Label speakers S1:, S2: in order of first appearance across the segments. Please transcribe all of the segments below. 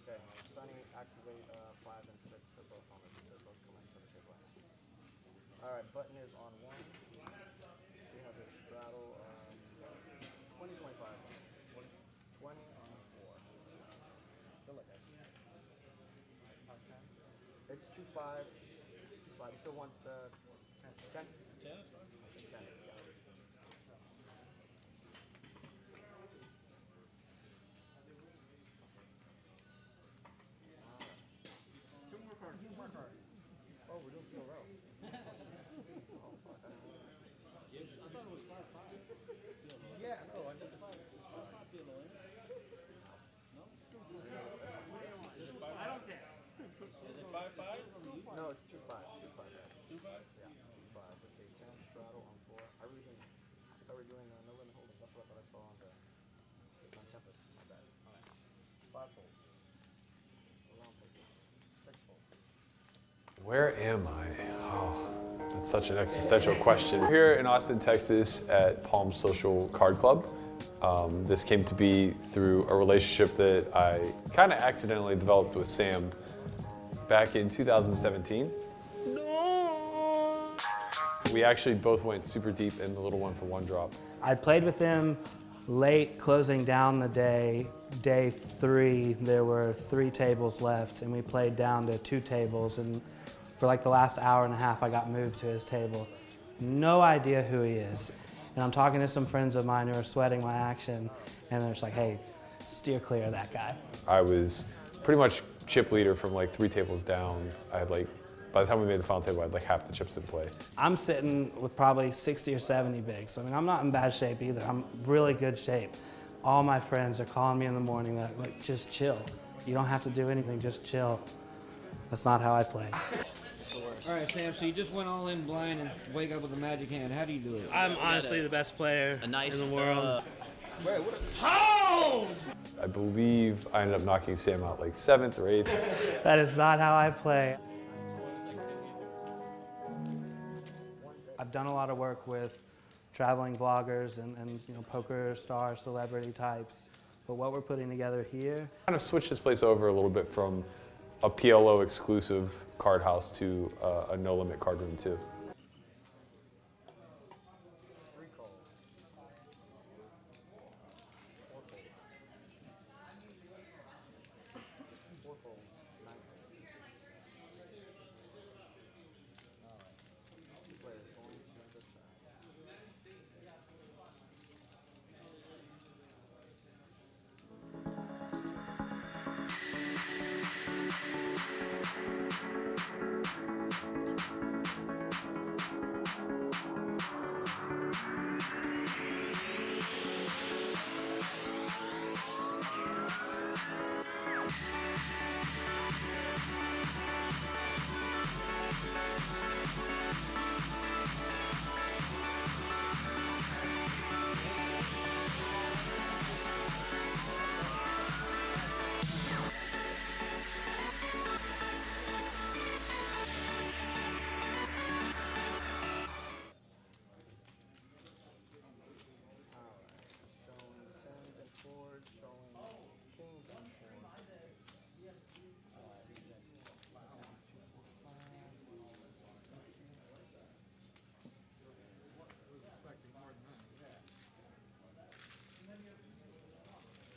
S1: Okay, Sunny, activate 5 and 6. They're both on they're both coming to the table right now. Alright, button is on 1. We have a straddle 20, 25. 20 on 4. Good luck, guys. It's 2, 5. 5. You still want 10? 10? 10, yeah.
S2: Two more cards.
S1: Oh, we're doing PLO.
S2: I thought it was 5-5.
S1: Yeah, no, I just.
S2: It's 5 PLO, ain't it? No? I don't care. Is it 5-5?
S1: No, it's 2, 5. 2, 5, guys.
S2: 2-5?
S1: Yeah, 2, 5. It's a 10 straddle on 4. I really didn't. I thought we were doing no limit holding. That's what I thought I saw on Tempest. My bad. 5 fold. Around 6 fold.
S3: Where am I? Oh, that's such an existential question. We're here in Austin, Texas at Palm Social Card Club. This came to be through a relationship that I kind of accidentally developed with Sam back in 2017. We actually both went super deep in the little 1-for-1 drop.
S4: I played with him late, closing down the day. Day 3, there were 3 tables left, and we played down to 2 tables. And for like the last hour and a half, I got moved to his table. No idea who he is. And I'm talking to some friends of mine who are sweating my action, and they're just like, hey, steer clear of that guy.
S3: I was pretty much chip leader from like 3 tables down. I had like, by the time we made the final table, I had like half the chips in play.
S4: I'm sitting with probably 60 or 70 bigs. So I mean, I'm not in bad shape either. I'm really good shape. All my friends are calling me in the morning that like, just chill. You don't have to do anything, just chill. That's not how I play.
S2: All right, Sam, so you just went all in blind and wake up with a magic hand. How do you do it?
S4: I'm honestly the best player in the world.
S3: I believe I ended up knocking Sam out like 7th or 8th.
S4: That is not how I play. I've done a lot of work with traveling vloggers and you know, poker star celebrity types. But what we're putting together here,
S3: Kind of switched this place over a little bit from a PLO exclusive card house to a no limit card room too.
S1: 3 calls. 4 fold. 4 fold. 9 fold. Alright. 2 players going to the side. Showing 10s and 4s, showing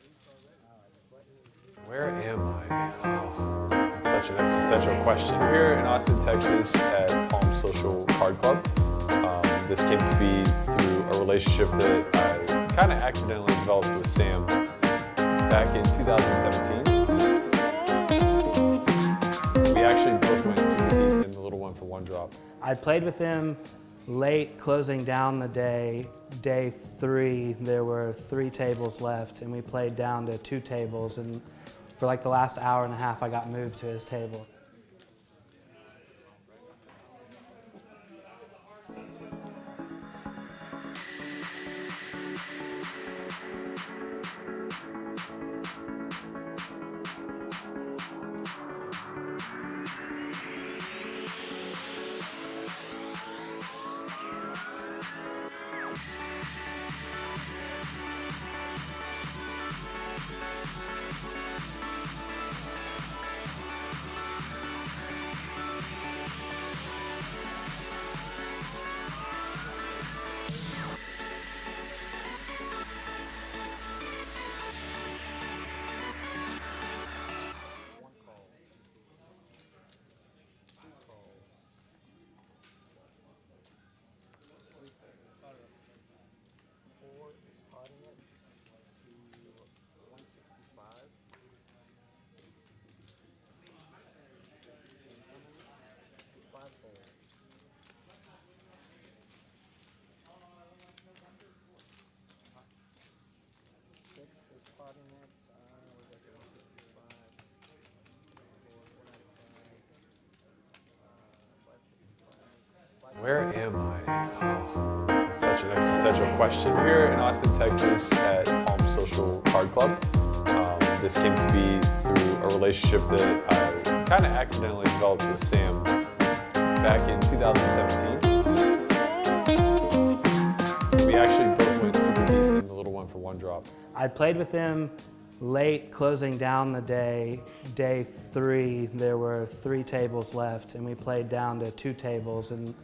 S1: kings and 4s.
S3: Where am I? Oh, that's such an existential question. We're here in Austin, Texas at Palm Social Card Club. This came to be through a relationship that I kind of accidentally developed with Sam back in 2017. We actually both went super deep in the little 1-for-1 drop.
S4: I played with him late, closing down the day. Day 3, there were 3 tables left, and we played down to 2 tables. And for like the last hour and a half, I got moved to his table.
S3: Where am I? Oh, that's such an existential question. Here in Austin, Texas at Palm Social Card Club. This came to be through a relationship that I kind of accidentally developed with Sam back in 2017. We actually both went super deep in the little one for one drop.
S4: I played with him late, closing down the day. Day 3, there were 3 tables left, and we played down to 2 tables. And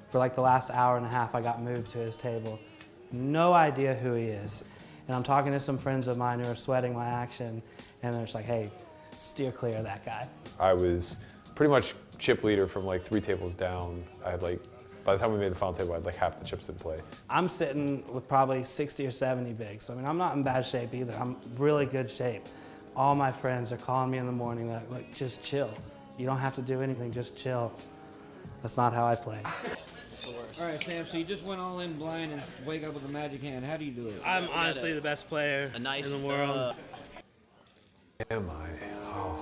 S4: for like the last hour and a half, I got moved to his table. No idea who he is. And I'm talking to some friends of mine who are sweating my action, and they're just like, hey, steer clear of that guy.
S3: I was pretty much chip leader from like 3 tables down. I had like, by the time we made the final table, I had like half the chips in play.
S4: I'm sitting with probably 60 or 70 bigs. So, I mean, I'm not in bad shape either. I'm really good shape. All my friends are calling me in the morning like, just chill. You don't have to do anything, just chill. That's not how I play.
S2: All right, Sam, so you just went all in blind and wake up with a magic hand. How do you do it?
S4: I'm honestly the best player in the world.
S3: Am I? Oh,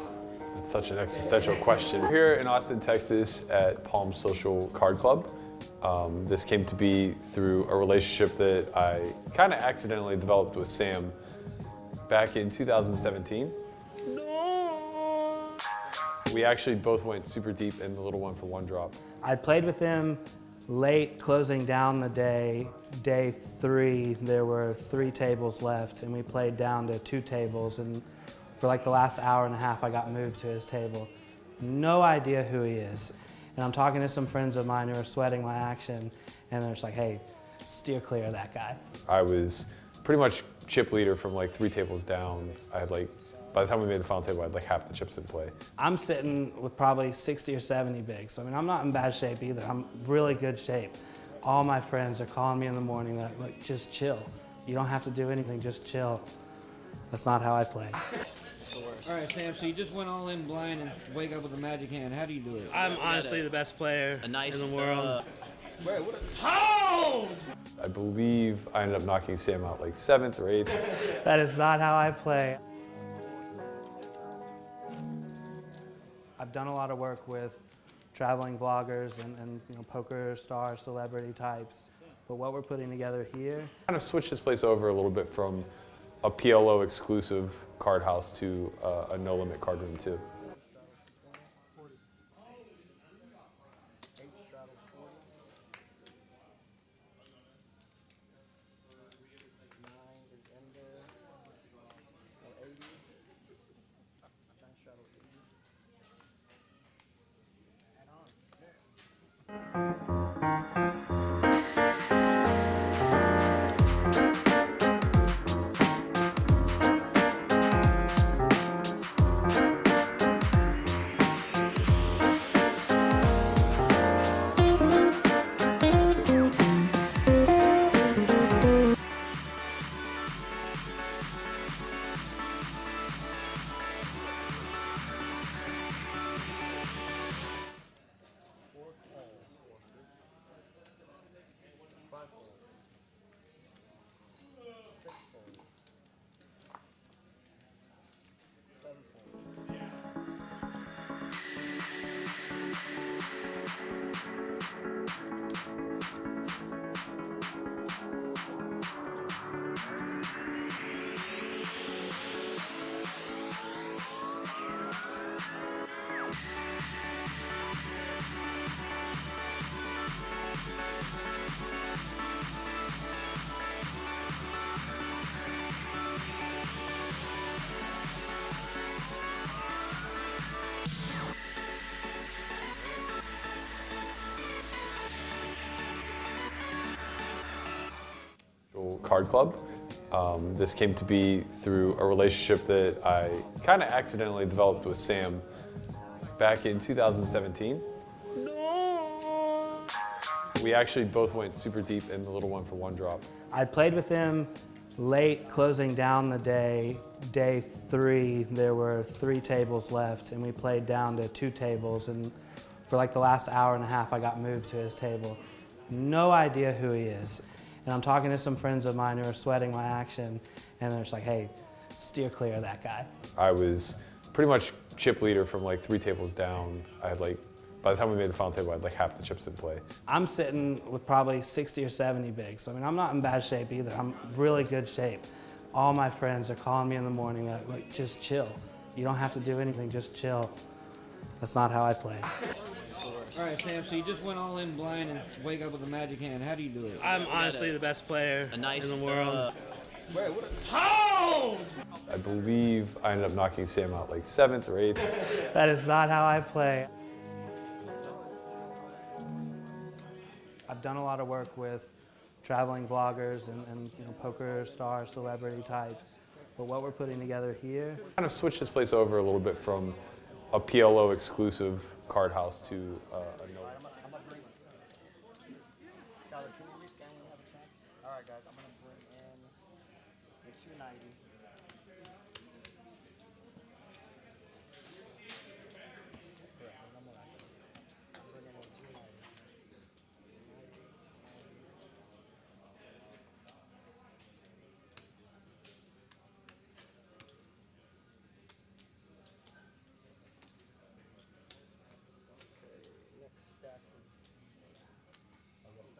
S3: that's such an existential question. We're here in Austin, Texas at Palm Social Card Club. This came to be through a relationship that I kind of accidentally developed with Sam back in 2017. We actually both went super deep in the little one for one drop.
S4: I played with him late, closing down the day. Day 3, there were 3 tables left, and we played down to 2 tables. And for like the last hour and a half, I got moved to his table. No idea who he is. And I'm talking to some friends of mine who are sweating my action, and they're just like, hey, steer clear of that guy.
S3: I was pretty much chip leader from like 3 tables down. I had like, by the time we made the final table, I had like half the chips in play.
S4: I'm sitting with probably 60 or 70 bigs. So, I mean, I'm not in bad shape either. I'm really good shape. All my friends are calling me in the morning like, just chill. You don't have to do anything, just chill. That's not how I play.
S2: All right, Sam, so you just went all in blind and wake up with a magic hand. How do you do it?
S4: I'm honestly the best player in the world.
S3: I believe I ended up knocking Sam out like 7th or 8th.
S4: That is not how I play. I've done a lot of work with traveling vloggers and you know, poker star celebrity types. But what we're putting together here,
S3: Kind of switched this place over a little bit from a PLO exclusive card house to a no limit card room too. Card Club. This came to be through a relationship that I kind of accidentally developed with Sam back in 2017. We actually both went super deep in the little one for one drop.
S4: I played with him late, closing down the day. Day 3, there were 3 tables left, and we played down to 2 tables. And for like the last hour and a half, I got moved to his table. No idea who he is. And I'm talking to some friends of mine who are sweating my action, and they're just like, hey, steer clear of that guy.
S3: I was pretty much chip leader from like 3 tables down. I had like, by the time we made the final table, I had like half the chips in play.
S4: I'm sitting with probably 60 or 70 bigs. So, I mean, I'm not in bad shape either. I'm really good shape. All my friends are calling me in the morning like, just chill. You don't have to do anything, just chill. That's not how I play.
S2: All right, Sam, so you just went all in blind and wake up with a magic hand. How do you do it?
S4: I'm honestly the best player in the world.
S3: I believe I ended up knocking Sam out like 7th or 8th.
S4: That is not how I play. I've done a lot of work with traveling vloggers and you know, poker star celebrity types. But what we're putting together here,
S3: Kind of switched this place over a little bit from a PLO exclusive card house to a no.
S1: Tyler, can you rescan when you have a chance? All right, guys, I'm going to bring in the 290. Correct, no more action. I'm bringing in 290. Next stack. I'll get 1,000.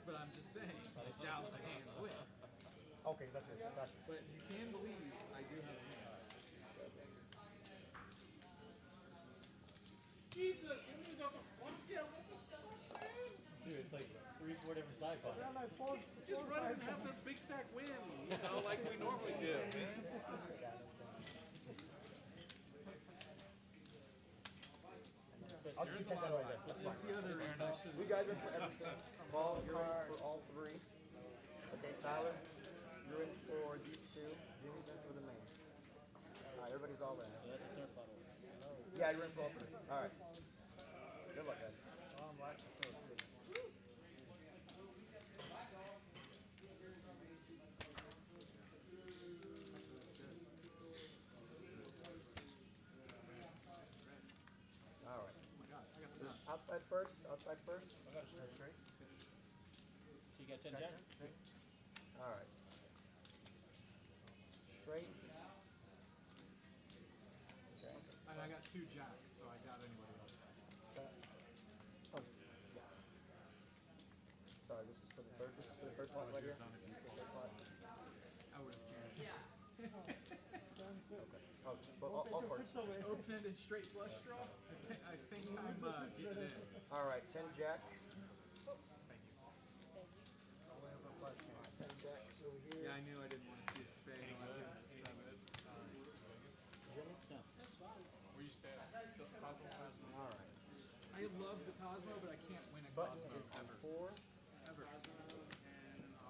S5: But I'm just saying, down the hand wins.
S1: Okay, that's it. That's it.
S5: But you can believe I do have a hand. Jesus, you need to go the fuck yeah, what the fuck, man?
S6: Dude, it's like 3-4 different side files.
S5: Just run and have the big stack win, you know, like we normally do, man.
S1: I'll just take that right there. That's
S5: What's
S1: fine.
S5: the other reason I should?
S1: We guys are for everything. Paul, you're in for all three. Okay, Tyler, you're in for these two. Jimmy's in for the main. Alright, everybody's all in. Yeah, you're in for all three. Alright. Good luck, guys. Alright. Outside first, outside first. Straight.
S6: So you got 10 jack?
S1: Alright. Straight. Okay.
S5: And I got 2 jacks, so I got anybody else.
S1: Oh, yeah. Sorry, this is for the third. This is for the third pot right here. Third pot.
S5: I would have jammed.
S1: Okay. Oh, but all first.
S5: Open ended straight flush draw. I think I'm getting in.
S1: All right, 10 jack.
S5: Thank you.
S1: 10 jacks over here.
S5: Yeah, I knew I didn't want to see a spade unless it was a 7. Where you stay at? Still Cosmo?
S1: All right.
S5: I love the Cosmo, but I can't win a
S1: Button
S5: Cosmo
S1: is on
S5: ever.
S1: 4.
S5: Ever. And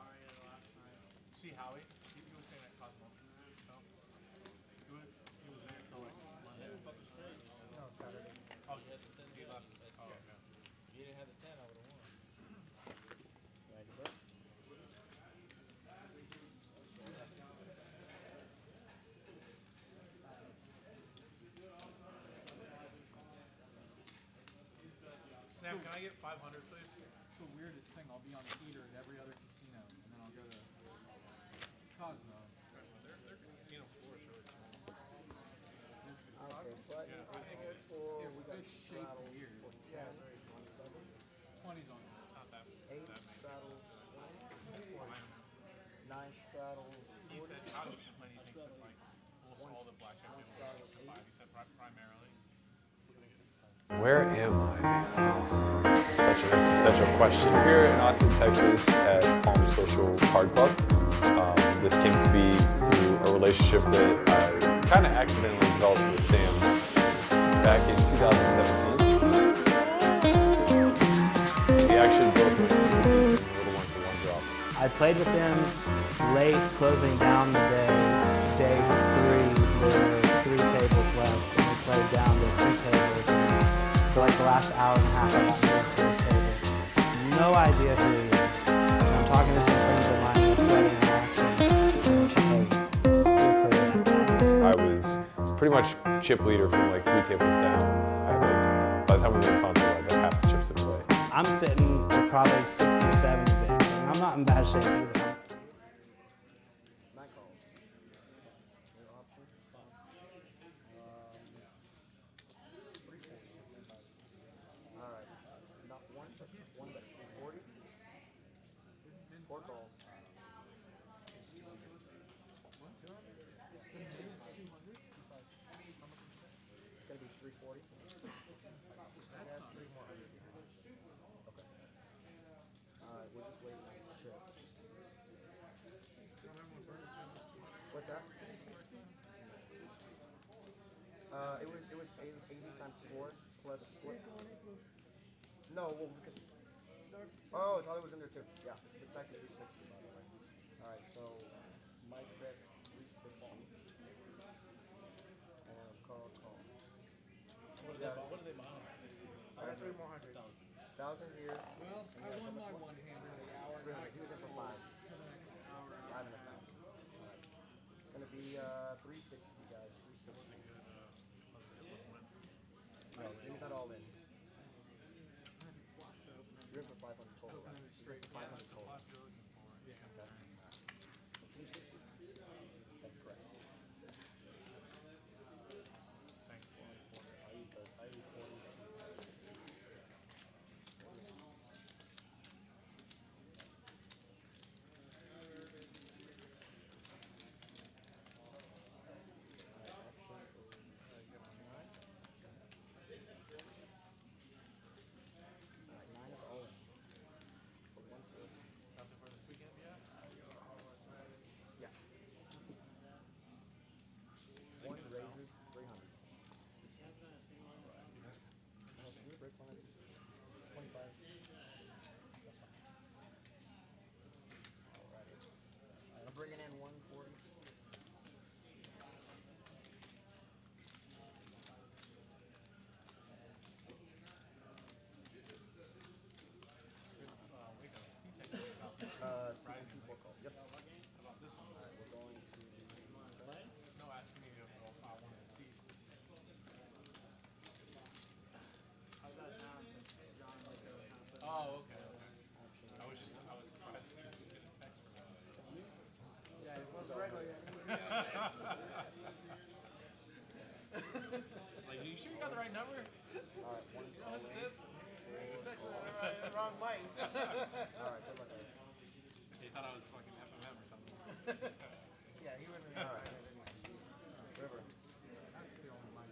S5: Aria the last time. See Howie? He was staying at Cosmo. No? He was there until like Monday.
S1: No, Saturday.
S6: Oh, you had the 10.
S5: He left. Oh, okay.
S6: If you didn't have the 10, I would have won.
S1: Thank you, bro.
S5: Sam, can I get 500, please? It's the weirdest thing. I'll be on the heater at every other casino, and then I'll go to Cosmo. Their casino floor is really small.
S1: Okay, button is on 4. We got
S5: It's shaped
S1: straddle
S5: weird.
S1: for 10 on 7.
S5: 20's on there. It's not that
S1: 8 straddles 20. 9 straddles
S5: He
S1: 40.
S5: said, how does he play? He thinks that like almost all the blackjack tables are 6 to 5. He said primarily.
S3: Where am I? Oh, that's such an existential question. Here in Austin, Texas at Palm Social Card Club. This came to be through a relationship that I kind of accidentally developed with Sam back in 2017. We actually both went to a little 1-for-1 drop.
S4: I played with him late, closing down the day. day 3, there were 3 tables left, and we played down to 2 tables. For like the last hour and a half, I got moved to this table. No idea who he is. And I'm talking to some friends of mine who are studying an action. Hey, steer clear of that.
S3: I was pretty much chip leader from like 3 tables down. I had like, by the time we went final, I had like half the chips in play.
S4: I'm sitting with probably 60 or 70 bigs, and I'm not in bad shape either.
S1: Night call. Your option. 340. All right. Not one. One bet. 40. 4 calls. It's gonna be 340. That's not 300. Okay. All right. We're just waiting on the chips. What's that? It was 80 times 4 plus what? No, well, because. Oh, I thought it was in there too. Yeah, it's actually 360 by the way. All right, so Mike bet 360. And call.
S6: What are they buying?
S1: I got 3 more hundred. 1,000 here.
S5: Well, I won my one-hander in the hour.
S1: He was in for 5.
S5: For the next hour.
S1: 5 and a half. All right. It's gonna be 360, guys. 360. No, Jimmy's not all in. You're in for 500 total. Right? Straight 500 total.
S5: Yeah.
S1: That's correct.
S5: Thanks.
S1: I eat 40.
S5: Nothing for this weekend yet?
S1: Yeah. One raises 300. Can we break one at 25? That's fine. Alrighty. I'm bringing in 140. Yep.
S5: About this one.
S1: Alright, we're going to.
S5: No, asking me if I wanted to see. Oh, okay. I was surprised to get a text from him.
S1: Yeah, it was regular.
S5: Like, you sure you got the right number?
S1: Alright, one.
S5: You know what this is?
S1: Wrong bite. Alright, good luck, guys.
S5: He thought I was fucking FMM or something.
S1: Yeah, he went in. Alright. River.
S5: That's the only mic.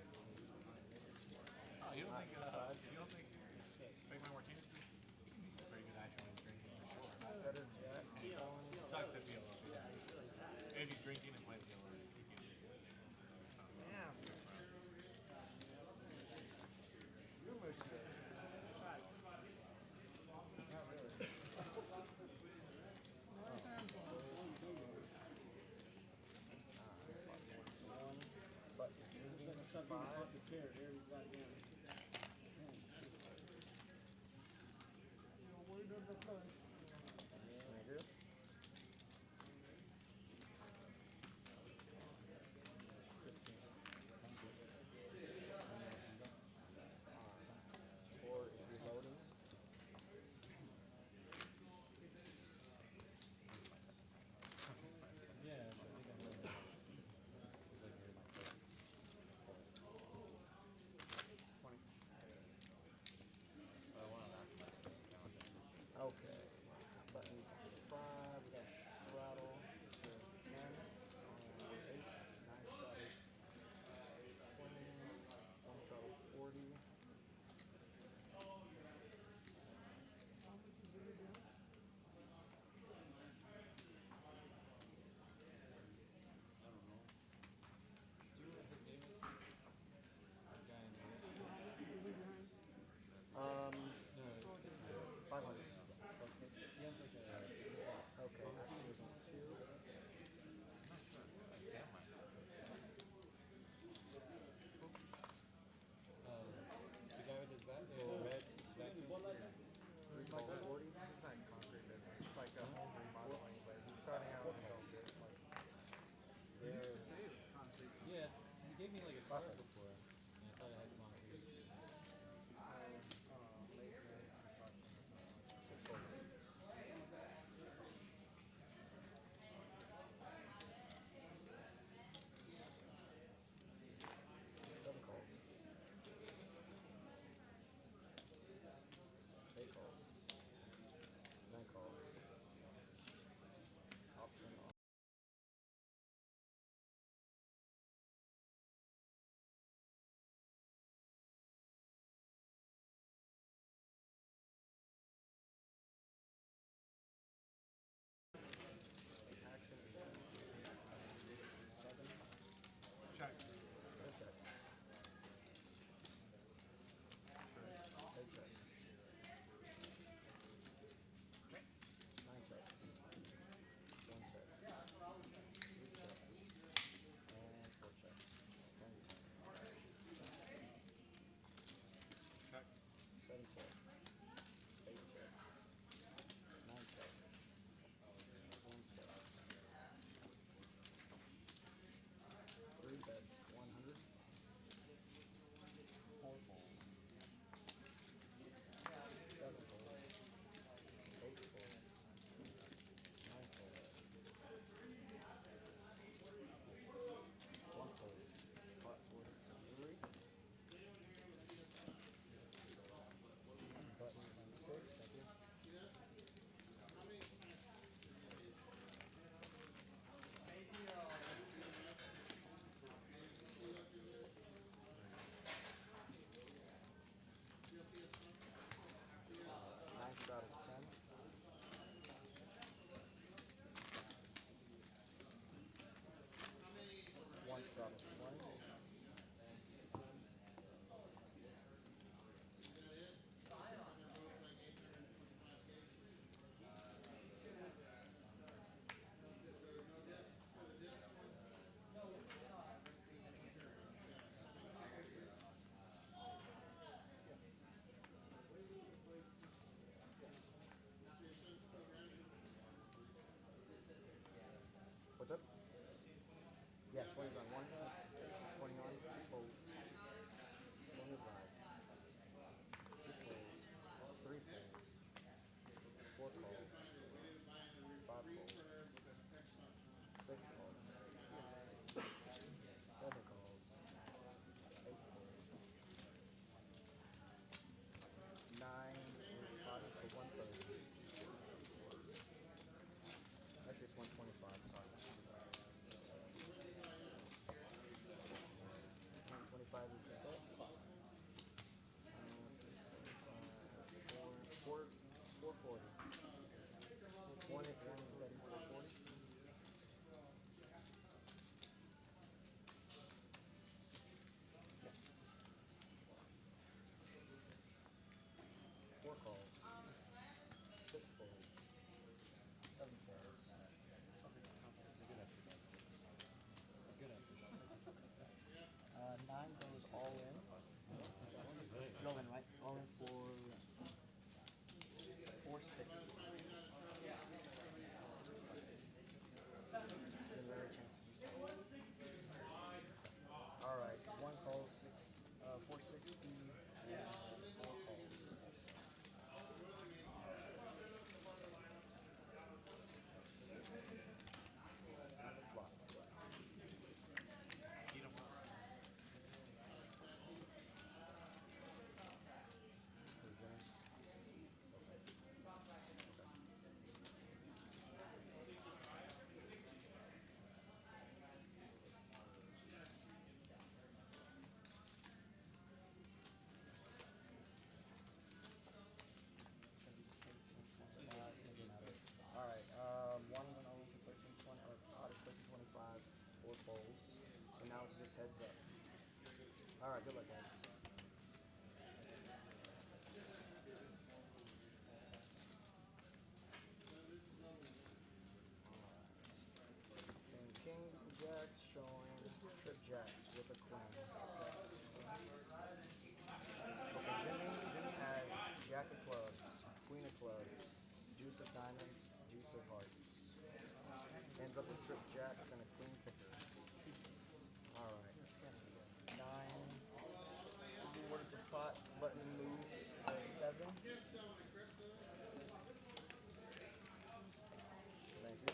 S5: Oh, you don't think Big Man Martinez is he's a pretty good actor when he's drinking for sure.
S1: Better Jack.
S5: Sucks if he's if he's drinking and playing the other.
S1: Damn. You're mushy. Not really. But or if you're loading. Okay. Okay, go for it.
S6: Yeah, I thought I had them on a weird.
S1: Six folds. Seven calls. Eight calls. Nine calls. Option on. Action is seven.
S5: Check.
S1: Head check. Head check. Nine check. One check. Three check. And four check. Ten check.
S5: Check.
S1: Seven check. Eight check. Nine check. One check. Three bets. 100. Four folds. Seven folds. Eight folds. Nine folds. One fold. Pot 43. Button is on 6. Thank you. Nine straddles 10. One straddles 1. What's up? Yeah, 20 is on 1. 20 on 2 folds. 1 is live. 2 folds. 3 folds. 4 calls. 5 calls. 6 calls. 7 calls. 8 calls. 9 is potted for 130. Actually, it's 125. Sorry. 125 is the set. 440. One is betting 440. Yeah. 4 calls. 6 folds. 7 folds. 9 goes all in. Go in, right? All in for 460. All right, 1 call 460 and 4 calls. Flop.
S5: Eat 'em.
S1: Alright, 1 went all in for 1320, or out of 1325, 4 folds. So now it's just heads up. Alright, good luck, guys. King jacks showing trip jacks with a queen. Okay, Jimmy has jack of clubs, queen of clubs, deuce of diamonds, deuce of hearts. Ends up with trip jacks and a queen picker. Alright. 9 pot button moves to 7. Thank you.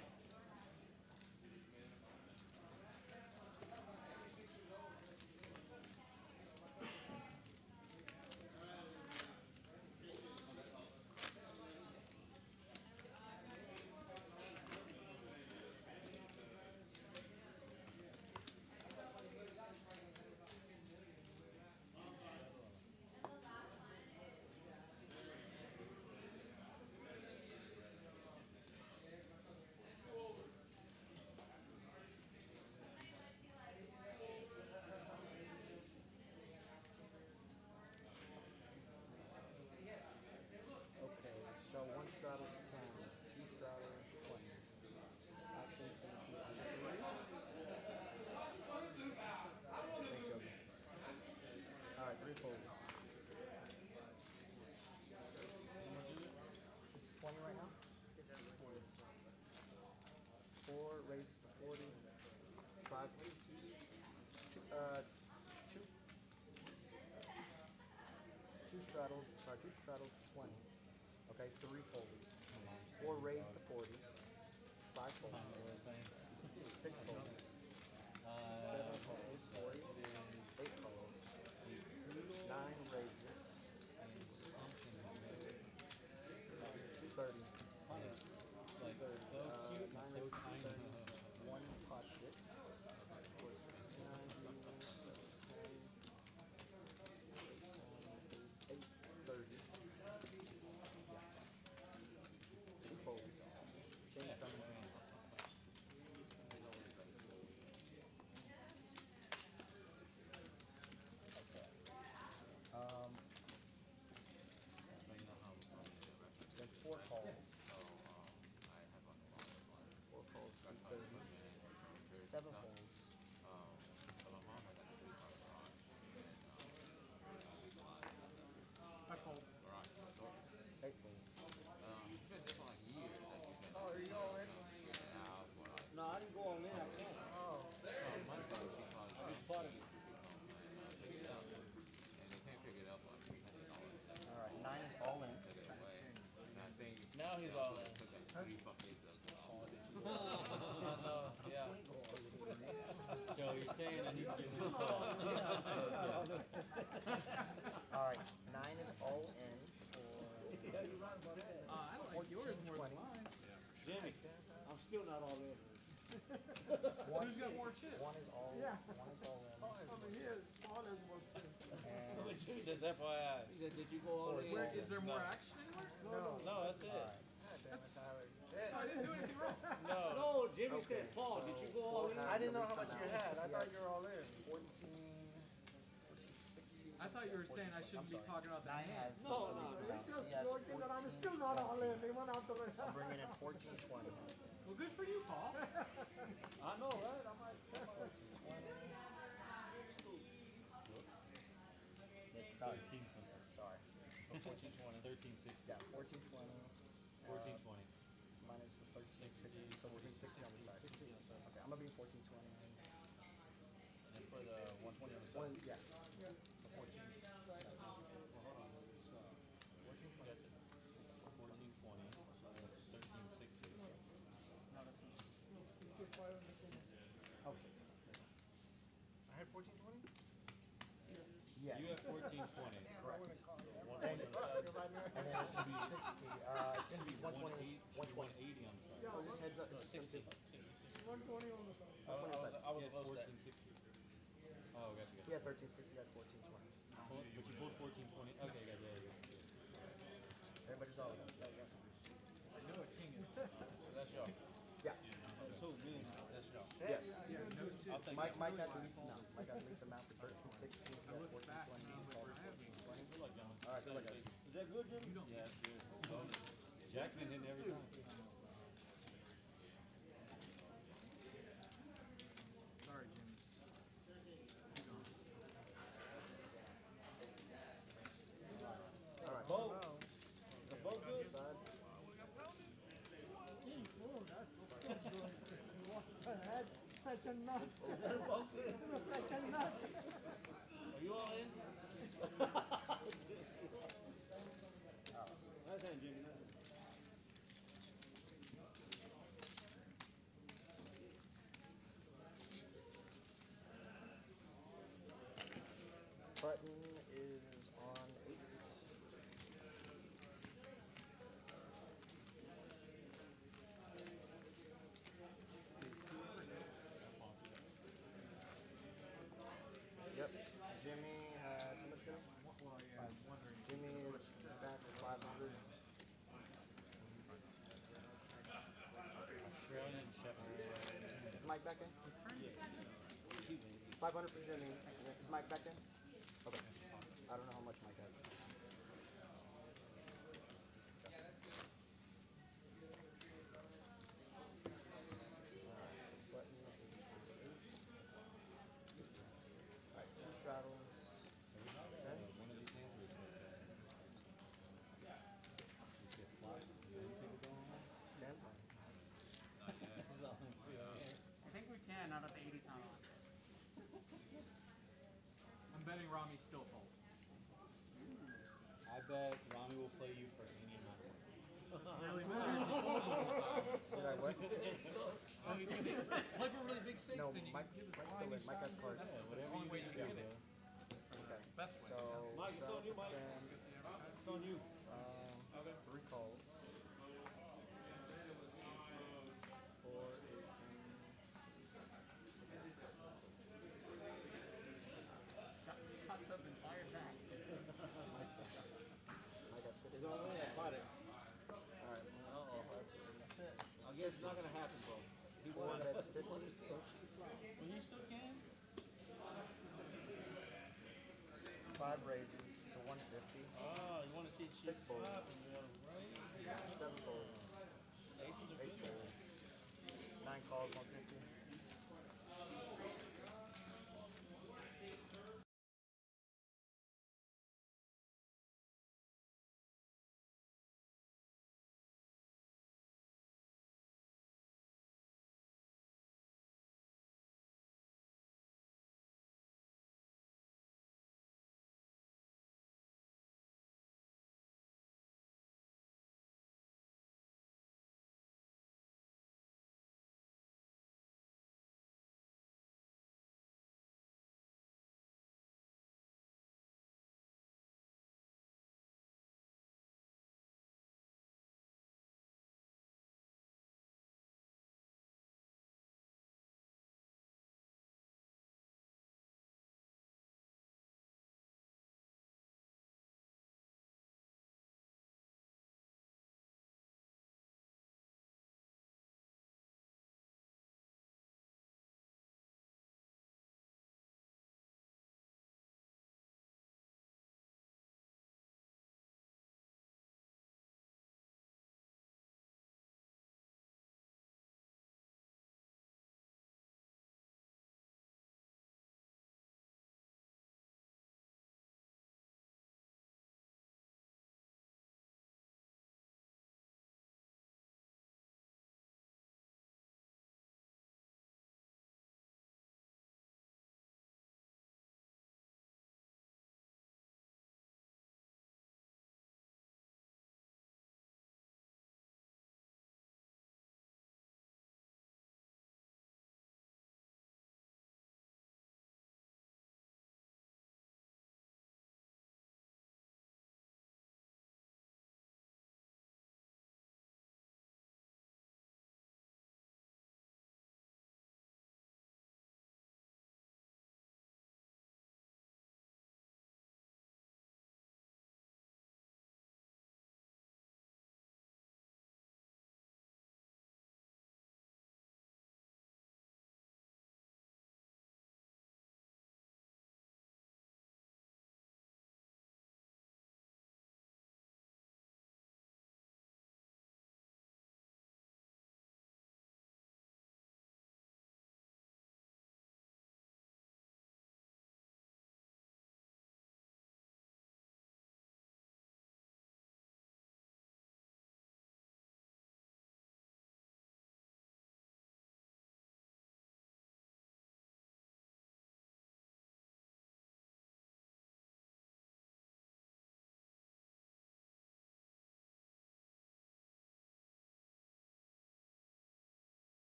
S1: Okay, so one straddle's 10, two straddles 20. Actually, can you do it on 3? Thanks, Yogi. Alright, 3 folds. It's 20 right now? 4 raises to 40. 5, 2 straddles, 20. Okay, 3 folds. 4 raised to 40. 5 folds. 6 folds. 7 folds. 8 folds. 9 raises. 30.
S6: Like, so cute and so tiny.
S1: 1 pot shit. 4, 69, 8, 30. Yeah. 2 folds. Change down. Then 4 calls. 4 calls, 230. 7 folds.
S5: I fold.
S1: 8 folds.
S6: Oh, are you all in? No, I didn't go all in. I can't.
S1: Oh.
S6: Just bought it.
S1: Alright, 9 is all in.
S6: Now he's all in. No, yeah. So you're saying I need to give him a call.
S1: Alright, 9 is all in
S5: I like yours more than mine.
S6: Jimmy, I'm still not all in.
S5: Who's got more chips?
S1: 1 is all in. 1 is all in. And
S6: Jimmy says FYI. He said, did you go all in?
S5: Where, is there more action anywhere?
S6: No, that's it.
S5: So I didn't do anything wrong.
S6: No, Jimmy said, Paul, did you go all in?
S1: I didn't know how much you had. I thought you were all in. 14, 16.
S5: I thought you were saying I shouldn't be talking about the hand.
S6: No.
S1: I'm still not all in. I'm bringing in 14, 20.
S5: Well, good for you, Paul.
S6: I know, right? I'm like, 13 something.
S1: Sorry.
S6: 14, 20, 13, 60.
S1: Yeah, 14, 20.
S6: 14, 20.
S1: Minus the 13, 60. So we'll be 60 on the side. Okay, I'm going to be 14, 20.
S6: And for the 120 on the side.
S1: Yeah. So 14.
S6: Well, hold on. 14, 20. 14, 20. So this is 13, 60.
S1: Oh,
S3: I had 14, 20?
S1: yes.
S6: You have 14, 20.
S1: Correct.
S6: One
S1: And,
S6: on the side.
S1: and then it should be 60. It's going to be 120.
S6: 180 on the side.
S1: Oh, just heads up.
S6: No,
S1: It's
S6: 60.
S1: 60.
S6: 120 on the side. I was above 14, 60. Oh, gotcha.
S1: Yeah, 13, 60. Got 14, 20.
S6: But you pulled 14, 20. Okay, yeah.
S1: Everybody's all in.
S5: I know a king is.
S6: So that's y'all.
S1: Yeah.
S6: So good. That's y'all.
S1: Yes.
S5: No sit.
S6: I'll take
S1: Mike
S6: it.
S1: got the least amount. Mike got the least amount for 13, 16. He got 14, 20. He called 16, 20.
S6: Good luck, John.
S1: All right, good luck, guys.
S6: Is that good, Jimmy? Yeah, that's good. So, Jack's been hitting every time.
S5: Sorry, Jimmy.
S1: All right.
S6: Boat. The boat good?
S1: Side.
S6: Are you all in? Nice hand, Jimmy. Nice hand.
S1: Button is on 8. Yep. Jimmy has how much now?
S5: Well, yeah, I'm wondering.
S1: Jimmy is back to 500.
S6: Australian Shepherd.
S1: Is Mike back in? 500 for Jimmy. Is Mike back in? Okay. I don't know how much Mike has. Button is on 8. Alright, 2 straddles.
S6: One of these hands was just get flat. You know anything going on?
S1: 10.
S7: I think we can now that the 80's not on.
S5: I'm betting Rami still folds.
S6: I bet Rami will play you for any amount of money.
S5: Doesn't really matter if you fold the whole time.
S1: Did I what?
S5: Well, he's gonna play for really big stakes,
S1: No,
S5: then you
S1: Mike's
S5: can give
S1: still
S5: us
S1: in. Mike has cards.
S5: That's the
S6: whatever
S5: only
S6: you
S5: way you
S6: do,
S5: can get it.
S1: Okay.
S5: Best way.
S1: So,
S6: Mike, it's on you, Mike.
S1: 10,
S6: It's on you.
S1: 3 calls. 4, 8, 10.
S7: Pops up and fired back.
S1: Mike has 50.
S6: It's on me. I caught it.
S1: Alright.
S6: That's it. I guess it's not gonna happen, bro. He won.
S1: That's 50.
S6: Well, you still can.
S1: 5 raises to 150.
S6: Oh, you want to see it
S1: 6 folds.
S6: pop and you gotta raise.
S1: 7 folds.
S6: Aces are
S1: 8
S6: good.
S1: folds. 9 calls, 150.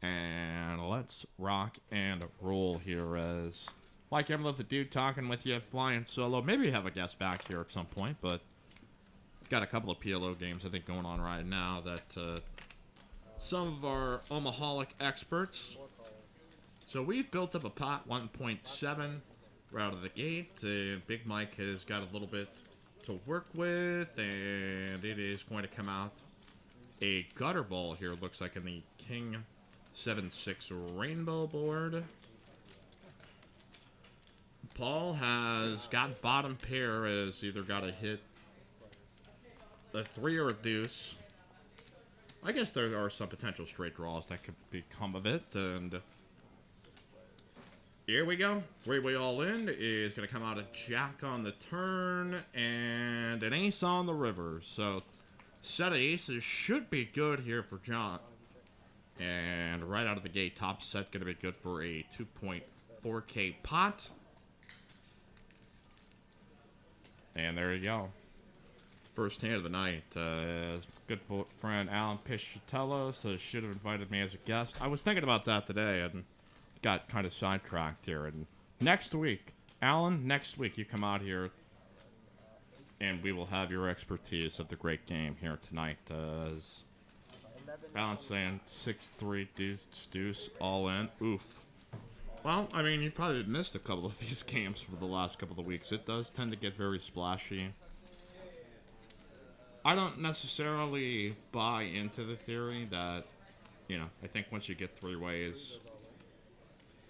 S8: And let's rock and roll here as Mike Emmerle, the dude talking with you, flying solo. Maybe have a guest back here at some point, but got a couple of PLO games I think going on right now that some of our Omaholic experts. So we've built up a pot 1.7 right out of the gate. Big Mike has got a little bit to work with, and it is going to come out a gutter ball here. It looks like in the King 7-6 rainbow board. Paul has got bottom pair, has either got to hit a 3 or a deuce. I guess there are some potential straight draws that could become of it, and here we go. Three-way all in is going to come out a jack on the turn and an ace on the river. So set of aces should be good here for John. And right out of the gate, top set going to be good for a 2.4K pot. And there you go. First hand of the night. Good friend Alan Piscitello says should have invited me as a guest. I was thinking about that today and got kind of sidetracked here. And next week, Alan, next week you come out here and we will have your expertise of the great game here tonight. As Alan's saying 6-3 deuce all in. Oof. Well, I mean, you've probably missed a couple of these games for the last couple of weeks. It does tend to get very splashy. I don't necessarily buy into the theory that, you know, I think once you get three ways,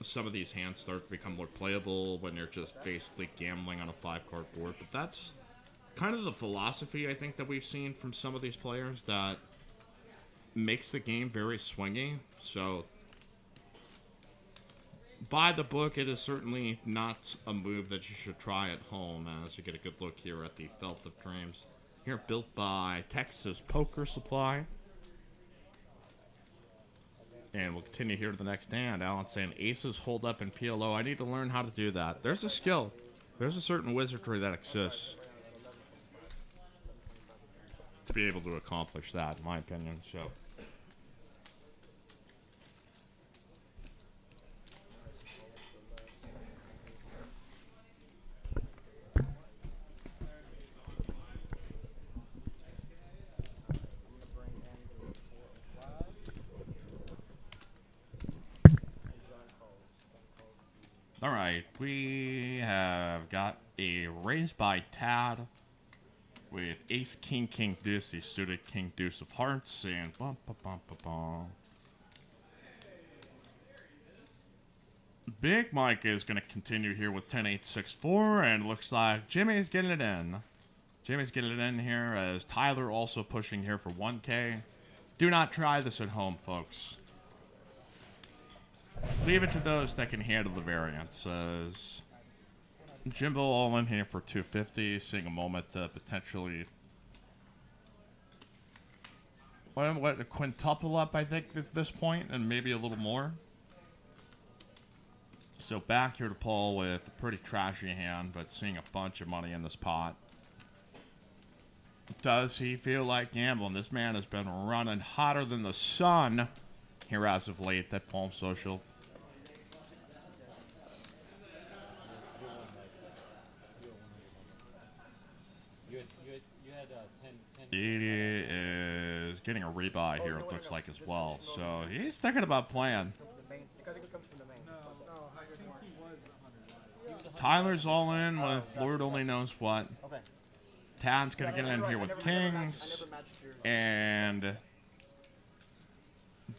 S8: some of these hands start to become more playable when you're just basically gambling on a 5-card board. But that's kind of the philosophy, I think, that we've seen from some of these players that makes the game very swingy. So, by the book, it is certainly not a move that you should try at home, as you get a good look here at the Felt of Dreams. Here, built by Texas Poker Supply. And we'll continue here to the next hand. Alan's saying aces hold up in PLO. I need to learn how to do that. There's a skill. There's a certain wizardry that exists to be able to accomplish that, in my opinion. So, all right, we have got a raise by Tad with ace, king, king, deuce, the suited king, deuce of hearts, and bum, bum, bum, bum, bum. Big Mike is going to continue here with 10-8-6-4, and looks like Jimmy's getting it in. Jimmy's getting it in here, as Tyler also pushing here for 1K. Do not try this at home, folks. Leave it to those that can handle the variance. As Jimbo all in here for 250, seeing a moment to potentially what a quintuple up, I think, at this point, and maybe a little more. So back here to Paul with a pretty trashy hand, but seeing a bunch of money in this pot. Does he feel like gambling? This man has been running hotter than the sun here as of late at Palm Social. He is getting a rebuy here, it looks like, as well. So he's thinking about playing. Tyler's all in with Lord only knows what. Tad's going to get in here with kings. And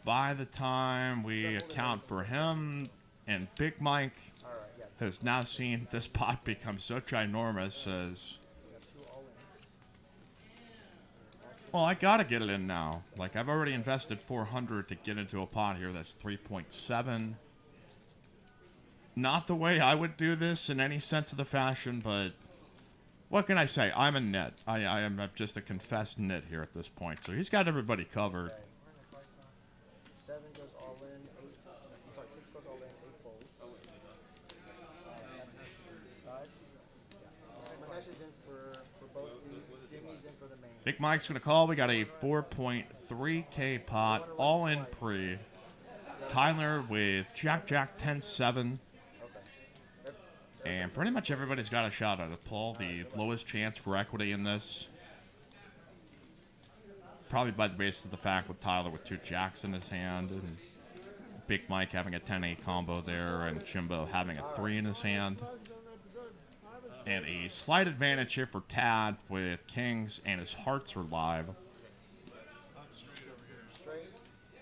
S8: by the time we account for him, and Big Mike has now seen this pot become so ginormous as... Well, I gotta get it in now. Like, I've already invested 400 to get into a pot here that's 3.7. Not the way I would do this in any sense of the fashion, but what can I say? I'm a nit. I am just a confessed nit here at this point. So he's got everybody covered.
S1: 7 goes all in, 8. I'm sorry, 6 goes all in, 8 folds. Mahesh is in for both these. Jimmy's in for the main.
S8: Big Mike's gonna call. We got a 4.3K pot, all in pre.
S1: Yeah,
S8: Tyler with Jack 10-7. And pretty much everybody's got a shot at it. Paul, the lowest chance for equity in this. Probably by the basis of the fact with Tyler with 2 jacks in his hand. And Big Mike having a 10-8 combo there. And Jimbo having a 3 in his hand. And a slight advantage here for Tad with kings and his hearts are live.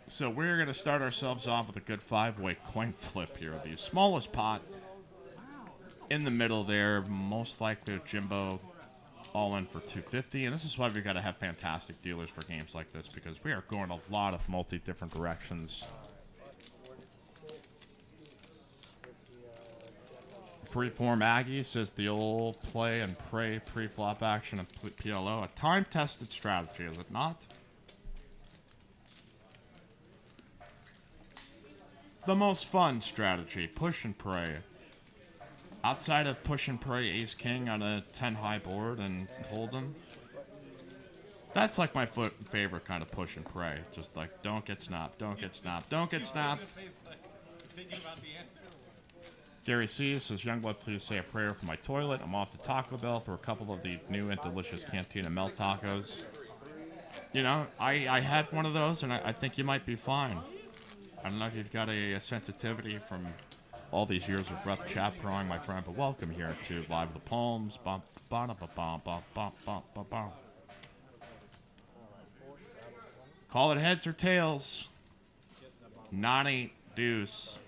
S8: So we're going to start ourselves off with a good 5-way coin flip here. The smallest pot in the middle there, most likely Jimbo all in for 250. And this is why we've got to have fantastic dealers for games like this, because we are going a lot of multi-different directions. Freeform Aggie says the old play and pray pre-flop action of PLO. A time-tested strategy, is it not? The most fun strategy, push and pray. Outside of push and pray ace-king on a 10-high board and hold them. That's like my favorite kind of push and pray. Just like, don't get snapped, don't get snapped, don't get snapped. Gary C. says, Jungblut, please say a prayer for my toilet. I'm off to Taco Bell for a couple of the new and delicious Cantina Melt tacos. You know, I had one of those, and I think you might be fine. I don't know if you've got a sensitivity from all these years of rough chat throwing, my friend, but welcome here to Live the Palms. Call it heads or tails. 9-8 deuce.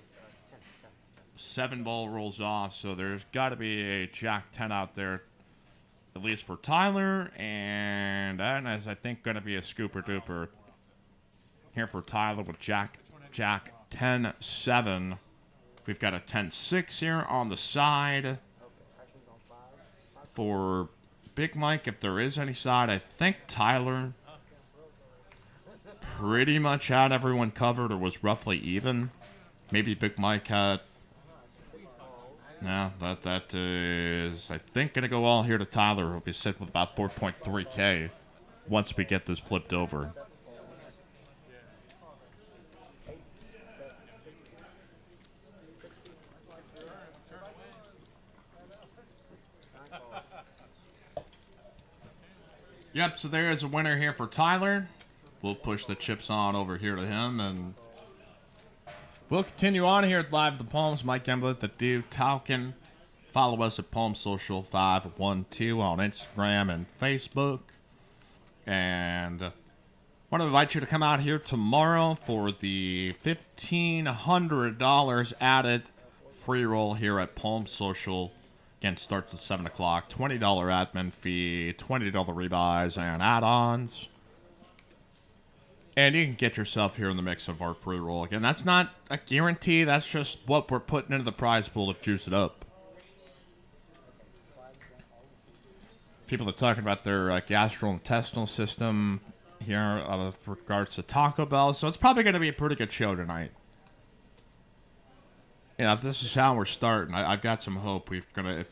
S8: 7 ball rolls off, so there's got to be a Jack 10 out there, at least for Tyler, and that is, I think, going to be a scooper duper here for Tyler with Jack 10-7. We've got a 10-6 here on the side for Big Mike. If there is any side, I think Tyler pretty much had everyone covered or was roughly even. Maybe Big Mike had... No, that is, I think, going to go all here to Tyler. He'll be sitting with about 4.3K once we get this flipped over. Yep, so there is a winner here for Tyler. We'll push the chips on over here to him, and we'll continue on here at Live the Palms. Mike Jungblut, the Dude Talkin. Follow us at Palm Social 512 on Instagram and Facebook. And want to invite you to come out here tomorrow for the $1,500 added free roll here at Palm Social. Again, starts at 7 o'clock. $20 admin fee, $20 rebuys and add-ons. And you can get yourself here in the mix of our free roll. Again, that's not a guarantee. That's just what we're putting into the prize pool to juice it up. People are talking about their gastrointestinal system here with regards to Taco Bell. So it's probably going to be a pretty good show tonight. You know, if this is how we're starting, I've got some hope. We're going to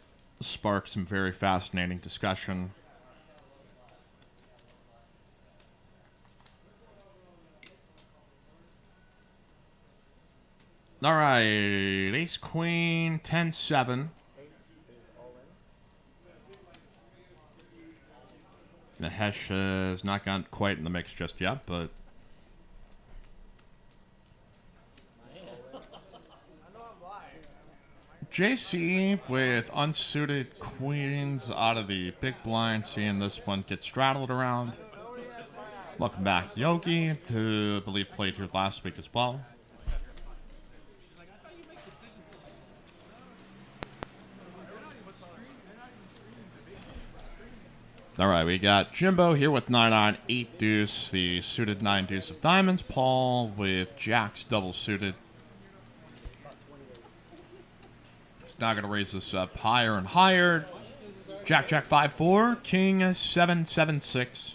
S8: spark some very fascinating discussion. All right, ace queen 10-7. The Hesh has not gotten quite in the mix just yet, but JC with unsuited queens out of the big blind, seeing this one get straddled around. Welcome back, Yogi, who I believe played here last week as well. All right, we got Jimbo here with 9-9, 8 deuce, the suited 9 deuce of diamonds. Paul with jacks double suited. It's now going to raise this up higher and higher. Jack 5-4, king 7-7-6.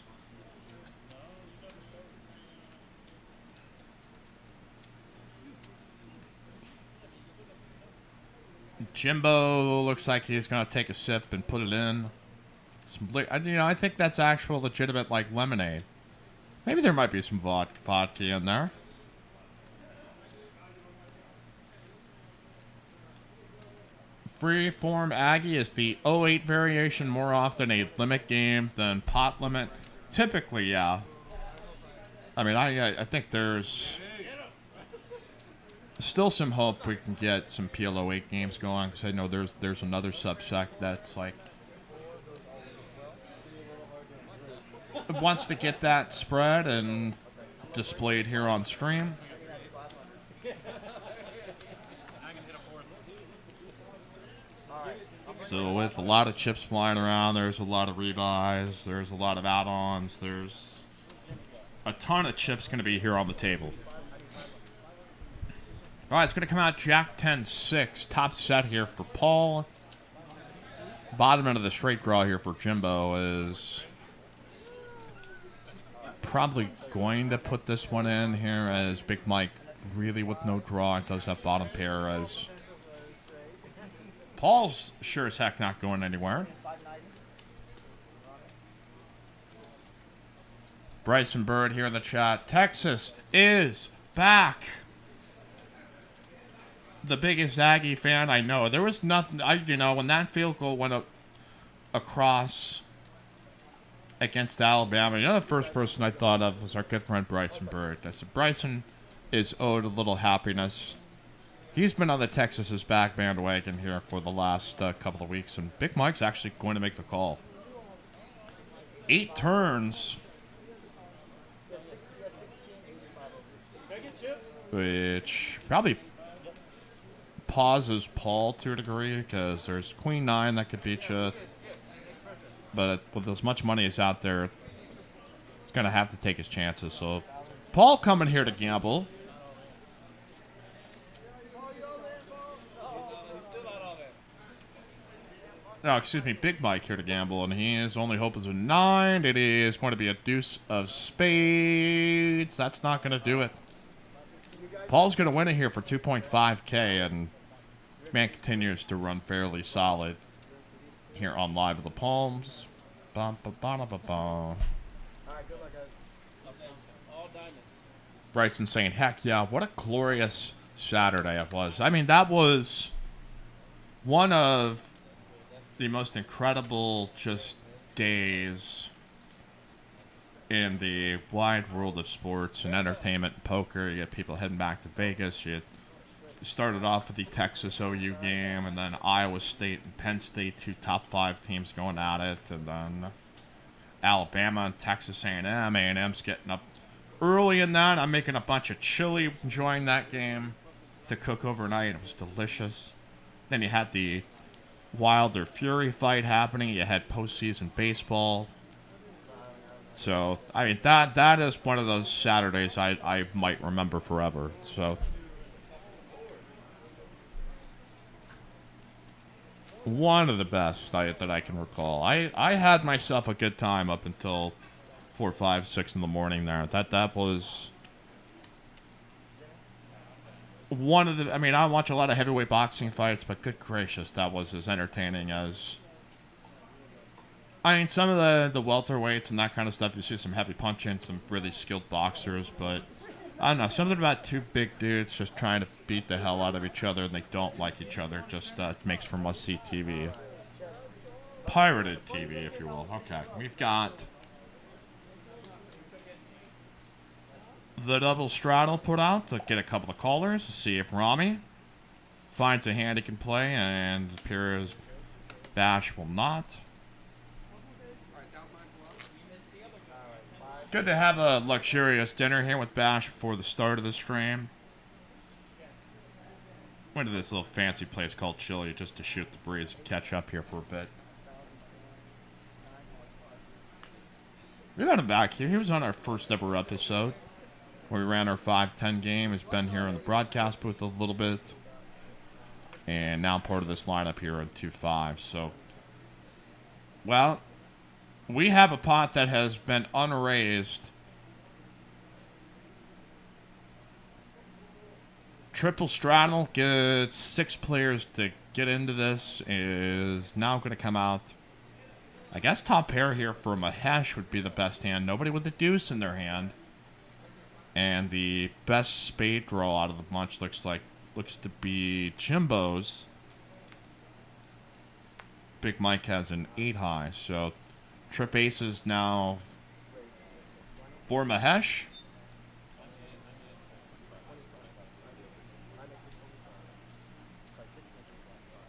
S8: Jimbo looks like he's going to take a sip and put it in. You know, I think that's actual legitimate, like, lemonade. Maybe there might be some vodka in there. Freeform Aggie, is the 08 variation more often a limit game than pot limit? Typically, yeah. I mean, I think there's still some hope we can get some PLO 8 games going, because I know there's another subsect that's like wants to get that spread and displayed here on stream. So with a lot of chips flying around, there's a lot of rebuys, there's a lot of add-ons, there's a ton of chips going to be here on the table. All right, it's going to come out Jack 10-6, top set here for Paul. Bottom end of the straight draw here for Jimbo is probably going to put this one in here, as Big Mike really with no draw does have bottom pair, as Paul's sure as heck not going anywhere. Bryson Bird here in the chat. Texas is back. The biggest Aggie fan I know. There was nothing, when that field goal went across against Alabama, the first person I thought of was our good friend Bryson Bird. I said, Bryson is owed a little happiness. He's been on the Texas is back bandwagon here for the last couple of weeks, and Big Mike's actually going to make the call. 8 turns, which probably pauses Paul to a degree, because there's Queen 9 that could beat you. But with as much money as out there, he's going to have to take his chances. So Paul coming here to gamble. No, excuse me, Big Mike here to gamble, and his only hope is a 9. It is going to be a deuce of spades. That's not going to do it. Paul's going to win it here for 2.5K, and man continues to run fairly solid here on Live of the Palms. Bum, ba, ba, ba, ba, ba. Bryson saying, heck yeah, what a glorious Saturday it was. I mean, that was one of the most incredible just days in the wide world of sports and entertainment and poker. You get people heading back to Vegas. You started off with the Texas OU game, and then Iowa State and Penn State, 2 top 5 teams going at it, and then Alabama and Texas A&M. A&M's getting up early in that. I'm making a bunch of chili, enjoying that game to cook overnight. It was delicious. Then you had the Wilder Fury fight happening. You had postseason baseball. So, I mean, that is one of those Saturdays I might remember forever. So, one of the best that I can recall. I had myself a good time up until 4, 5, 6 in the morning there. That was one of the... I mean, I watch a lot of heavyweight boxing fights, but good gracious, that was as entertaining as... I mean, some of the welterweights and that kind of stuff, you see some heavy punching, some really skilled boxers, but I don't know, something about 2 big dudes just trying to beat the hell out of each other, and they don't like each other, just makes for must-see TV. Pirated TV, if you will. Okay, we've got the double straddle put out to get a couple of callers to see if Rami finds a hand he can play, and it appears Bash will not. Good to have a luxurious dinner here with Bash before the start of the stream. Went to this little fancy place called Chili just to shoot the breeze and catch up here for a bit. We got him back here. He was on our first ever episode where we ran our 5-10 game. He's been here in the broadcast booth a little bit. And now part of this lineup here at 2-5. So, well, we have a pot that has been unraised. Triple straddle gets 6 players to get into this. Is now going to come out. I guess top pair here for Mahesh would be the best hand. Nobody with a deuce in their hand. And the best spade draw out of the bunch looks to be Jimbo's. Big Mike has an 8 high. So trip aces now for Mahesh.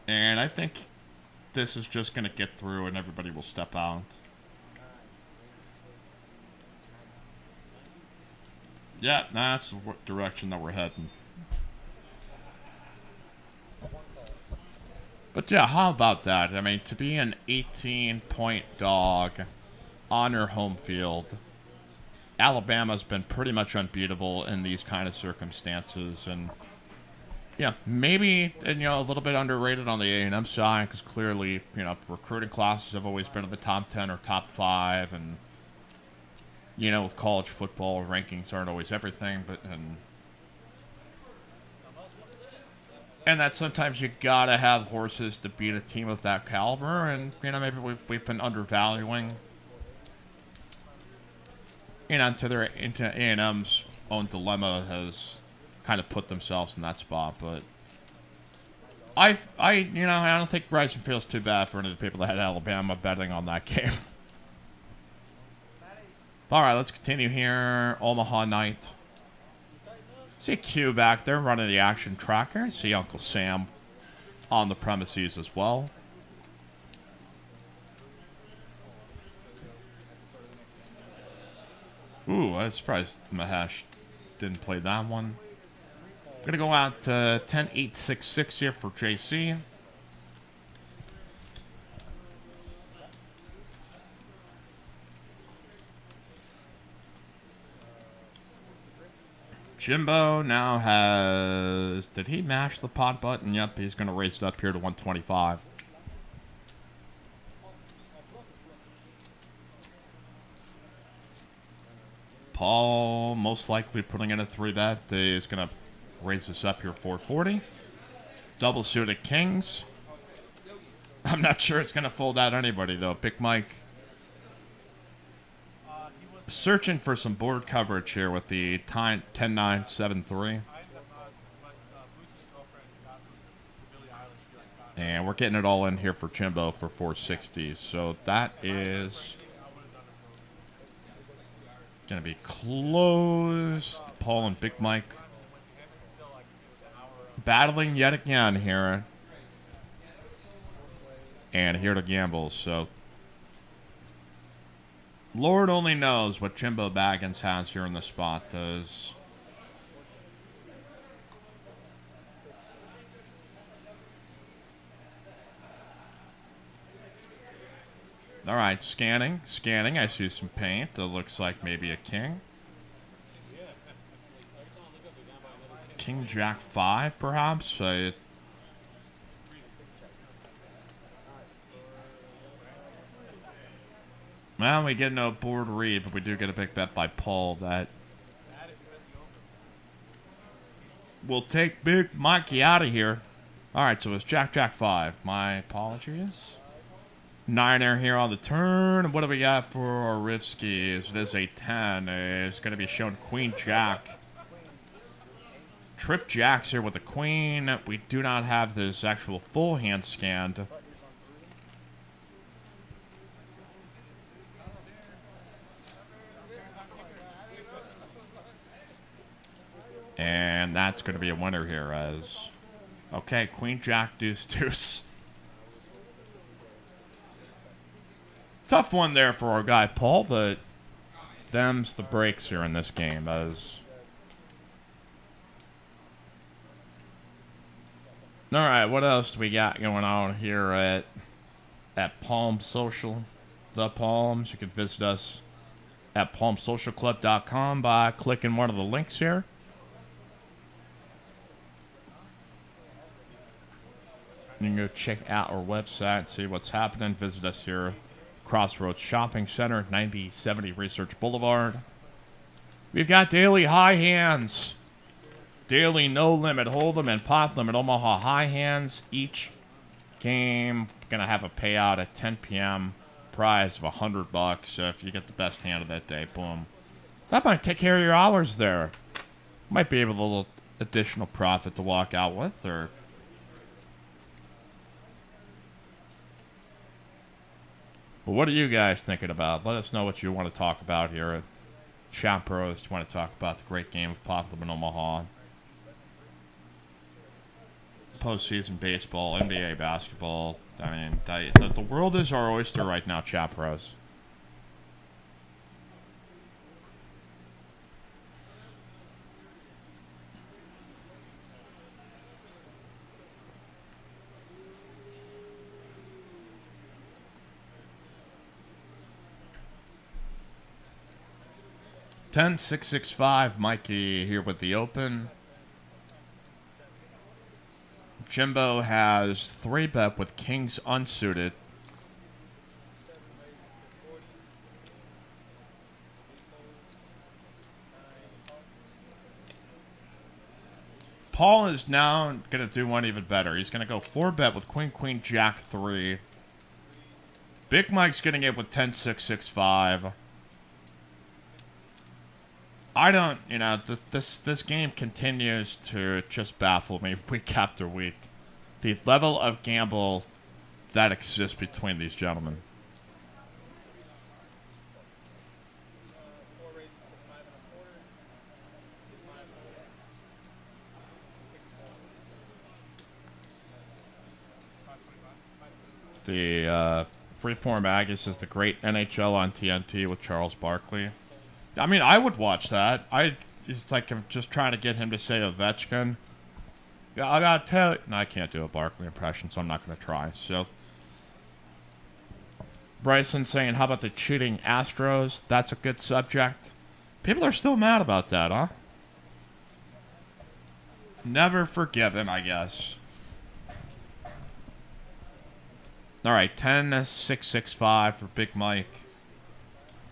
S8: And I think this is just going to get through and everybody will step out. Yeah, that's the direction that we're heading. But yeah, how about that? I mean, to be an 18-point dog on your home field, Alabama's been pretty much unbeatable in these kind of circumstances. And yeah, maybe, you know, a little bit underrated on the A&M side, because clearly, you know, recruiting classes have always been in the top 10 or top 5, and, you know, with college football, rankings aren't always everything, but, and that sometimes you gotta have horses to beat a team of that caliber, and, you know, maybe we've been undervaluing, you know, into A&M's own dilemma has kind of put themselves in that spot. But you know, I don't think Bryson feels too bad for any of the people that had Alabama betting on that game. All right, let's continue here. Omaha night. See Q back there running the action tracker. See Uncle Sam on the premises as well. Ooh, I was surprised Mahesh didn't play that one. Gonna go out to 10-8-6-6 here for JC. Jimbo now has... Did he mash the pot button? Yep, he's gonna raise it up here to 125. Paul most likely putting in a 3-bet. He's gonna raise this up here 440. Double suited kings. I'm not sure it's gonna fold out anybody though. Big Mike searching for some board coverage here with the 10-9-7-3. And we're getting it all in here for Jimbo for 460. So that is gonna be closed. Paul and Big Mike battling yet again here. And here to gamble. So Lord only knows what Jimbo Baggins has here in the spot. Does all right, scanning. I see some paint. That looks like maybe a king. King Jack 5, perhaps. Well, we get no board read, but we do get a big bet by Paul that will take Big Mikey out of here. All right, so it's Jack 5. My apologies. 9 here on the turn. What do we got for our Rivskis? It is a 10. It's going to be shown Queen Jack. Trip Jacks here with the Queen. We do not have this actual full hand scanned. And that's going to be a winner here as... Okay, Queen Jack Deuce Deuce. Tough one there for our guy Paul, but them's the breaks here in this game as... Alright, what else do we got going on here at Palm Social? The Palms. You can visit us at palmsocialclub.com by clicking one of the links here. You can go check out our website, see what's happening. Visit us here, Crossroads Shopping Center, 9070 Research Boulevard. We've got daily high hands. Daily no limit hold'em and pot limit Omaha high hands. Each game gonna have a payout at 10 p.m. Prize of $100. So if you get the best hand of that day, boom. That might take care of your hours there. Might be able to a little additional profit to walk out with, or But what are you guys thinking about? Let us know what you want to talk about here at Chat Pros. Do you want to talk about the great game of POT Limit Omaha? Postseason baseball, NBA basketball. I mean, the world is our oyster right now, Chat Pros. $10,665, Mikey here with the open. Jimbo has 3-bet with kings unsuited. Paul is now going to do one even better. He's going to go 4-bet with queen, queen, jack 3. Big Mike's getting it with 10-6-6-5. I don't, you know, this game continues to just baffle me week after week. The level of gamble that exists between these gentlemen. The Freeform Agus is the great NHL on TNT with Charles Barkley. I mean, I would watch that. It's like I'm just trying to get him to say Ovechkin. Yeah, I gotta tell you. No, I can't do a Barkley impression, so I'm not gonna try. So, Bryson saying, how about the cheating Astros? That's a good subject. People are still mad about that, huh? Never forgiven, I guess. All right, 10-6-6-5 for Big Mike.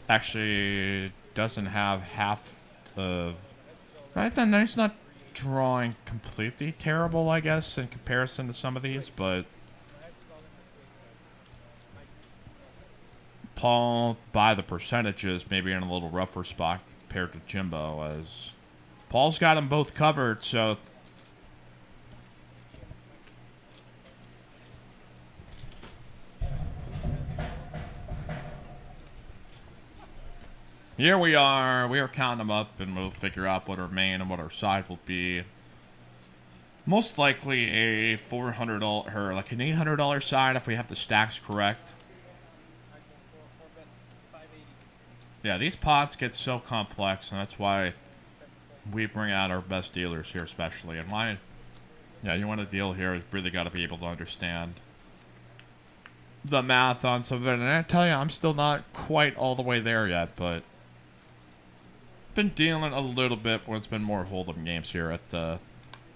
S8: Actually, doesn't have half of... Right then, he's not drawing completely terrible, I guess, in comparison to some of these, but... Paul, by the percentages, maybe in a little rougher spot compared to Jimbo, as... Paul's got them both covered, so... Here we are counting them up, and we'll figure out what our main and what our side will be. Most likely a $400 or like an $800 side if we have the stacks correct. Yeah, these pots get so complex, and that's why we bring out our best dealers here, especially. And why, yeah, you want a deal here, you really got to be able to understand the math on some of it. And I tell you, I'm still not quite all the way there yet, but been dealing a little bit when it's been more hold'em games here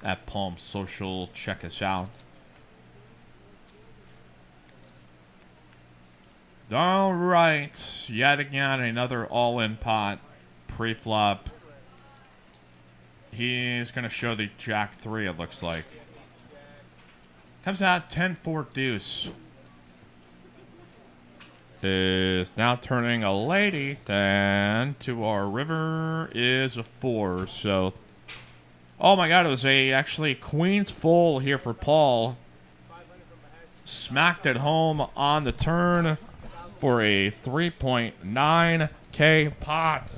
S8: at Palm Social. Check us out. All right, yet again another all-in pot pre-flop. He's gonna show the Jack 3. It looks like comes out 10-4 deuce. Is now turning a lady, then to our river is a 4. So, oh my God, it was actually queen's full here for Paul. Smacked it home on the turn for a 3.9K pot.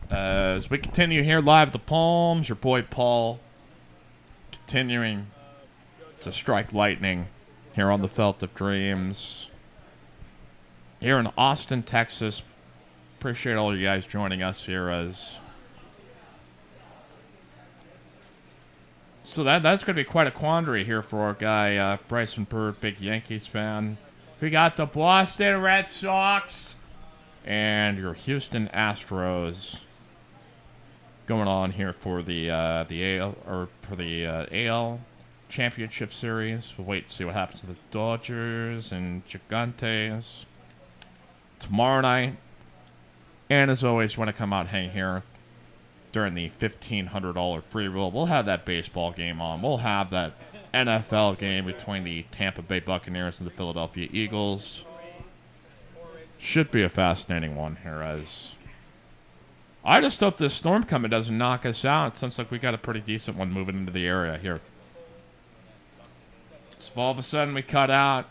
S8: As we continue here live at the Palms, your boy Paul continuing to strike lightning here on the Felt of Dreams. Here in Austin, Texas. Appreciate all you guys joining us here as... So that's going to be quite a quandary here for our guy, Bryson Bird, big Yankees fan. We got the Boston Red Sox and your Houston Astros going on here for the AL or for the AL Championship Series. We'll wait to see what happens to the Dodgers and Gigantes tomorrow night. And as always, when I come out hang here during the $1,500 free roll, we'll have that baseball game on. We'll have that NFL game between the Tampa Bay Buccaneers and the Philadelphia Eagles. Should be a fascinating one here, as I just hope this storm coming doesn't knock us out. It sounds like we got a pretty decent one moving into the area here. If all of a sudden we cut out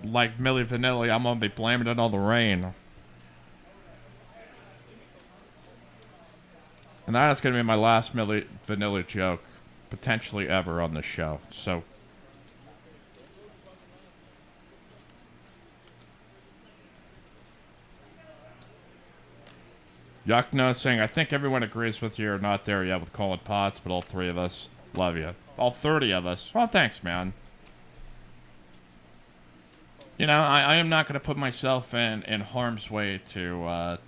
S8: like Milli Vanilli, I'm gonna be blaming it on the rain. And that is gonna be my last Milli Vanilli joke, potentially ever on this show. So. Yuckno saying, I think everyone agrees with you. You're not there yet with calling pots, but all 3 of us love you. All 30 of us. Well, thanks, man. You know, I am not going to put myself in harm's way to,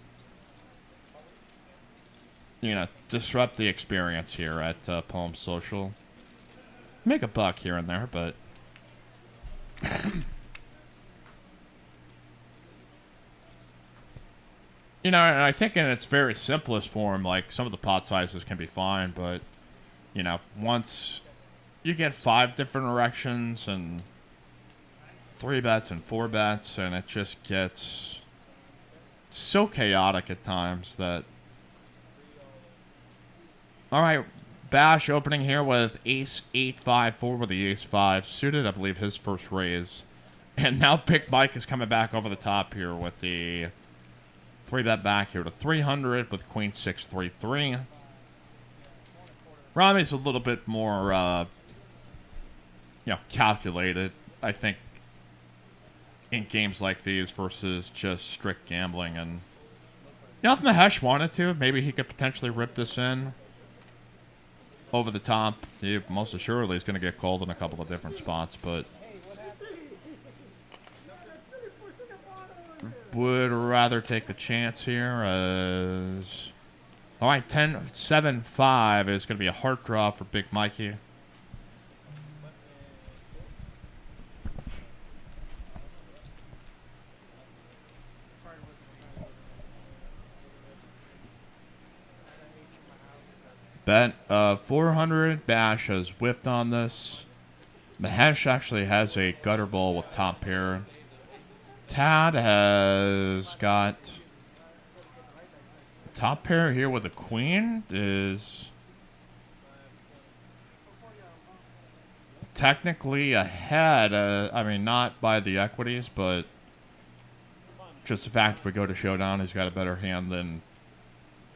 S8: you know, disrupt the experience here at Palm Social. Make a buck here and there, but... You know, and I think in its very simplest form, like, some of the pot sizes can be fine, but, you know, once you get 5 different erections and 3 bets and 4 bets, and it just gets so chaotic at times that... Alright, Bash opening here with ace 8-5, 4 with the ace 5, suited, I believe, his first raise. And now Big Mike is coming back over the top here with the... 3-bet back here to 300 with queen 6-3-3. Rami's a little bit more, you know, calculated, I think, in games like these versus just strict gambling. And, you know, if Mahesh wanted to, maybe he could potentially rip this in over the top. He most assuredly is going to get called in a couple of different spots, but... Would rather take the chance here as... Alright, 10-7-5 is going to be a heart draw for Big Mikey. Bet 400. Bash has whiffed on this. Mahesh actually has a gutter ball with top pair. Tad has got top pair here with a queen. Is technically ahead. I mean, not by the equities, but just the fact if we go to showdown, he's got a better hand than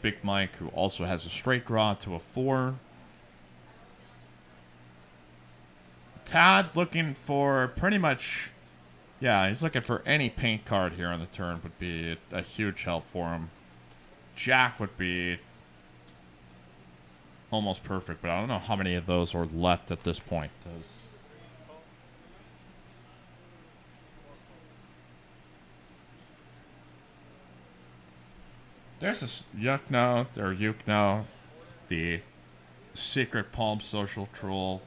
S8: Big Mike, who also has a straight draw to a 4. Tad looking for pretty much... Yeah, he's looking for any paint card here on the turn would be a huge help for him. Jack would be almost perfect, but I don't know how many of those are left at this point. There's this Yuckno, or Yukno, the secret Palm Social troll.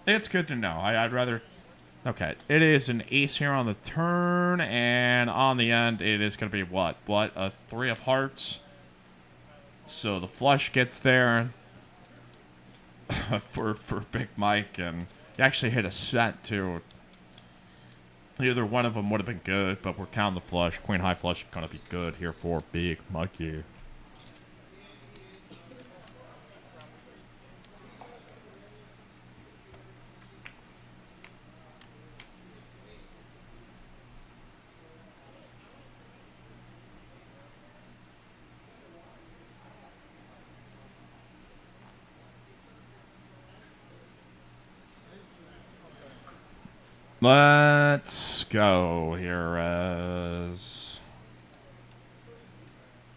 S8: It's good to know. I'd rather... Okay, it is an ace here on the turn, and on the end, it is going to be what? What? A 3 of hearts. So the flush gets there for Big Mike, and he actually hit a set, too. Either one of them would have been good, but we're counting the flush. Queen high flush is going to be good here for Big Mikey. Let's go here as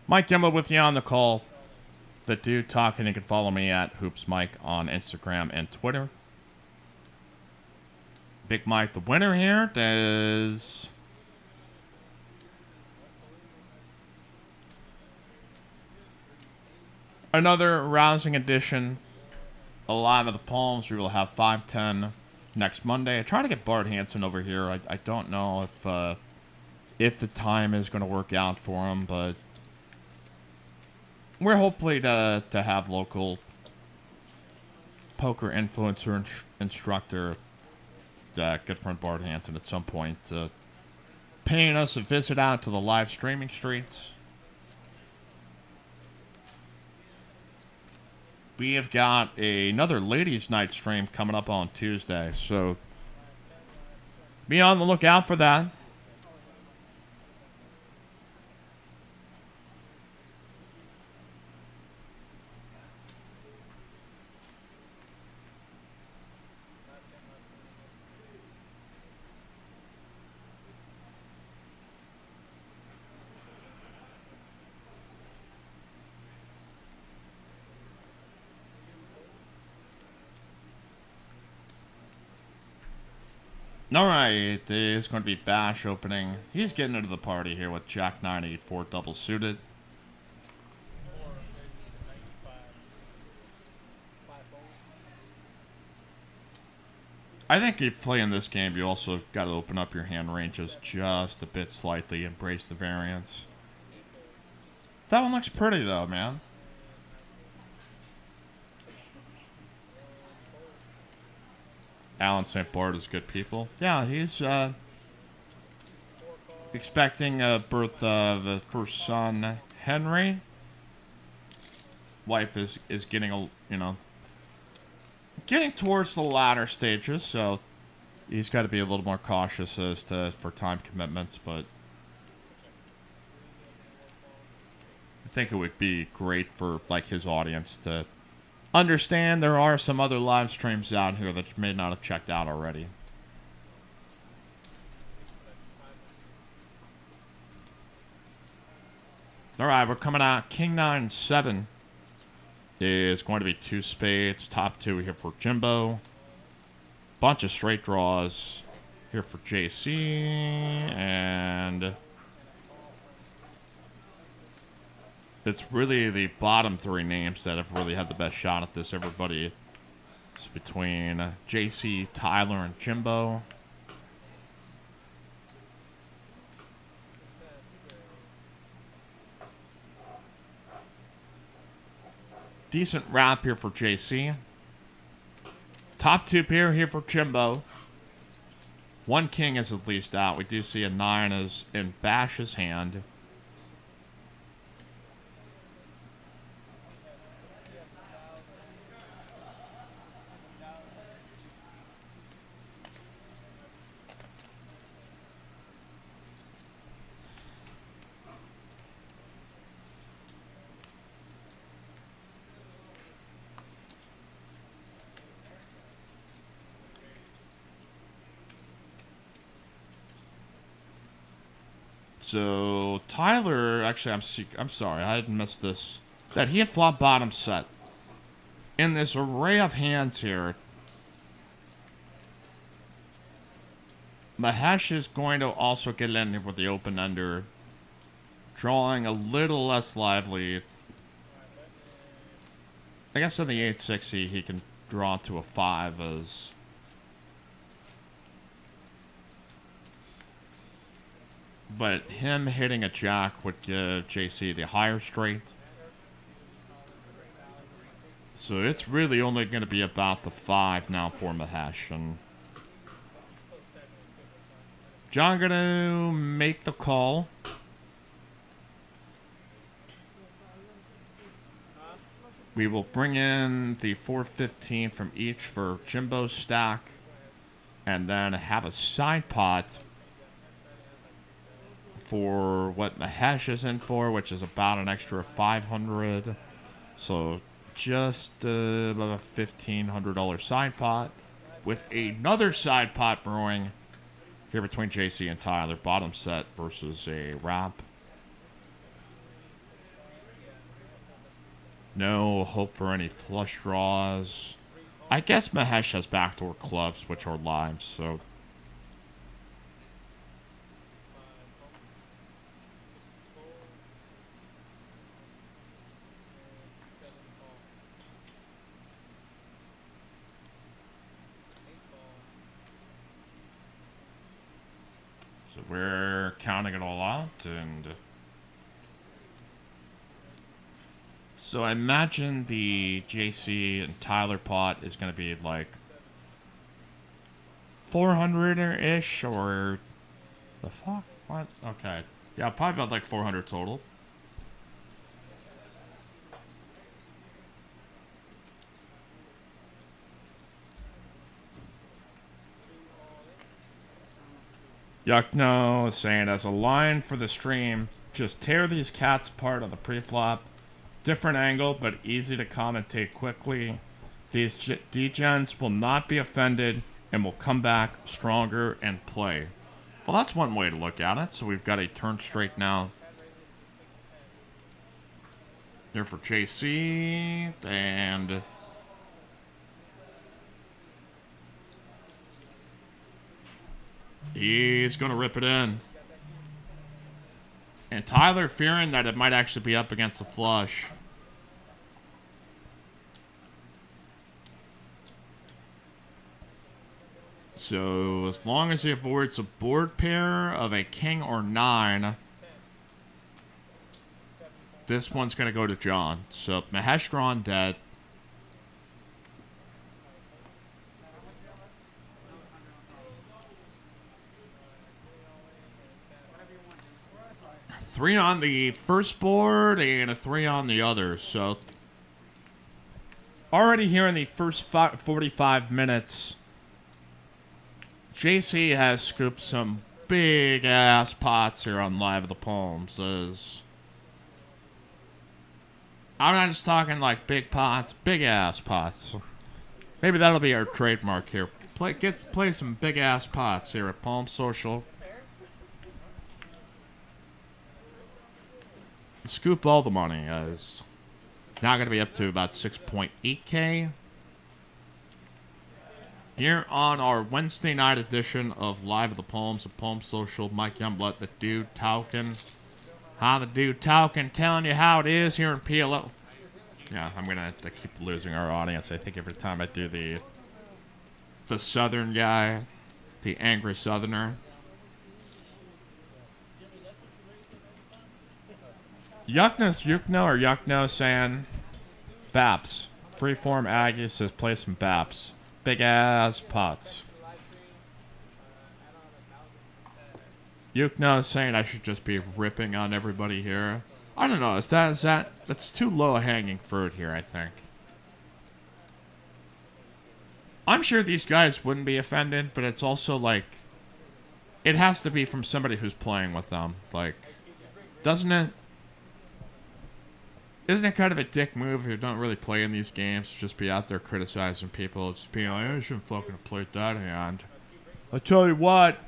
S8: Mike Gimlet with you on the call. The dude talking. You can follow me at Hoops Mike on Instagram and Twitter. Big Mike, the winner here, does another rousing edition. Alive of the Palms. We will have 5-10 next Monday. I try to get Bart Hansen over here. I don't know if the time is going to work out for him, but we're hopefully to have local poker influencer instructor, good friend Bart Hansen, at some point, paying us a visit out to the live streaming streets. we have got another ladies' night stream coming up on Tuesday, so be on the lookout for that. Alright, there's going to be Bash opening. He's getting into the party here with Jack 984 double suited. I think if playing this game, you also got to open up your hand ranges just a bit slightly, embrace the variance. That one looks pretty though, man. Alan St. Bart is good people. Yeah, he's expecting a birth of the first son, Henry. Wife is getting a, you know, getting towards the latter stages, so he's got to be a little more cautious as to for time commitments, but I think it would be great for like his audience to understand there are some other live streams out here that you may not have checked out already. Alright, we're coming out. King 9-7 is going to be 2 spades. Top 2 here for Jimbo. Bunch of straight draws here for JC. And it's really the bottom 3 names that have really had the best shot at this. Everybody is between JC, Tyler, and Jimbo. Decent wrap here for JC. Top 2 pair here for Jimbo. 1 king is at least out. We do see a 9 is in Bash's hand. So Tyler, actually, I'm sorry, I had missed this. That he had flop bottom set. In this array of hands here, Mahesh is going to also get in with the open ender, drawing a little less lively. I guess on the 860 he can draw to a 5 as. But him hitting a jack would give JC the higher straight. So it's really only going to be about the 5 now for Mahesh. And John going to make the call. We will bring in the 415 from each for Jimbo's stack. And then have a side pot for what Mahesh is in for, which is about an extra 500. So just about a $1,500 side pot with another side pot brewing here between JC and Tyler. Bottom set versus a wrap. No hope for any flush draws. I guess Mahesh has backdoor clubs, which are live, so we're counting it all out, and so I imagine the JC and Tyler pot is going to be like 400-ish, or the fuck? What? Okay. Yeah, probably about like 400 total. Yuckno is saying, as a line for the stream, just tear these cats apart on the pre-flop. Different angle, but easy to commentate quickly. These degens will not be offended and will come back stronger and play. Well, that's one way to look at it. So we've got a turn straight now. Here for JC, and he's going to rip it in. And Tyler fearing that it might actually be up against the flush. So as long as he avoids a board pair of a king or 9, this one's going to go to John. So Mahesh drawn dead. Three on the first board and a 3 on the other. So already here in the first 45 minutes, JC has scooped some big ass pots here on Live of the Palms. I'm not just talking like big pots, big ass pots. Maybe that'll be our trademark here. Play some big ass pots here at Palm Social. Scoop all the money. Is now going to be up to about 6.8K. Here on our Wednesday night edition of Live of the Palms of Palm Social, Mike Jungblut, the dude talking. Hi, the dude talking, telling you how it is here in PLO. Yeah, I'm going to keep losing our audience, I think, every time I do the southern guy, the angry southerner. Yuckno or Yuckno saying, Baps. Freeform Aggie says play some Baps. Big ass pots. Yuckno is saying I should just be ripping on everybody here. I don't know, that's too low hanging fruit here, I think. I'm sure these guys wouldn't be offended, but it's also like, it has to be from somebody who's playing with them. Like, doesn't it? Isn't it kind of a dick move if you don't really play in these games? Just be out there criticizing people. Just being like, I shouldn't fucking have played that hand. I tell you what,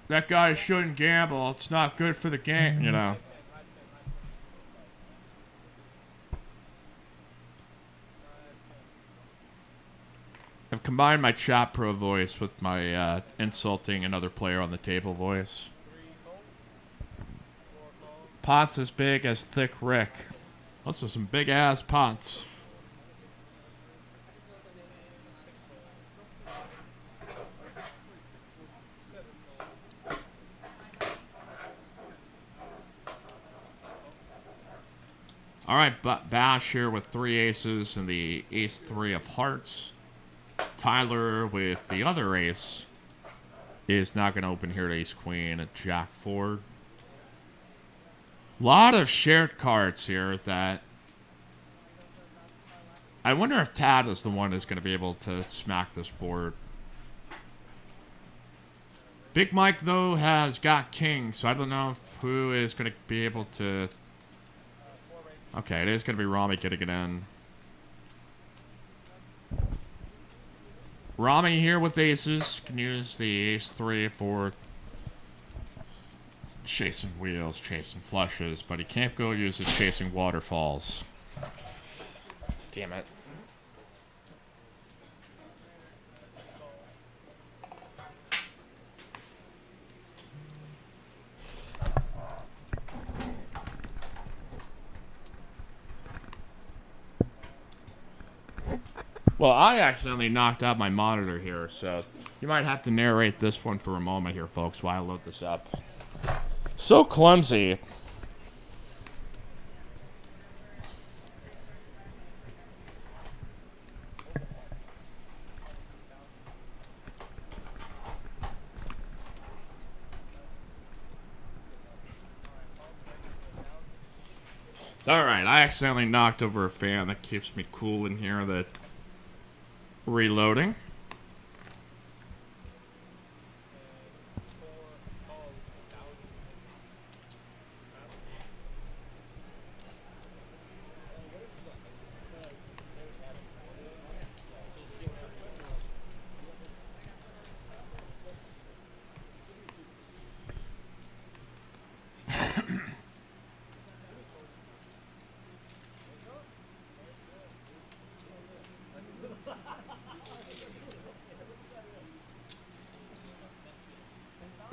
S8: that guy shouldn't gamble. It's not good for the game, you know. I've combined my chat pro voice with my insulting another player on the table voice. Pots as big as Thick Rick. Those are some big ass pots. All right, Bash here with 3 aces and the ace-3 of hearts. Tyler with the other ace is not going to open here to ace-queen and jack-4. Lot of shared cards here that I wonder if Tad is the one who's going to be able to smack this board. Big Mike, though, has got king, so I don't know who is going to be able to... Okay, it is going to be Rami getting it in. Rami here with aces. Can use the ace-3 for chasing wheels, chasing flushes, but he can't go use his chasing waterfalls. Damn it. Well, I accidentally knocked out my monitor here, so you might have to narrate this one for a moment here, folks, while I load this up. So clumsy. Alright, I accidentally knocked over a fan that keeps me cool in here that reloading.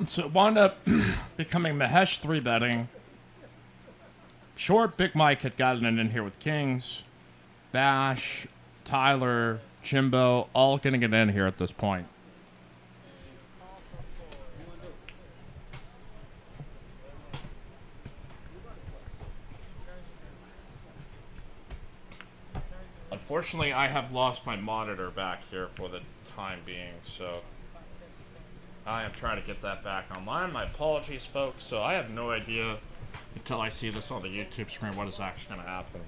S8: So it wound up becoming Mahesh 3-betting. Short, Big Mike had gotten it in here with kings. Bash, Tyler, Jimbo, all getting it in here at this point. Unfortunately, I have lost my monitor back here for the time being, so I am trying to get that back online. My apologies, folks. So I have no idea until I see this on the YouTube screen what is actually going to happen.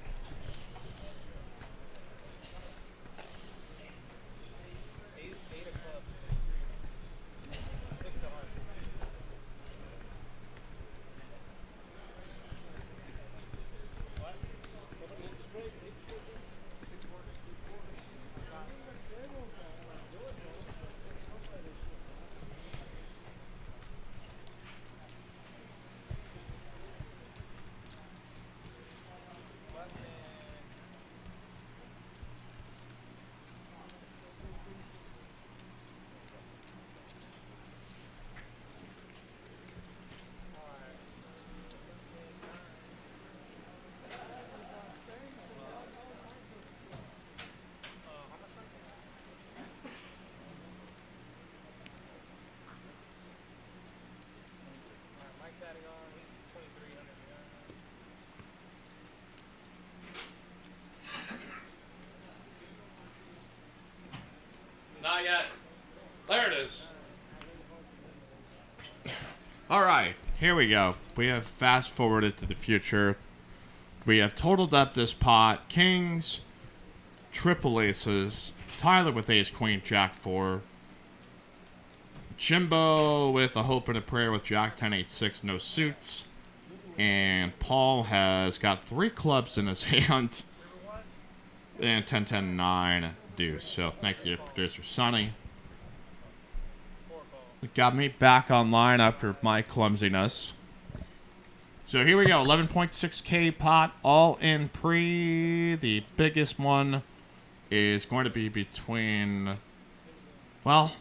S8: Not yet. There it is. Alright, here we go. We have fast forwarded to the future. We have totaled up this pot. Kings, triple aces, Tyler with ace, queen, jack 4. Jimbo with a hope and a prayer with jack 10, 8, 6, no suits. And Paul has got 3 clubs in his hand. And 10, 10, 9. Do. So thank you, producer Sonny. Got me back online after my clumsiness. So here we go, 11.6K pot, all in pre. The biggest one is going to be between, well,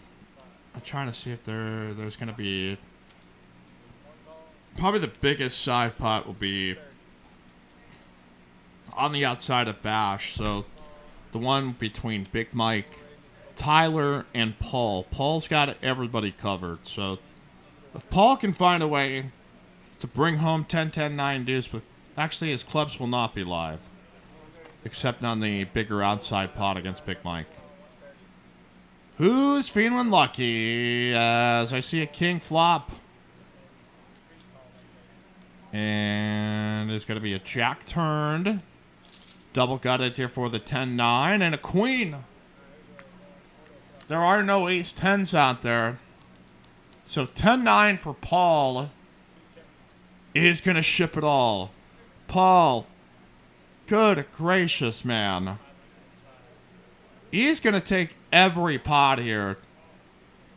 S8: I'm trying to see if there's going to be, probably the biggest side pot will be on the outside of Bash. So the one between Big Mike, Tyler, and Paul. Paul's got everybody covered. So if Paul can find a way to bring home 10, 10, 9 deuce, but actually his clubs will not be live. Except on the bigger outside pot against Big Mike. Who's feeling lucky? As I see a king flop. And there's going to be a jack turned. Double gutted here for the 10-9 and a queen. There are no ace-10s out there. So 10-9 for Paul is going to ship it all. Paul, good gracious, man. He's going to take every pot here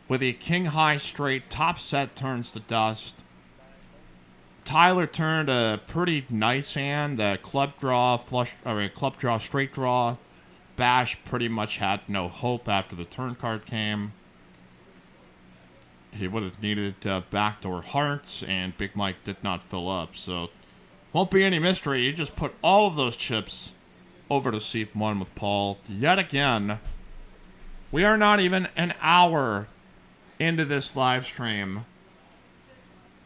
S8: with a king high straight. Top set turns to dust. Tyler turned a pretty nice hand. Club draw, club draw, straight draw. Bash pretty much had no hope after the turn card came. He would have needed backdoor hearts, and Big Mike did not fill up. So, won't be any mystery. You just put all of those chips over to seat 1 with Paul. Yet again, we are not even an hour into this live stream.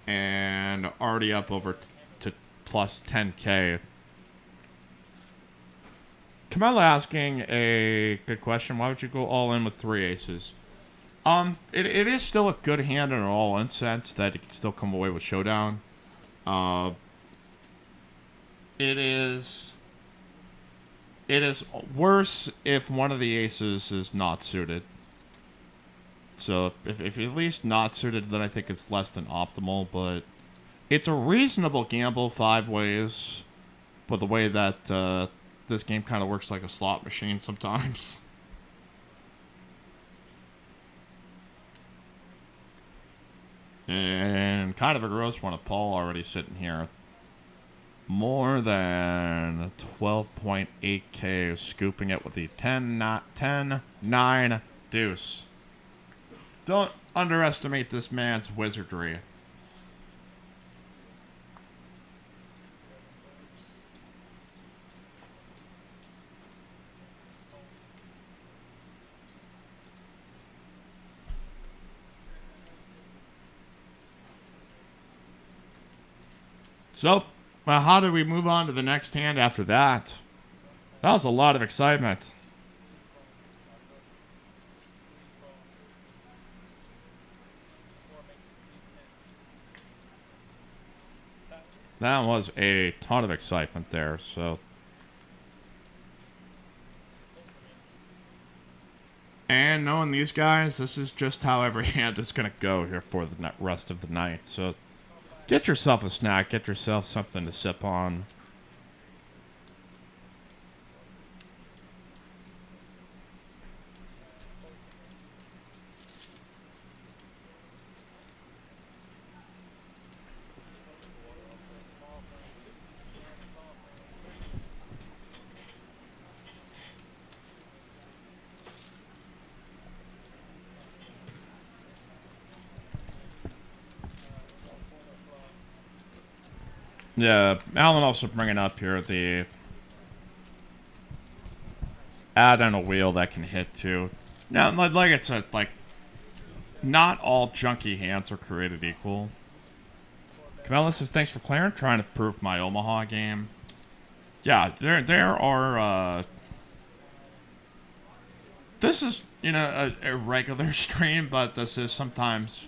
S8: And already up over to plus 10K. Camilla asking a good question. Why would you go all in with 3 aces? It is still a good hand in an all-in sense that it can still come away with showdown. It is worse if one of the aces is not suited. So if you're at least not suited, then I think it's less than optimal, but it's a reasonable gamble 5 ways, but the way that this game kind of works like a slot machine sometimes. And kind of a gross one of Paul already sitting here. More than 12.8K, scooping it with the 10-9 deuce. Don't underestimate this man's wizardry. So, well, how do we move on to the next hand after that? That was a lot of excitement. That was a ton of excitement there, so. And knowing these guys, this is just how every hand is going to go here for the rest of the night, so. Get yourself a snack, get yourself something to sip on. Yeah, Alan also bringing up here the add on a wheel that can hit too. Now, like I said, like, not all junky hands are created equal. Camilla says, thanks for clearing, trying to prove my Omaha game. Yeah, there are, this is, you know, a regular stream, but this is sometimes...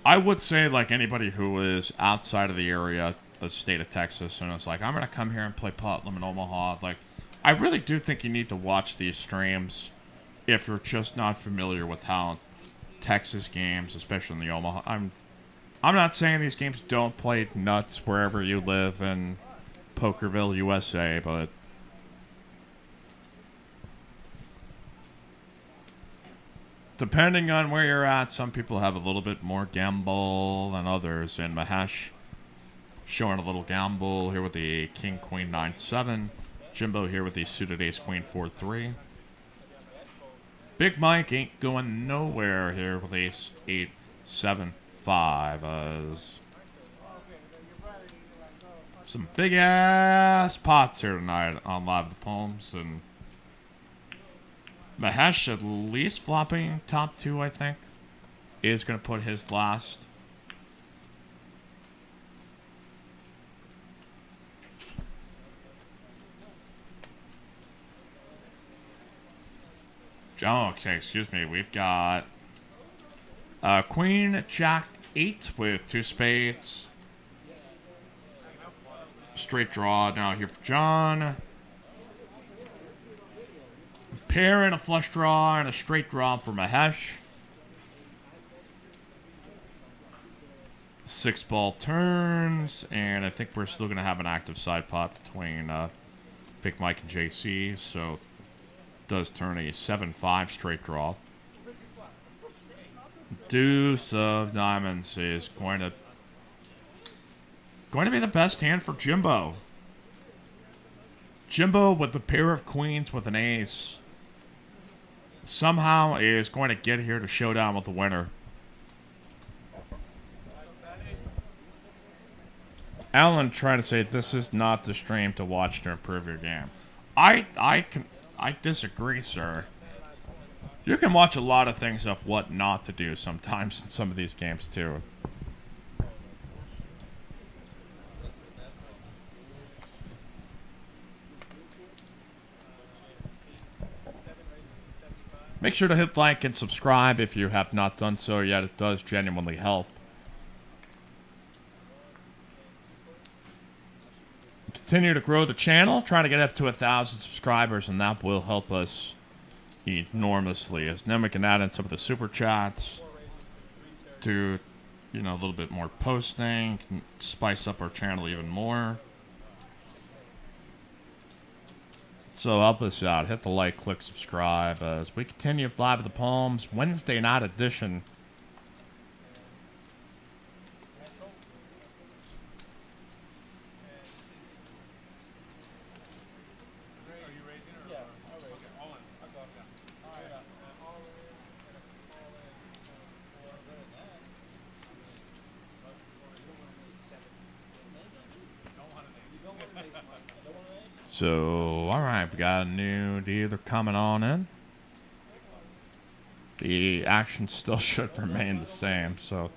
S8: I would say, like, anybody who is outside of the area, the state of Texas, and is like, I'm going to come here and play POT Limit Omaha, like, I really do think you need to watch these streams if you're just not familiar with how Texas games, especially in the Omaha, I'm not saying these games don't play nuts wherever you live in Pokerville, USA, but depending on where you're at, some people have a little bit more gamble than others. And Mahesh showing a little gamble here with the King Queen 9-7. Jimbo here with the suited Ace Queen 4-3. Big Mike ain't going nowhere here with Ace 8-7-5. As some big ass pots here tonight on Live the Palms, and Mahesh at least flopping top 2, I think, is going to put his last. Oh, okay, excuse me. We've got Queen, Jack 8 with 2 spades. Straight draw now here for John. Pair and a flush draw and a straight draw for Mahesh. 6 ball turns, and I think we're still going to have an active side pot between Big Mike and JC, so does turn a 7-5 straight draw. Deuce of diamonds is going to be the best hand for Jimbo. Jimbo with the pair of queens with an ace somehow is going to get here to showdown with the winner. Alan trying to say this is not the stream to watch to improve your game. I disagree, sir. You can watch a lot of things of what not to do sometimes in some of these games too. Make sure to hit like and subscribe if you have not done so yet. It does genuinely help. Continue to grow the channel, trying to get up to 1,000 subscribers, and that will help us enormously. As then we can add in some of the super chats, do, you know, a little bit more posting, spice up our channel even more. So help us out. Hit the like, click subscribe as we continue Live at the Palms Wednesday night edition. So, alright, we got a new dealer coming on in. The action still should remain the same, so...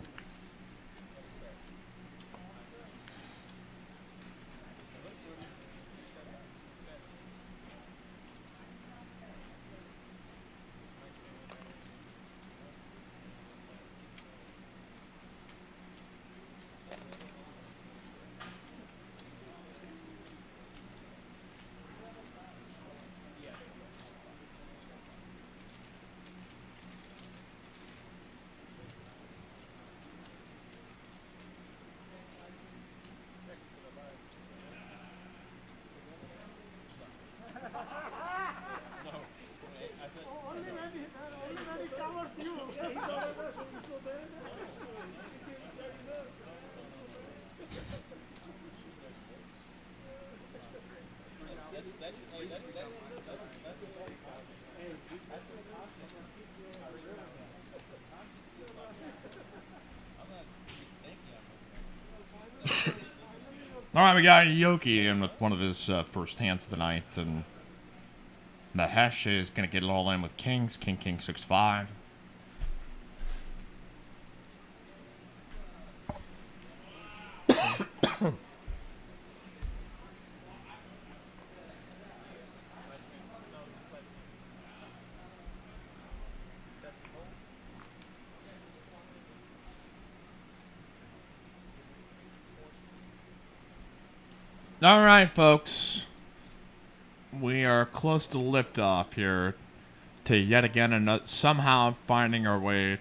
S8: Alright, we got Yoki in with one of his first hands of the night, and Mahesh is going to get it all in with kings. King, 6-5. All right, folks. We are close to liftoff here to yet again somehow finding our way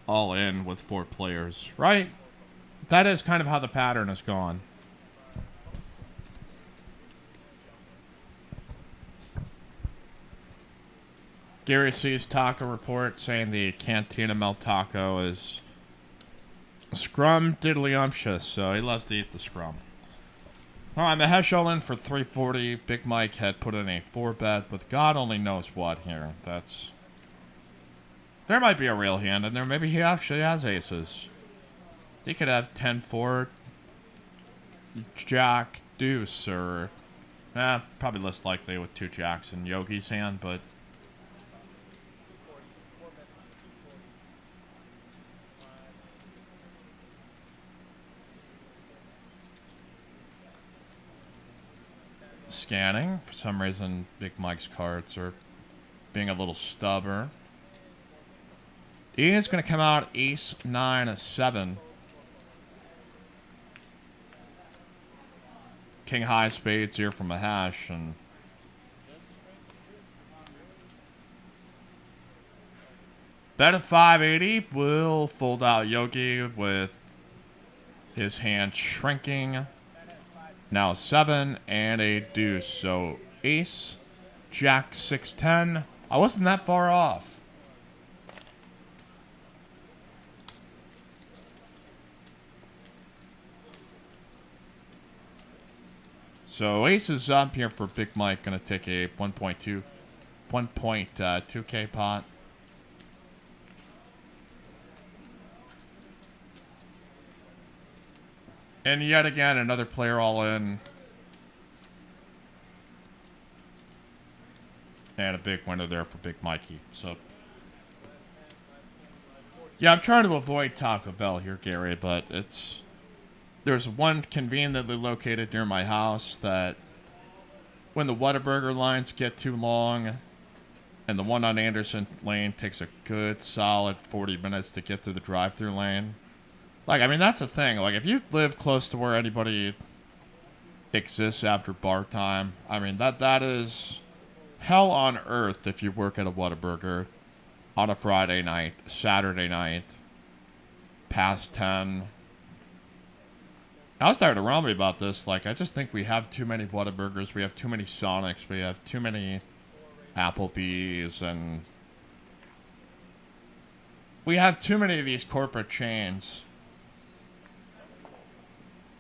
S8: all in with 4 players, right? That is kind of how the pattern has gone. Gary sees taco report saying the Cantina Mel taco is scrum diddly-umptious, so he loves to eat the scrum. Alright, Mahesh all in for 340. Big Mike had put in a 4-bet, but God only knows what here. That's... There might be a real hand in there. Maybe he actually has aces. He could have 10-4, Jack, Deuce, or... probably less likely with 2 jacks in Yogi's hand, but... Scanning. For some reason, Big Mike's cards are being a little stubborn. He is going to come out ace, 9, 7. King high spades here from Mahesh, and bet of 580 will fold out Yogi with his hand shrinking. Now 7 and a deuce. So ace, jack, 6-10. I wasn't that far off. So ace is up here for Big Mike. Gonna take a 1.2K pot. And yet again, another player all in. And a big winner there for Big Mikey. So, yeah, I'm trying to avoid Taco Bell here, Gary, but it's... There's one conveniently located near my house that when the Whataburger lines get too long and the one on Anderson Lane takes a good solid 40 minutes to get through the drive-thru lane. Like, I mean, that's the thing. Like, if you live close to where anybody exists after bar time, I mean, that is hell on earth if you work at a Whataburger on a Friday night, Saturday night, past 10. I was starting to run me about this. Like, I just think we have too many Whataburgers. We have too many Sonics. We have too many Applebee's. And we have too many of these corporate chains.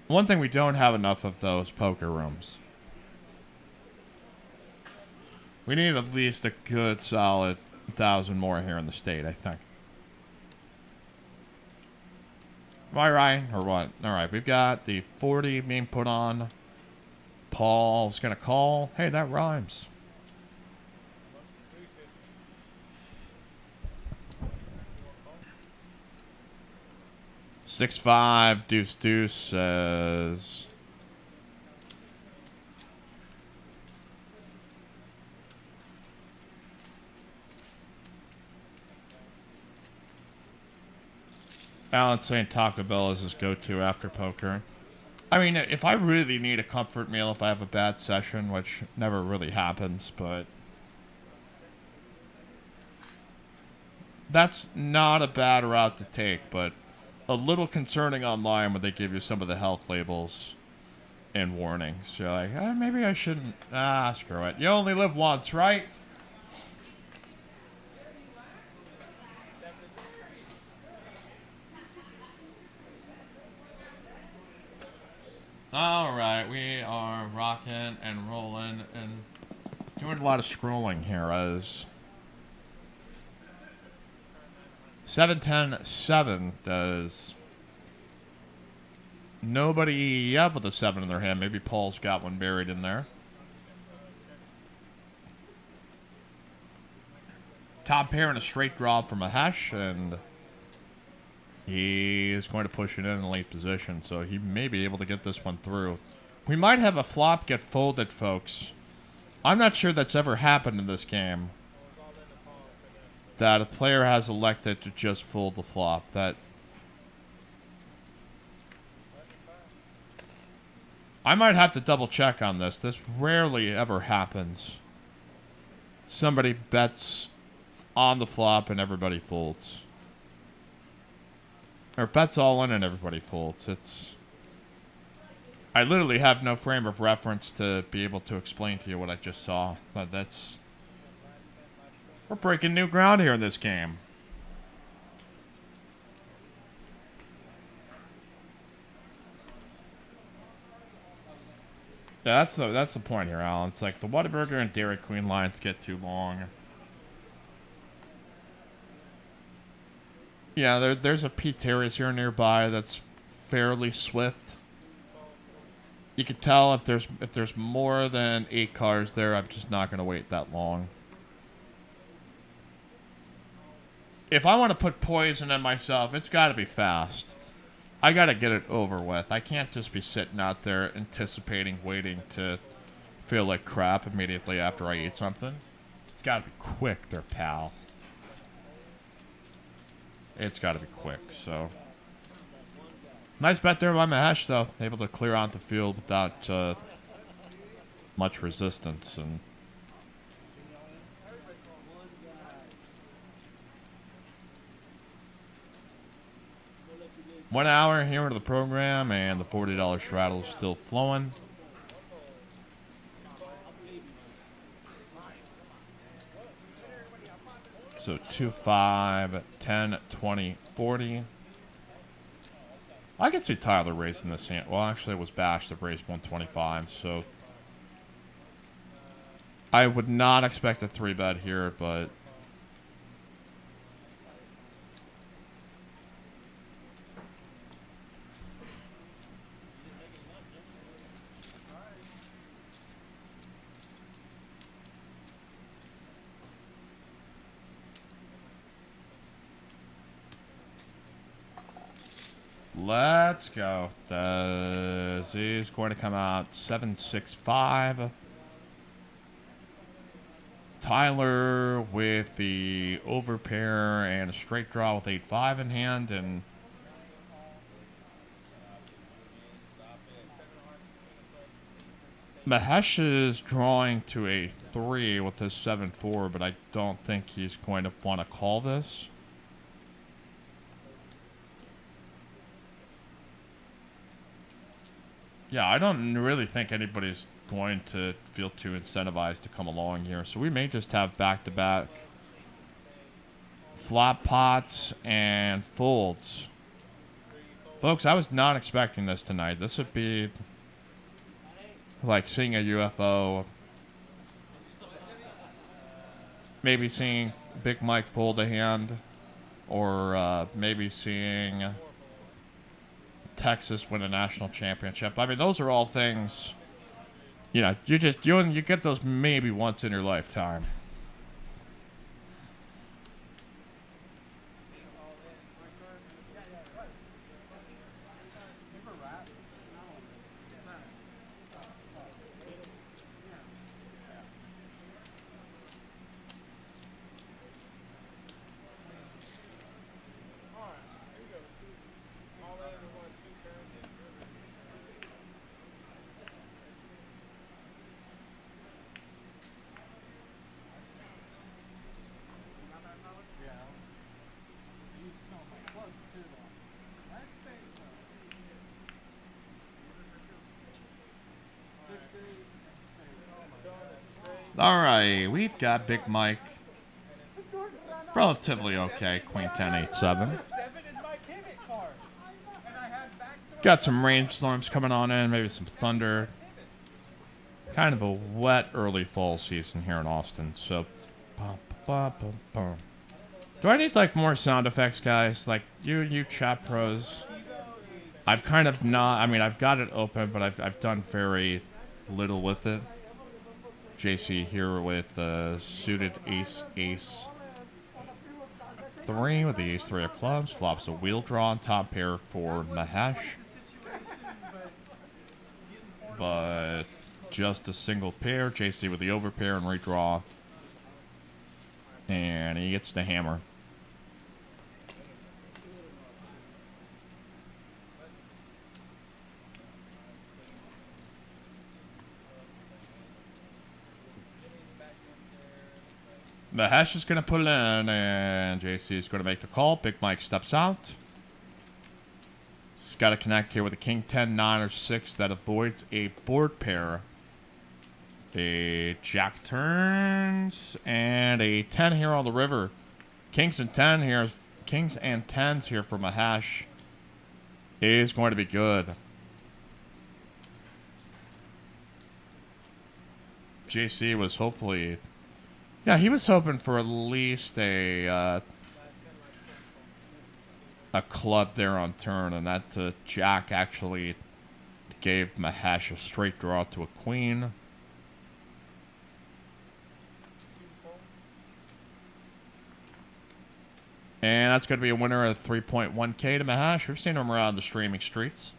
S8: One thing we don't have enough of, though, is poker rooms. We need at least a good, solid 1,000 more here in the state, I think. Am I right, or what? Alright, we've got the 40 being put on. Paul's gonna call. Hey, that rhymes. Six five deuce deuce says. Alan saying Taco Bell is his go-to after poker. I mean, if I really need a comfort meal if I have a bad session, which never really happens, but that's not a bad route to take, but a little concerning online when they give you some of the health labels and warnings. You're like, maybe I shouldn't. Screw it. You only live once, right? Alright, we are rocking and rolling and doing a lot of scrolling here as 7-10-7 does nobody up with a 7 in their hand. Maybe Paul's got one buried in there. Top pair and a straight draw from Mahesh, and he is going to push it in a late position, so he may be able to get this one through. We might have a flop get folded, folks. I'm not sure that's ever happened in this game. That a player has elected to just fold the flop. That I might have to double check on this. This rarely ever happens. Somebody bets on the flop and everybody folds. Or bets all in and everybody folds. I literally have no frame of reference to be able to explain to you what I just saw. But we're breaking new ground here in this game. Yeah, that's the point here, Alan. It's like the Whataburger and Dairy Queen lines get too long. Yeah, there's a Pete Terry's here nearby that's fairly swift. You could tell if there's more than 8 cars there, I'm just not going to wait that long. If I want to put poison in myself, it's got to be fast. I got to get it over with. I can't just be sitting out there anticipating, waiting to feel like crap immediately after I eat something. It's got to be quick there, pal. It's got to be quick, so. Nice bet there by Mahesh, though. Able to clear out the field without much resistance. And 1 hour here into the program, and the $40 straddle is still flowing. So 2, 5, 10, 20, 40. I could see Tyler raising this hand. Well, actually, it was Bash that raised 125, so I would not expect a 3-bet here, but let's go. He's going to come out 7-6-5. Tyler with the overpair and a straight draw with 8-5 in hand, and Mahesh is drawing to a 3 with his 7-4, but I don't think he's going to want to call this. Yeah, I don't really think anybody's going to feel too incentivized to come along here. So we may just have back-to-back flop pots and folds. Folks, I was not expecting this tonight. This would be like seeing a UFO. Maybe seeing Big Mike fold a hand. Or maybe seeing Texas win a national championship. I mean, those are all things you know, you get those maybe once in your lifetime. All right, we've got Big Mike. Relatively okay. Queen 10, 8, 7. Got some rainstorms coming on in, maybe some thunder. Kind of a wet early fall season here in Austin. So, do I need like more sound effects, guys? Like you chat pros. I've kind of not. I mean, I've got it open, but I've done very little with it. JC here with suited ace 3 with the ace 3 of clubs. Flops a wheel draw on top pair for Mahesh. But just a single pair. JC with the overpair and redraw. And he gets the hammer. Mahesh is going to put it in, and JC is going to make the call. Big Mike steps out. He's got to connect here with a king 10, 9, or 6 that avoids a board pair. A jack turns, and a 10 here on the river. Kings and 10 here, kings and 10s here for Mahesh is going to be good. JC was hopefully... Yeah, he was hoping for at least a club there on turn, and that jack actually gave Mahesh a straight draw to a queen. And that's going to be a winner of 3.1K to Mahesh. We've seen him around the streaming streets.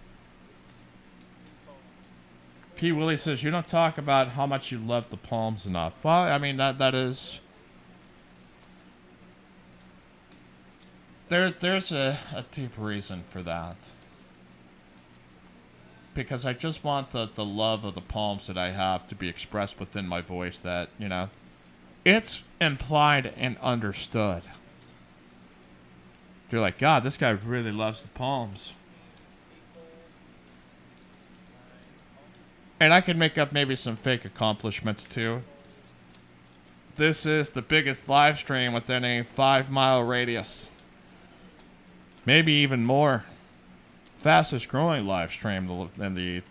S8: P. Willie says, you don't talk about how much you love the palms enough. Well, I mean, that is... There's a deep reason for that. Because I just want the love of the palms that I have to be expressed within my voice that, you know, it's implied and understood. You're like, God, this guy really loves the palms. And I can make up maybe some fake accomplishments too. This is the biggest live stream within a 5-mile radius. Maybe even more. Fastest growing live stream in the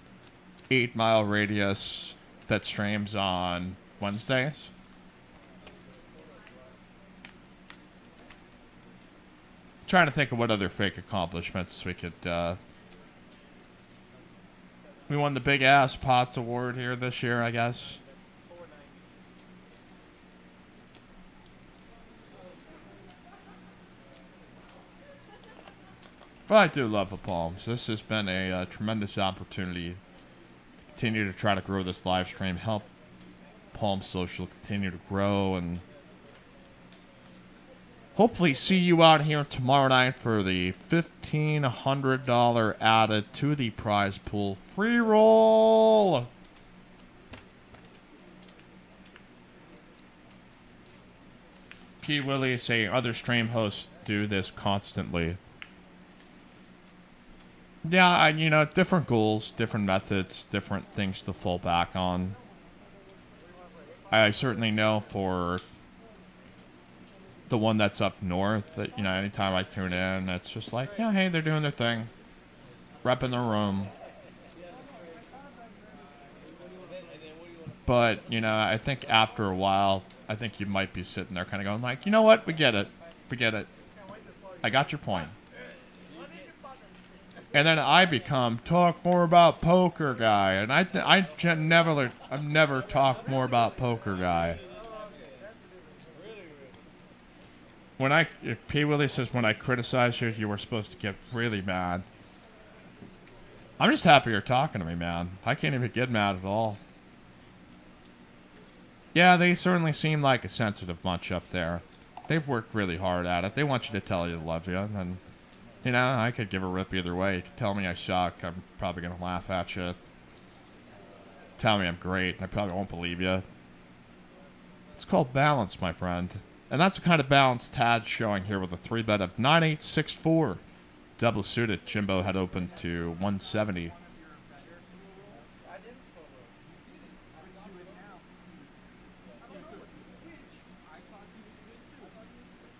S8: 8-mile radius that streams on Wednesdays. Trying to think of what other fake accomplishments we could we won the Big Ass Pots Award here this year, I guess. But I do love the palms. This has been a tremendous opportunity to continue to try to grow this live stream, help Palm Social continue to grow, and hopefully see you out here tomorrow night for the $1,500 added to the prize pool free roll. P. Willie saying other stream hosts do this constantly. Yeah, you know, different goals, different methods, different things to fall back on. I certainly know for the one that's up north that, you know, anytime I tune in, it's just like, yeah, hey, they're doing their thing. Repping their room. But, you know, I think after a while, I think you might be sitting there kind of going like, you know what? We get it. We get it. I got your point. And then I become talk more about poker guy, and I've never talked more about poker guy. When P. Willie says when I criticize you, you were supposed to get really mad. I'm just happy you're talking to me, man. I can't even get mad at all. Yeah, they certainly seem like a sensitive bunch up there. They've worked really hard at it. They want you to tell you they love you, and you know, I could give a rip either way. You could tell me I suck, I'm probably gonna laugh at you. Tell me I'm great, and I probably won't believe you. It's called balance, my friend. And that's the kind of balance Tad's showing here with a 3-bet of 9-8-6-4. Double suited. Jimbo had opened to 170.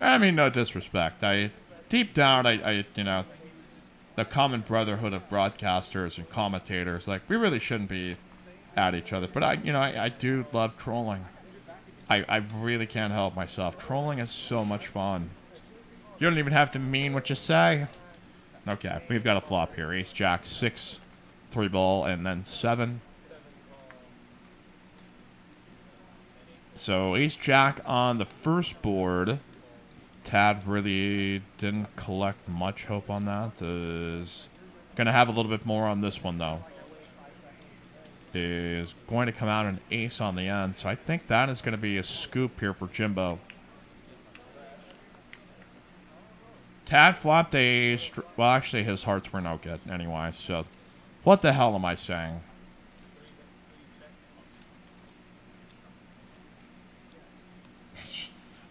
S8: I mean, no disrespect. Deep down, you know, the common brotherhood of broadcasters and commentators, like, we really shouldn't be at each other. But I do love trolling. I really can't help myself. Trolling is so much fun. You don't even have to mean what you say. Okay, we've got a flop here. Ace, Jack, 6, 3-ball, and then 7. So Ace, Jack on the first board. Tad really didn't collect much hope on that. Is going to have a little bit more on this one, though. Is going to come out an ace on the end. So I think that is going to be a scoop here for Jimbo. Tad flopped a ace. Well, actually, his hearts were no good anyway. So what the hell am I saying?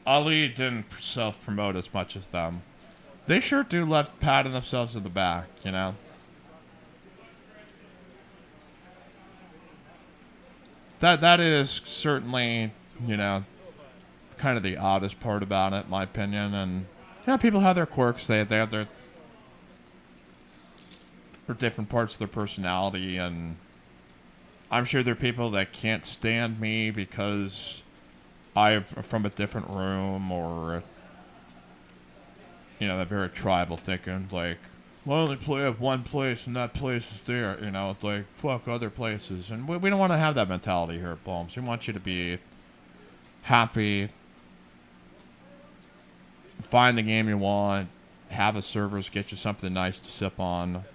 S8: Ali didn't self-promote as much as them. They sure do love patting themselves in the back, you know? That is certainly, you know, kind of the oddest part about it, in my opinion. And, yeah, people have their quirks. They have their different parts of their personality. And I'm sure there are people that can't stand me because I'm from a different room, or, you know, they're very tribal thinking, like, well, I only play at one place and that place is there, you know, like, fuck other places. And we don't want to have that mentality here at Palms. We want you to be happy, find the game you want, have a servers get you something nice to sip on.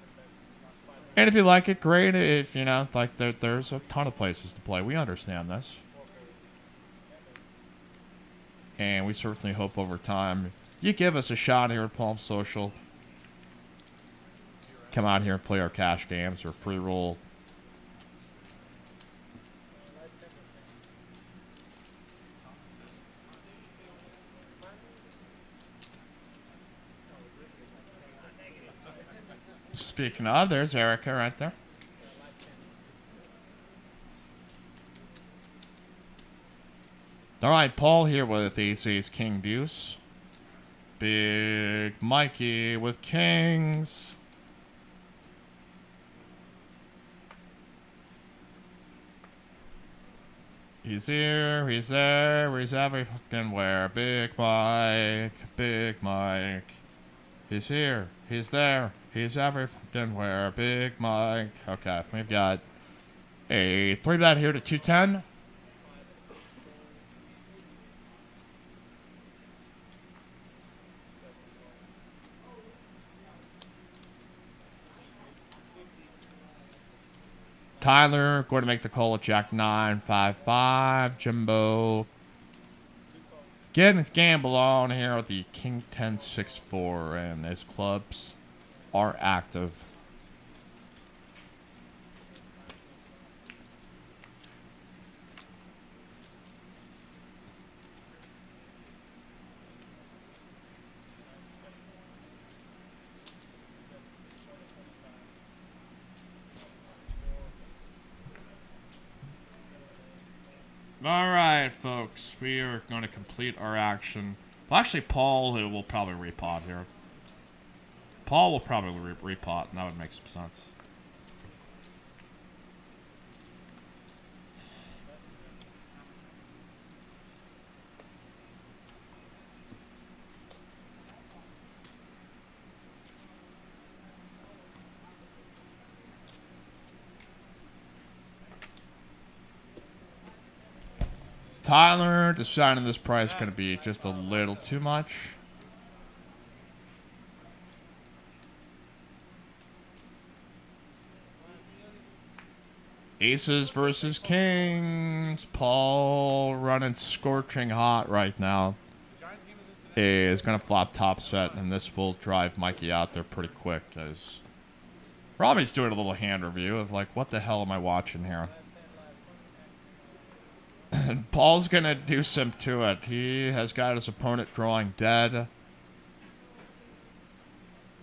S8: And if you like it, great. If, you know, like, there's a ton of places to play. We understand this. And we certainly hope over time you give us a shot here at Palm Social. Come out here and play our cash games or free roll. Speaking of, there's Erica right there. All right, Paul here with ace, king, deuce. Big Mikey with kings. He's here, he's there, he's every fucking where. Big Mike, Big Mike. He's here, he's there, he's every fucking where. Big Mike. Okay, we've got a 3-bet here to 210. Tyler going to make the call at Jack 9, 5-5. Jimbo getting his gamble on here with the King 10, 6-4, and his clubs are active. Alright, folks, we are going to complete our action. Well, actually, Paul will probably repot here. Paul will probably repot, and that would make some sense. Tyler deciding this price is going to be just a little too much. Aces versus kings. Paul running scorching hot right now. Is going to flop top set, and this will drive Mikey out there pretty quick. As Robbie's doing a little hand review of like, what the hell am I watching here? And Paul's going to do some to it. He has got his opponent drawing dead.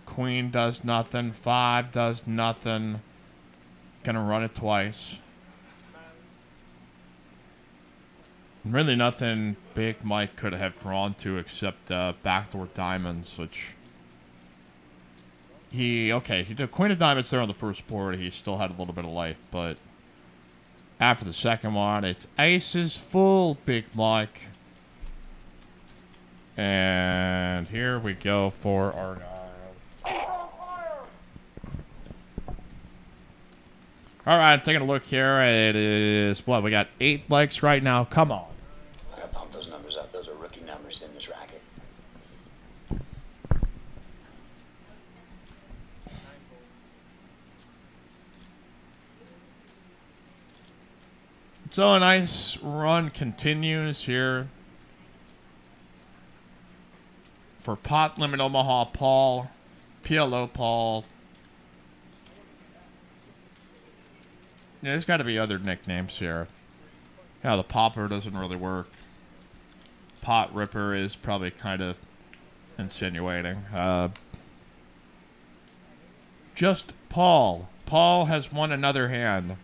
S8: Queen does nothing. 5 does nothing. Gonna run it twice. Really nothing Big Mike could have drawn to except backdoor diamonds, which he did Queen of Diamonds there on the first board. He still had a little bit of life, but after the second one, it's aces full, Big Mike. And here we go for our guy. All right, taking a look here. It is, what, we got 8 likes right now. Come on.
S9: I gotta pump those numbers up. Those are rookie numbers in this racket.
S8: So a nice run continues here for Pot Limit Omaha Paul, PLO Paul. Yeah, there's got to be other nicknames here. Yeah, the Popper doesn't really work. Pot Ripper is probably kind of insinuating. Just Paul. Paul has won another hand.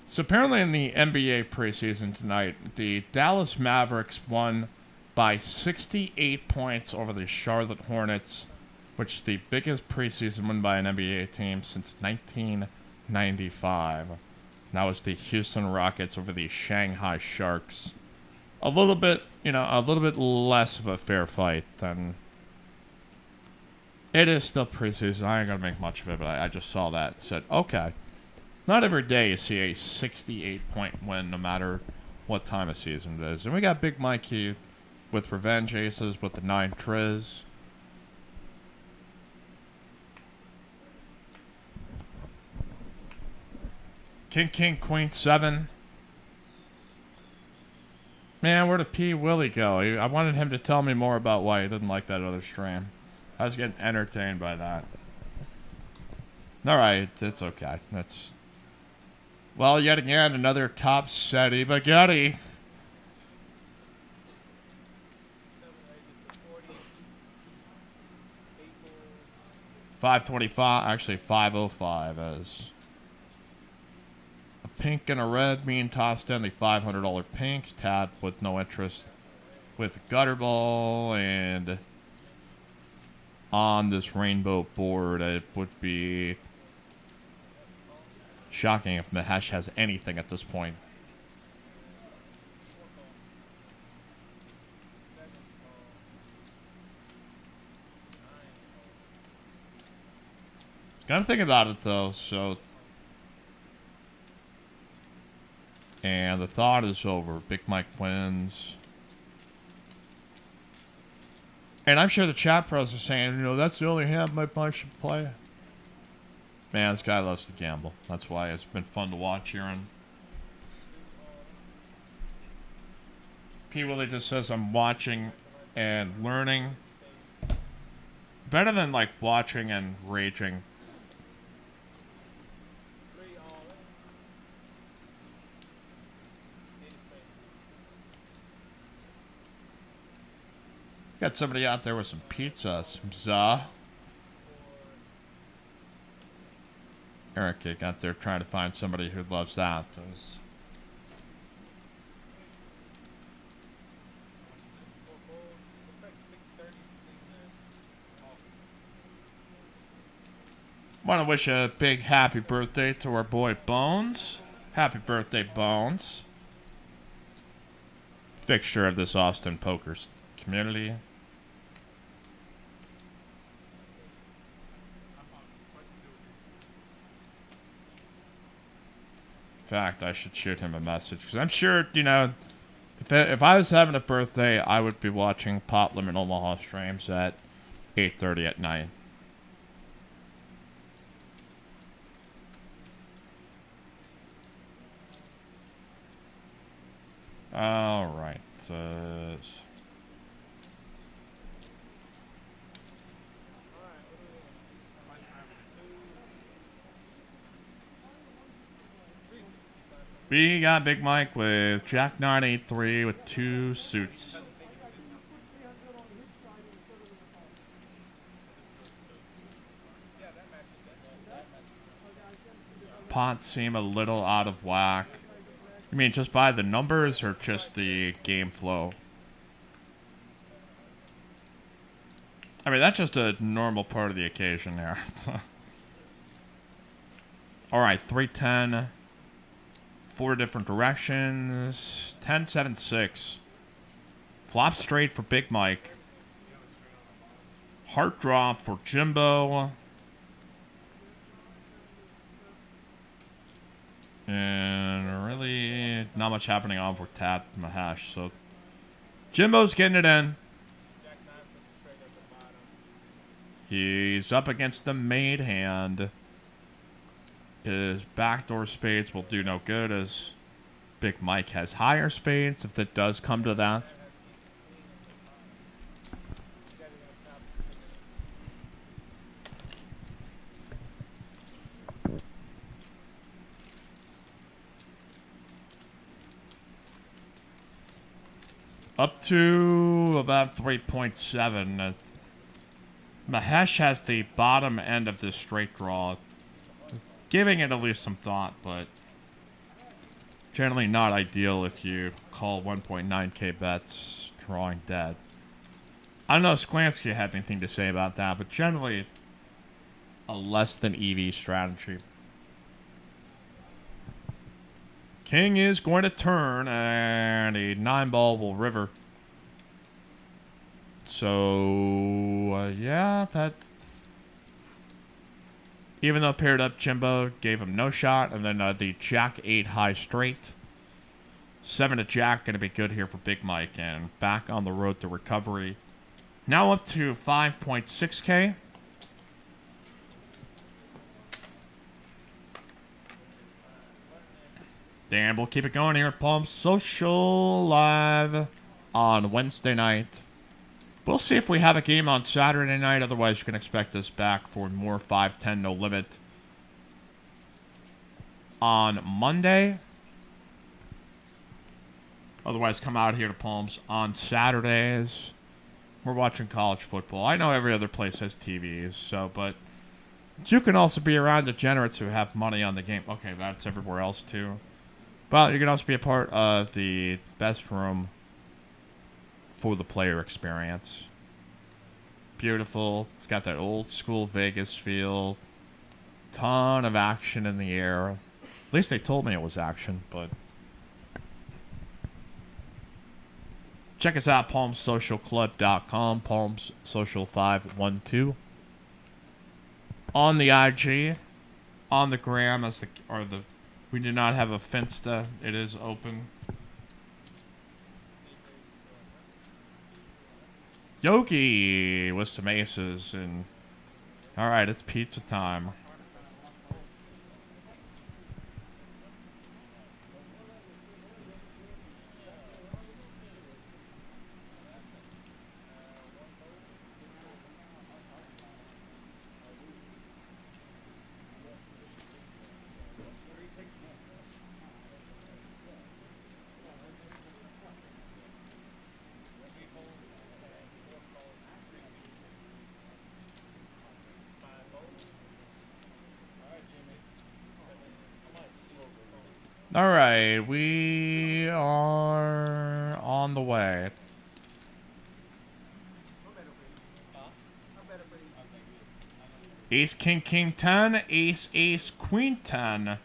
S8: So apparently in the NBA preseason tonight, the Dallas Mavericks won by 68 points over the Charlotte Hornets, which is the biggest preseason win by an NBA team since 1995. That was the Houston Rockets over the Shanghai Sharks. A little bit less of a fair fight than... It is still preseason. I ain't gonna make much of it, but I just saw that and said, okay. Not every day you see a 68-point win, no matter what time of season it is. And we got Big Mikey with Revenge Aces with the 9 Triz. King, Queen, 7. Man, where did P. Willie go? I wanted him to tell me more about why he didn't like that other stream. I was getting entertained by that. Alright, it's okay. That's... Well, yet again, another top setty spaghetti. $525, actually $505 as a pink and a red being tossed in the $500 pinks. Tad with no interest with a gutter ball, and on this rainbow board, it would be shocking if Mahesh has anything at this point. Gotta think about it though, so. And the thought is over. Big Mike wins. And I'm sure the chat pros are saying, that's the only hand Mike should play. Man, this guy loves to gamble. That's why it's been fun to watch here. And P. Willie just says, I'm watching and learning. Better than, like, watching and raging. Got somebody out there with some pizza, some za. Eric out there trying to find somebody who loves that. Want to wish a big happy birthday to our boy Bones. Happy birthday, Bones. Fixture of this Austin poker community. In fact, I should shoot him a message because I'm sure, you know, if I was having a birthday, I would be watching POT Limit Omaha streams at 8:30 at night. All right. We got Big Mike with Jack 983 with 2 suits. Pots seem a little out of whack. You mean just by the numbers or just the game flow? I mean, that's just a normal part of the occasion there. Alright, 310. 4 different directions. 10, 7, 6. Flop straight for Big Mike. Heart draw for Jimbo. And really not much happening on for Tat Mahesh. So Jimbo's getting it in. He's up against the made hand. His backdoor spades will do no good as Big Mike has higher spades if it does come to that. Up to about 3.7. Mahesh has the bottom end of this straight draw. Giving it at least some thought, but generally not ideal if you call 1.9k bets drawing dead. I don't know if Sklansky had anything to say about that, but generally a less than EV strategy. King is going to turn, and a 9-ball will river. So, yeah, that... Even though paired up, Jimbo gave him no shot, and then the Jack-8 high straight. 7 to Jack, going to be good here for Big Mike, and back on the road to recovery. Now up to 5.6k. And we'll keep it going here at Palm Social Live on Wednesday night. We'll see if we have a game on Saturday night. Otherwise, you can expect us back for more 5-10 no limit on Monday. Otherwise, come out here to Palms on Saturdays. We're watching college football. I know every other place has TVs, so, but you can also be around degenerates who have money on the game. Okay, that's everywhere else, too. But you can also be a part of the best room for the player experience. Beautiful. It's got that old school Vegas feel. Ton of action in the air. At least they told me it was action, but... Check us out, palmsocialclub.com, palmsocial512. On the IG, on the gram, we do not have a Finsta. It is open. Yogi with some aces, and all right, it's pizza time. All right, we are on the way. Ace, king, king, 10. Ace, ace, queen, 10.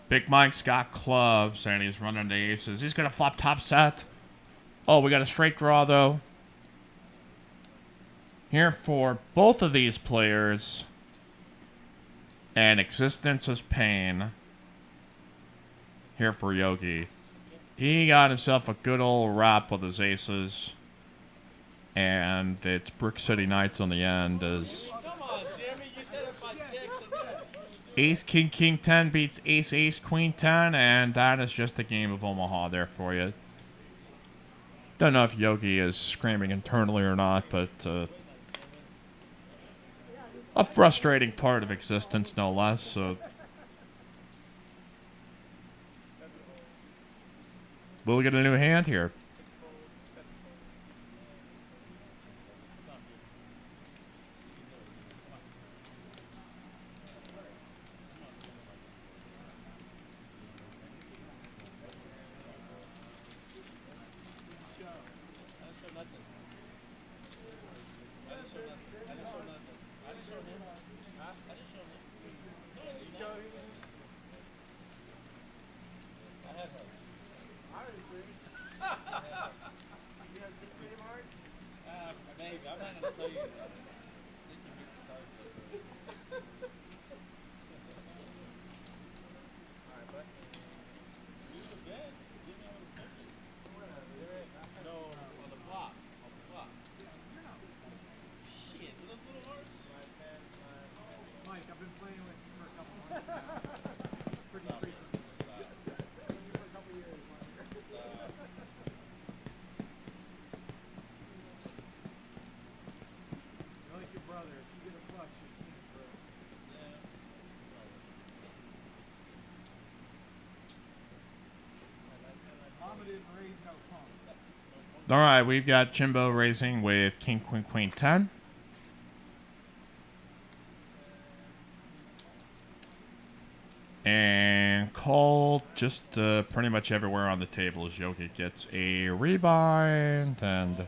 S8: Big Mike's got clubs, and he's running the aces. He's going to flop top set. Oh, we got a straight draw, though. Here for both of these players. And existence is pain. Here for Yogi. He got himself a good old wrap with his aces. And it's Brick City Knights on the end as Ace, king, king, 10 beats ace, ace, queen, 10. And that is just the game of Omaha there for you. Don't know if Yogi is screaming internally or not, but a frustrating part of existence, no less. So we'll get a new hand here.
S5: Mike, I've been playing with you for a couple months now. Pretty frequently. For a couple years, Mike. You're like your brother. If you get a flush, you're seeing it through. Mama didn't raise no punks.
S8: All right, we've got Jimbo raising with king, queen, queen, 10. And call just pretty much everywhere on the table as Yogi gets a rebind and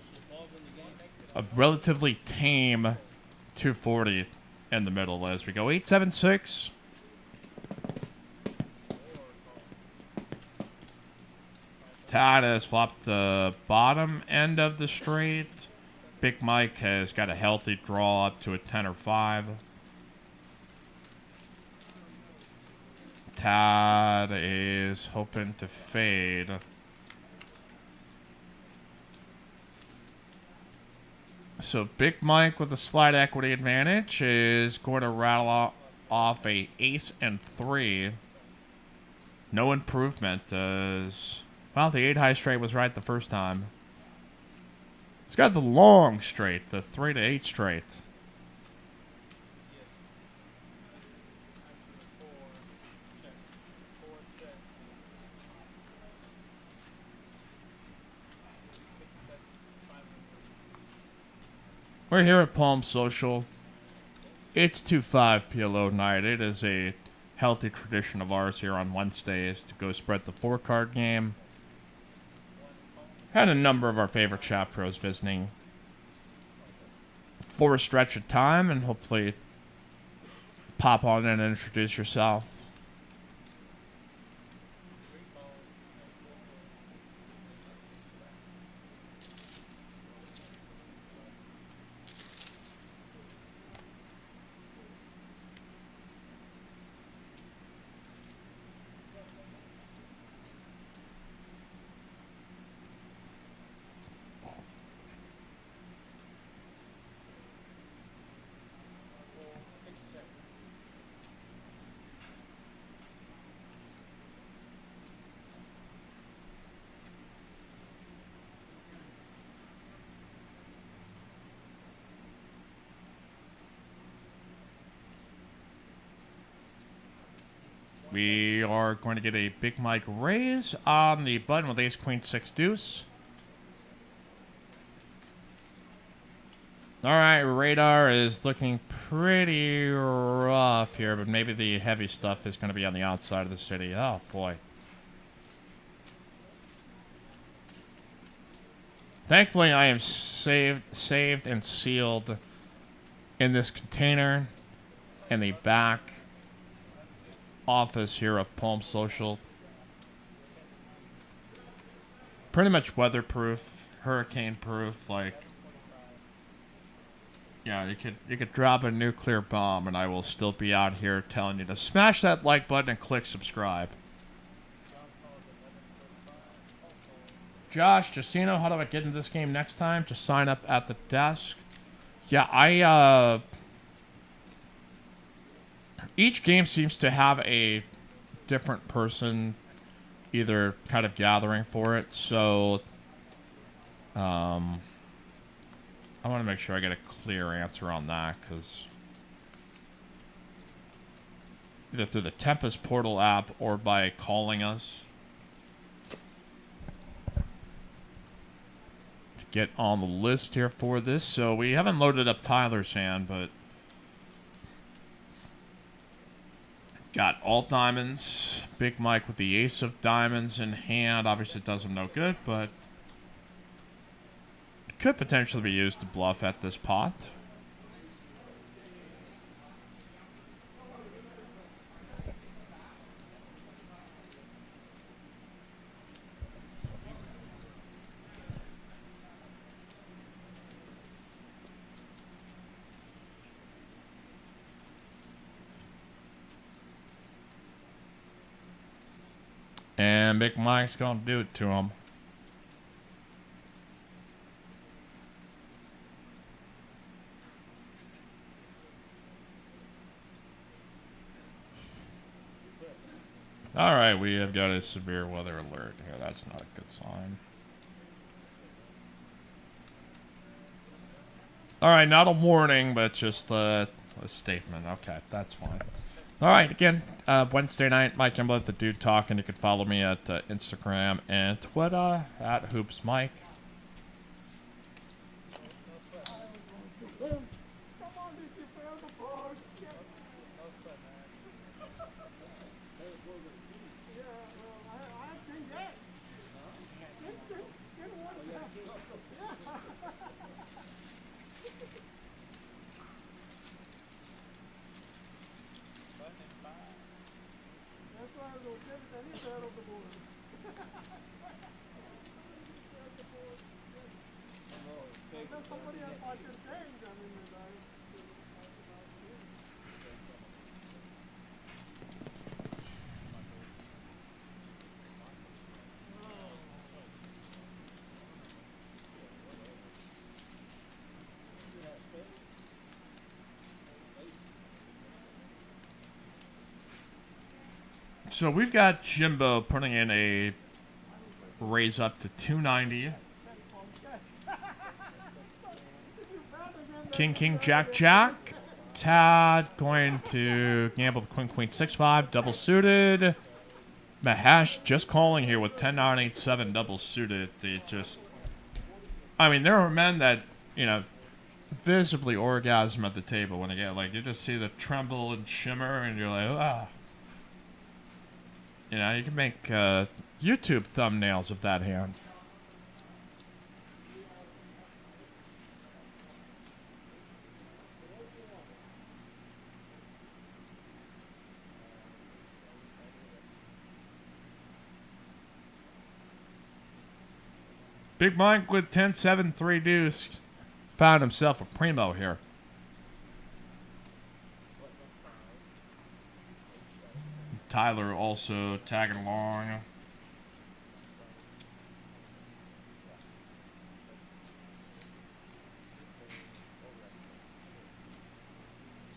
S8: a relatively tame 240 in the middle as we go 8-7-6. Tad has flopped the bottom end of the straight. Big Mike has got a healthy draw up to a 10 or 5. Tad is hoping to fade. So Big Mike with a slight equity advantage is going to rattle off a ace and 3. No improvement as... Well, the 8 high straight was right the first time. It's got the long straight, the 3 to 8 straight. We're here at Palm Social. It's 2-5 PLO night. It is a healthy tradition of ours here on Wednesdays to go spread the 4-card game. Had a number of our favorite chat pros visiting for a stretch of time, and hopefully pop on in and introduce yourself. We are going to get a Big Mike raise on the button with ace, queen, 6, deuce. All right, radar is looking pretty rough here, but maybe the heavy stuff is going to be on the outside of the city. Oh, boy. Thankfully, I am saved and sealed in this container in the back office here of Palm Social. Pretty much weatherproof, hurricane proof, like, yeah, you could drop a nuclear bomb and I will still be out here telling you to smash that like button and click subscribe. Josh, Justino, how do I get into this game next time? Just sign up at the desk. Yeah, each game seems to have a different person either kind of gathering for it, so I want to make sure I get a clear answer on that, because either through the Tempest Portal app or by calling us to get on the list here for this. So we haven't loaded up Tyler's hand, but got all diamonds. Big Mike with the ace of diamonds in hand. Obviously it does him no good, but it could potentially be used to bluff at this pot. And Big Mike's gonna do it to him. Alright, we have got a severe weather alert here. That's not a good sign. Alright, not a warning, but just a statement. Okay, that's fine. Alright, again, Wednesday night, Mike Jungblut, the dude talking. You can follow me at Instagram and Twitter at HoopsMike. So we've got Jimbo putting in a raise up to 290. King, king, jack, jack. Tad going to gamble the queen, queen, 6-5, double suited. Mahesh just calling here with 10, 9, 8, 7, double suited. They just, I mean, there are men that, you know, visibly orgasm at the table when they get, like, you just see the tremble and shimmer and you're like, ah. You know, you can make YouTube thumbnails of that hand. Big Mike with 10-7, 3 deuce. Found himself a primo here. Tyler also tagging along.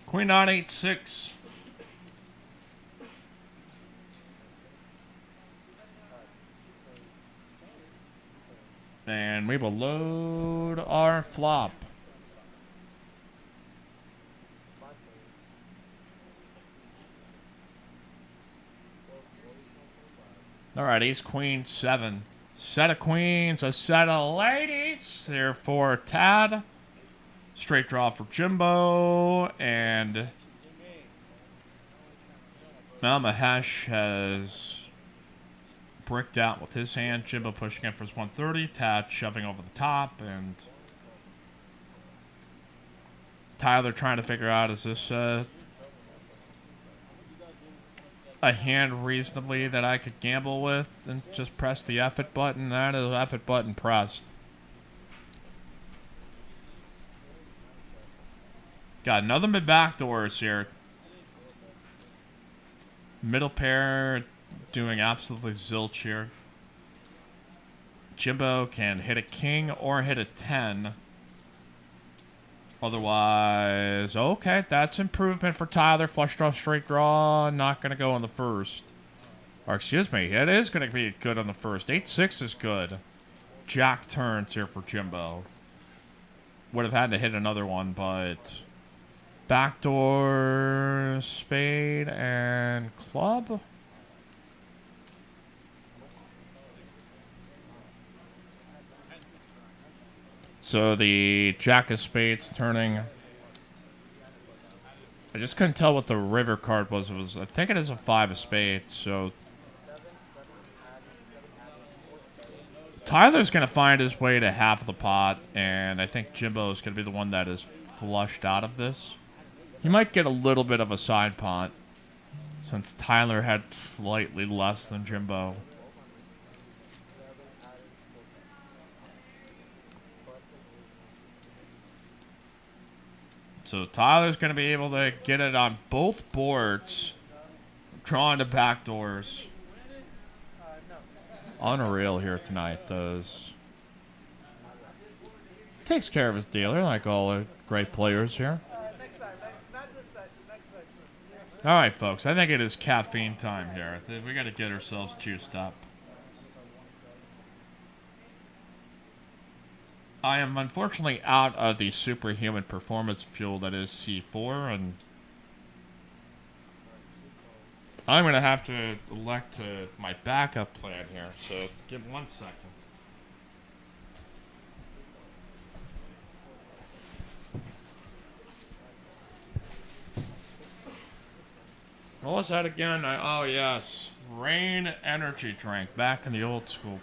S8: Queen 9, 8, 6. And we will load our flop. All right, ace, queen, 7. Set of queens, a set of ladies. There for Tad. Straight draw for Jimbo. And now Mahesh has bricked out with his hand. Jimbo pushing in for his 130. Tad shoving over the top. And Tyler trying to figure out, is this a hand reasonably that I could gamble with and just press the F it button? That is F it button pressed. Got nothing but backdoors here. Middle pair doing absolutely zilch here. Jimbo can hit a king or hit a 10. Otherwise, okay, that's improvement for Tyler. Flush draw, straight draw, not going to go on the first. Or excuse me, it is going to be good on the first. 8-6 is good. Jack turns here for Jimbo. Would have had to hit another one, but... Backdoor, spade, and club. So the jack of spades turning. I just couldn't tell what the river card was. It was, I think it is a 5 of spades. So Tyler's gonna find his way to half of the pot, and I think Jimbo is gonna be the one that is flushed out of this. He might get a little bit of a side pot, since Tyler had slightly less than Jimbo. So Tyler's going to be able to get it on both boards, drawing the backdoors. Unreal here tonight, does. Takes care of his dealer, like all the great players here. All right, folks. I think it is caffeine time here. We got to get ourselves juiced up. I am unfortunately out of the superhuman performance fuel that is C4, and I'm going to have to elect my backup plan here. So give 1 second. What was that again? Oh, yes. Rain energy drink. Back in the old school.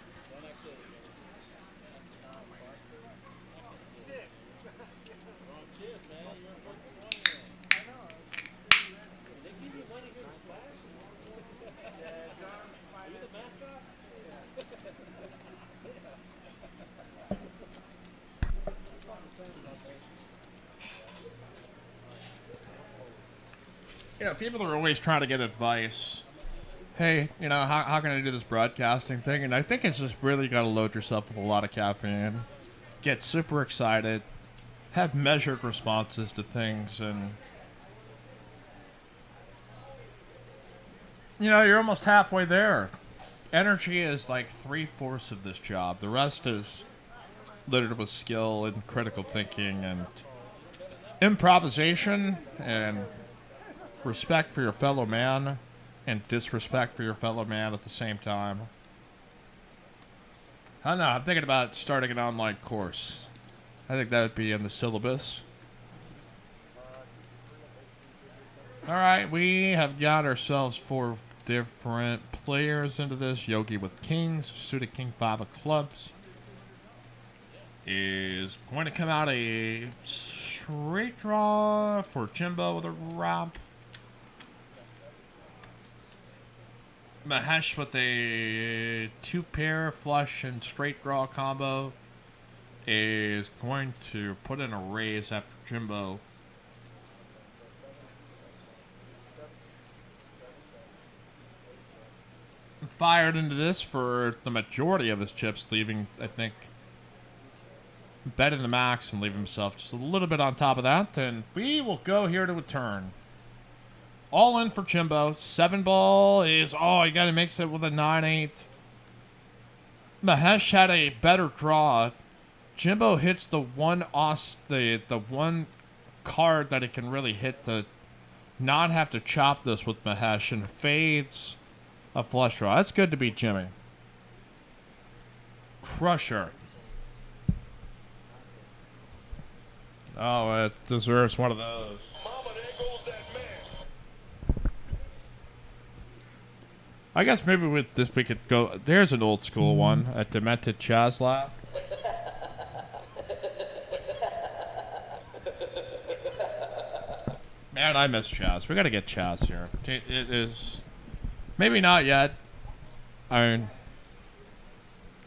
S8: You know, people are always trying to get advice. Hey, you know, how can I do this broadcasting thing? And I think it's just really got to load yourself with a lot of caffeine. Get super excited. Have measured responses to things. And, you know, you're almost halfway there. Energy is like 3/4 of this job. The rest is littered with skill and critical thinking and improvisation and respect for your fellow man and disrespect for your fellow man at the same time. I don't know. I'm thinking about starting an online course. I think that would be in the syllabus. All right, we have got ourselves 4 different players into this. Yogi with kings, suited king 5 of clubs. Is going to come out a straight draw for Jimbo with a romp. Mahesh with a 2-pair flush and straight draw combo is going to put in a raise after Jimbo. Fired into this for the majority of his chips, leaving, I think, betting the max and leaving himself just a little bit on top of that. And we will go here to a turn. All in for Jimbo. 7 ball is, oh, you got to mix it with a 9-8. Mahesh had a better draw. Jimbo hits the one the one card that it can really hit to not have to chop this with Mahesh, and fades a flush draw. That's good to beat Jimmy. Crusher. Oh, it deserves one of those. I guess maybe with this we could go. There's an old school one, a demented Chaz laugh. Man, I miss Chaz. We gotta get Chaz here. It is... Maybe not yet. I mean...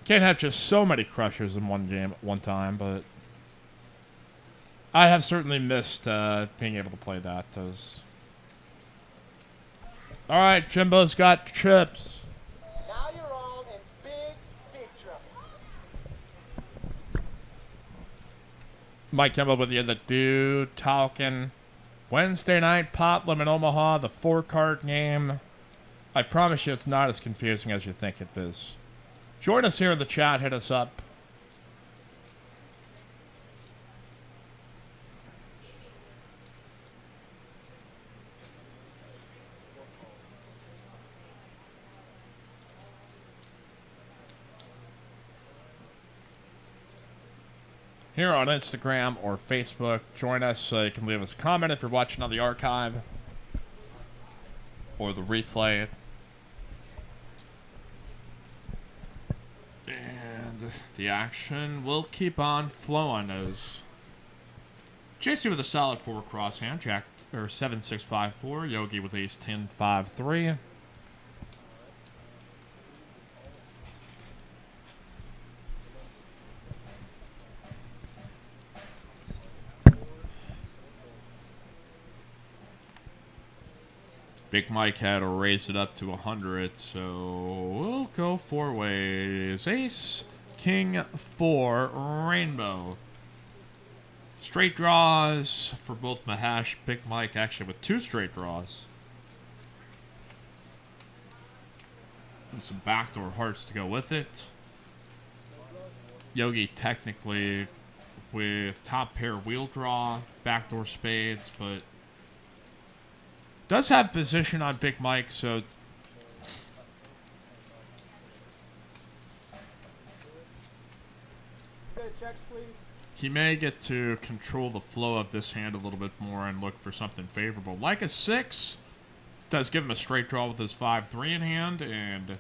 S8: Can't have just so many crushers in one game at one time, but... I have certainly missed being able to play that. Alright, Jimbo's got chips.
S10: Now you're all in big, big trouble.
S8: Mike Kimball with you, the dude talking. Wednesday night, Pot Limit Omaha, the 4-card game. I promise you it's not as confusing as you think it is. Join us here in the chat, hit us up. Here on Instagram or Facebook, join us. You can leave us a comment if you're watching on the archive or the replay. And the action will keep on flowing as JC with a solid 4 cross hand, Jack or 7-6-5-4, Yogi with ace 10-5-3. Big Mike had to raise it up to 100, so we'll go 4 ways. Ace, King, 4, Rainbow. Straight draws for both Mahesh. Big Mike actually with 2 straight draws. And some backdoor hearts to go with it. Yogi technically with top pair wheel draw, backdoor spades, but does have position on Big Mike, so he may get to control the flow of this hand a little bit more and look for something favorable. Like a 6 does give him a straight draw with his 5-3 in hand, and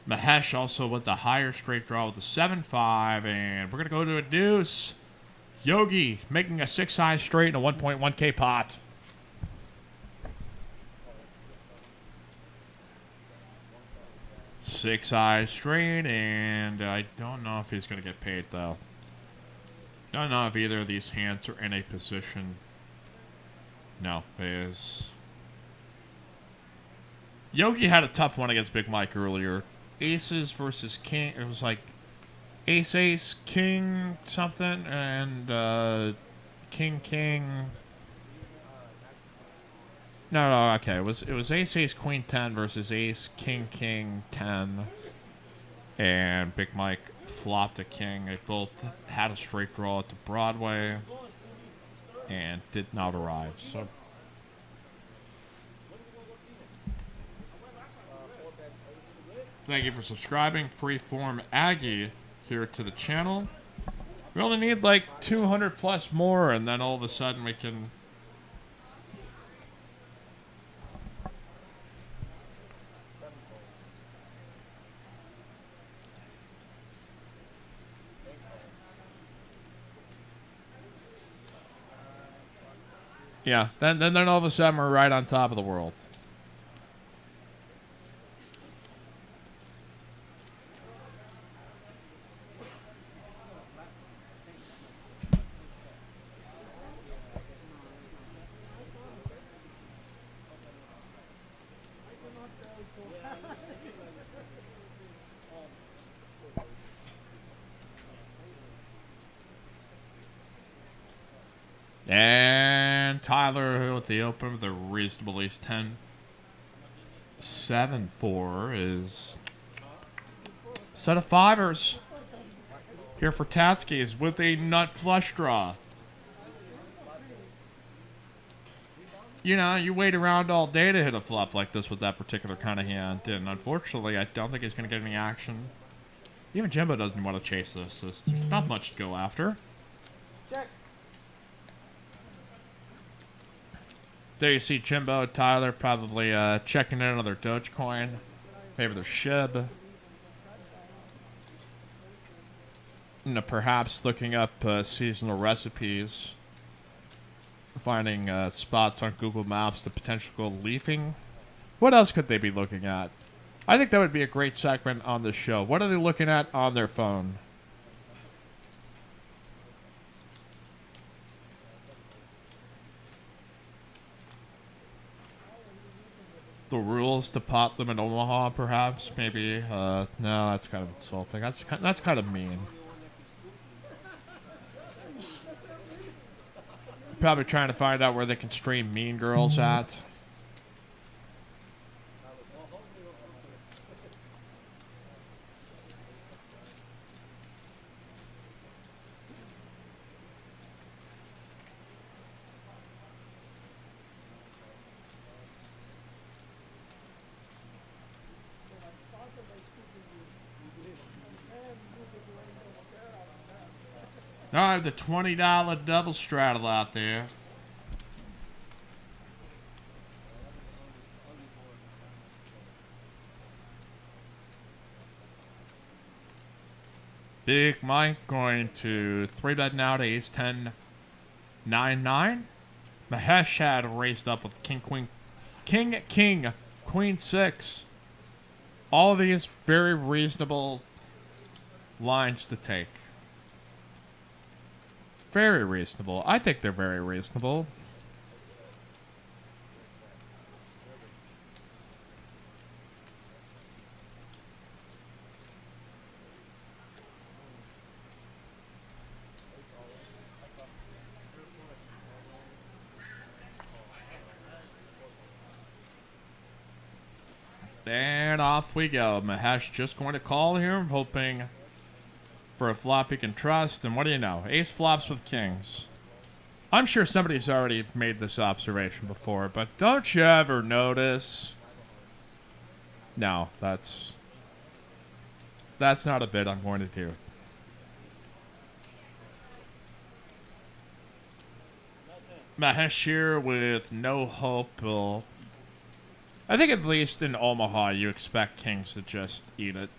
S8: Mahesh also with the higher straight draw with a 7-5, and we're gonna go to a deuce. Yogi making a 6-high straight and a 1.1k pot. Six eyes straight, and I don't know if he's going to get paid, though. Don't know if either of these hands are in a position. No, is Yogi had a tough one against Big Mike earlier. Aces versus King. It was like Ace, Ace, King, something, and King, King. No, okay. It was Ace, Ace, Queen 10 versus Ace, King, King 10. And Big Mike flopped a king. They both had a straight draw to Broadway and did not arrive. So thank you for subscribing. Freeform Aggie here to the channel. We only need like 200 plus more, and then all of a sudden we can... Yeah, then all of a sudden we're right on top of the world. And Tyler with the open with a reasonable ace 10. 7-4 is set of fivers here for Tatskis with a nut flush draw. You know, you wait around all day to hit a flop like this with that particular kind of hand, and unfortunately I don't think he's going to get any action. Even Jimbo doesn't want to chase this. There's not much to go after.
S1: Check.
S8: There you see Jimbo, Tyler probably checking in on their Dogecoin. Maybe their SHIB. Perhaps looking up seasonal recipes finding spots on Google Maps to potentially go leafing. What else could they be looking at? I think that would be a great segment on the show. What are they looking at on their phone? The rules to pot limit Omaha, perhaps, maybe. No, that's kind of insulting. That's kind of mean. Probably trying to find out where they can stream Mean Girls at. I have the $20 double straddle out there. Big Mike going to 3-bet now to ace 10, 9-9. Mahesh had raised up with king, queen 6. All of these very reasonable lines to take. Very reasonable. I think they're very reasonable. And off we go. Mahesh just going to call here, hoping for a flop he can trust. And what do you know? Ace flops with kings. I'm sure somebody's already made this observation before, but don't you ever notice? No, that's not a bit I'm going to do. Mahesh here with no hope. I think at least in Omaha you expect kings to just eat it.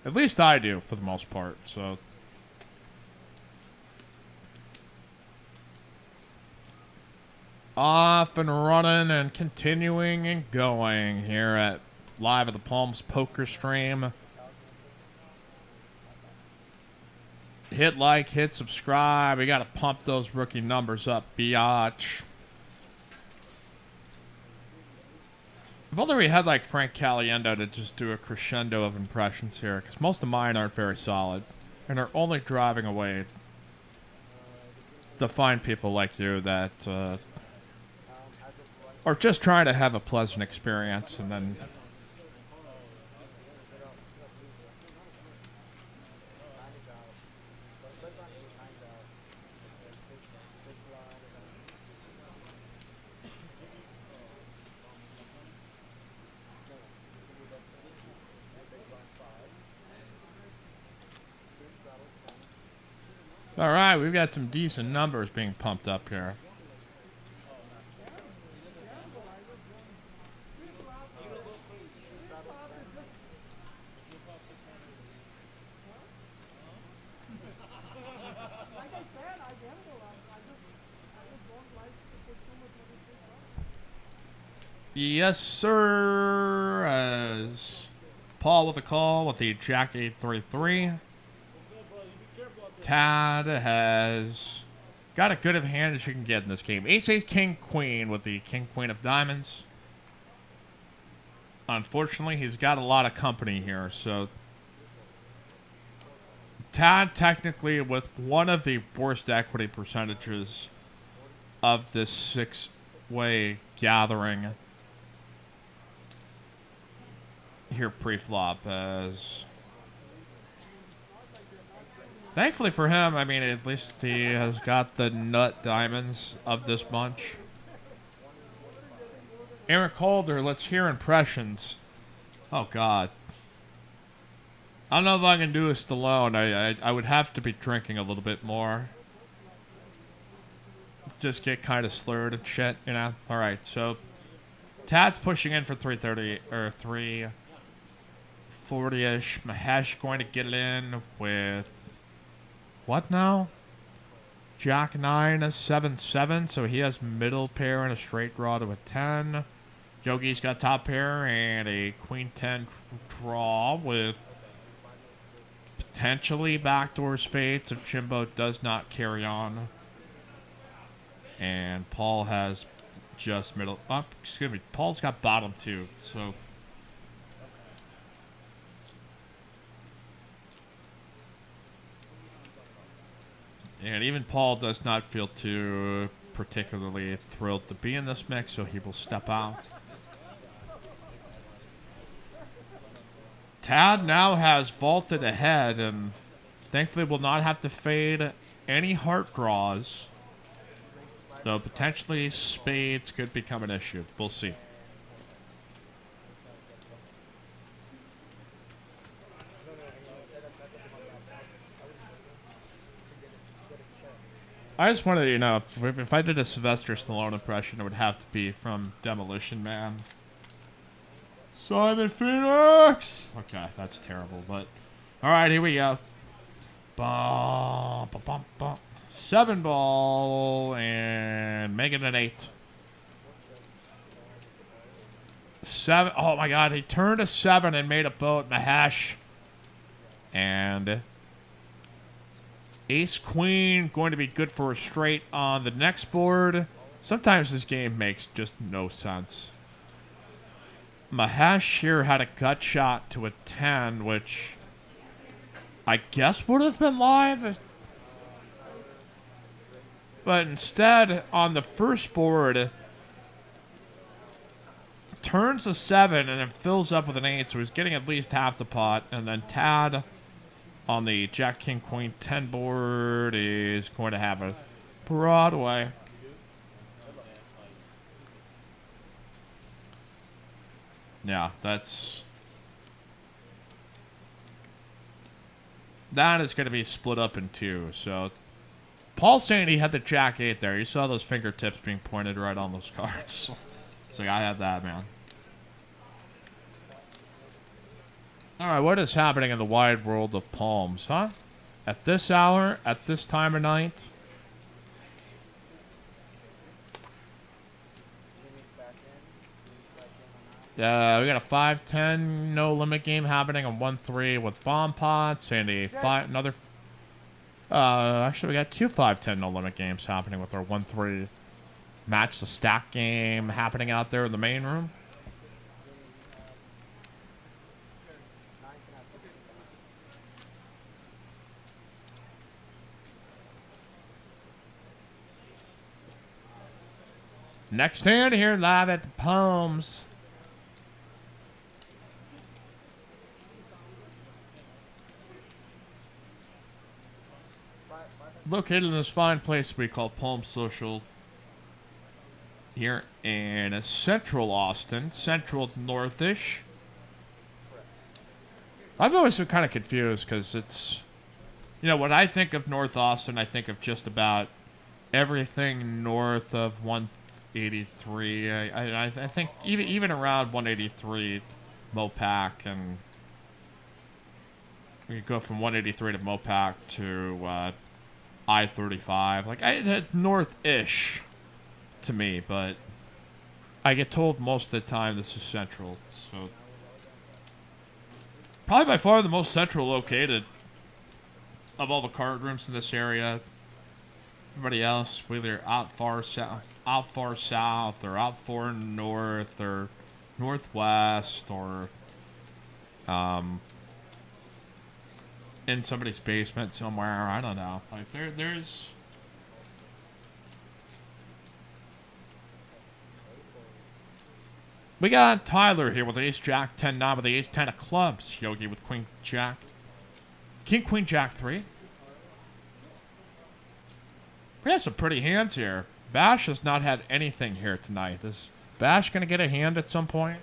S8: At least I do, for the most part, so. Off and running and continuing and going here at Live at the Palms poker stream. Hit like, hit subscribe. We gotta pump those rookie numbers up, biatch. If only we had like Frank Caliendo to just do a crescendo of impressions here, because most of mine aren't very solid and are only driving away the fine people like you that are just trying to have a pleasant experience and then all right, we've got some decent numbers being pumped up here. Yes, sir. As Paul with a call with the Jack 833. Tad has got a good of a hand as you can get in this game. Ace, ace, king, queen with the king, queen of diamonds. Unfortunately, he's got a lot of company here, so Tad technically with one of the worst equity percentages of this six-way gathering here pre-flop as... Thankfully for him, I mean, at least he has got the nut diamonds of this bunch. Eric Holder, let's hear impressions. Oh, God. I don't know if I can do this alone. I would have to be drinking a little bit more. Just get kind of slurred and shit, you know? Alright, so Tad's pushing in for 330, or 340-ish. Mahesh going to get it in with... What now? Jack 9 is 7-7, so he has middle pair and a straight draw to a 10. Yogi's got top pair and a queen 10 draw with potentially backdoor spades if Jimbo does not carry on. And Paul has just middle up. Excuse me. Paul's got bottom 2, so. And even Paul does not feel too particularly thrilled to be in this mix, so he will step out. Tad now has vaulted ahead and thankfully will not have to fade any heart draws, though potentially spades could become an issue. We'll see. I just wanted to, you know, if I did a Sylvester Stallone impression, it would have to be from Demolition Man. Simon Phoenix! Okay, that's terrible, but... Alright, here we go. 7 ball, and make it an 8. 7, oh my god, he turned a 7 and made a boat, Mahesh. And... Ace Queen, going to be good for a straight on the next board. Sometimes this game makes just no sense. Mahesh here had a gut shot to a 10, which I guess would have been live. But instead, on the first board, turns a 7 and then fills up with an 8, so he's getting at least half the pot. And then Tad on the Jack, King, Queen 10 board is going to have a Broadway. Yeah, that is going to be split up in 2. So Paul's saying he had the Jack 8 there. You saw those fingertips being pointed right on those cards. It's like, I had that, man. Alright, what is happening in the wide world of palms, huh? At this hour, at this time of night. We got a 5-10 no limit game happening on 1-3 with bomb pots and a another. Actually, we got 2 5-10 no limit games happening with our 1-3 match the stack game happening out there in the main room. Next hand here live at the Palms. Located in this fine place we call Palm Social here in central Austin, central northish. I've always been kind of confused because it's, you know, when I think of North Austin, I think of just about everything north of 183. I think even around 183, Mopac, and we could go from 183 to Mopac to I-35. Like, north-ish to me, but I get told most of the time this is central. So probably by far the most central located of all the card rooms in this area. Everybody else, whether out far south, or out far north, or northwest, or in somebody's basement somewhere. I don't know. Like there's. We got Tyler here with Ace Jack 10 9 with the Ace 10 of clubs. Yogi with Queen Jack, King Queen Jack 3. We have some pretty hands here. Bash has not had anything here tonight. Is Bash going to get a hand at some point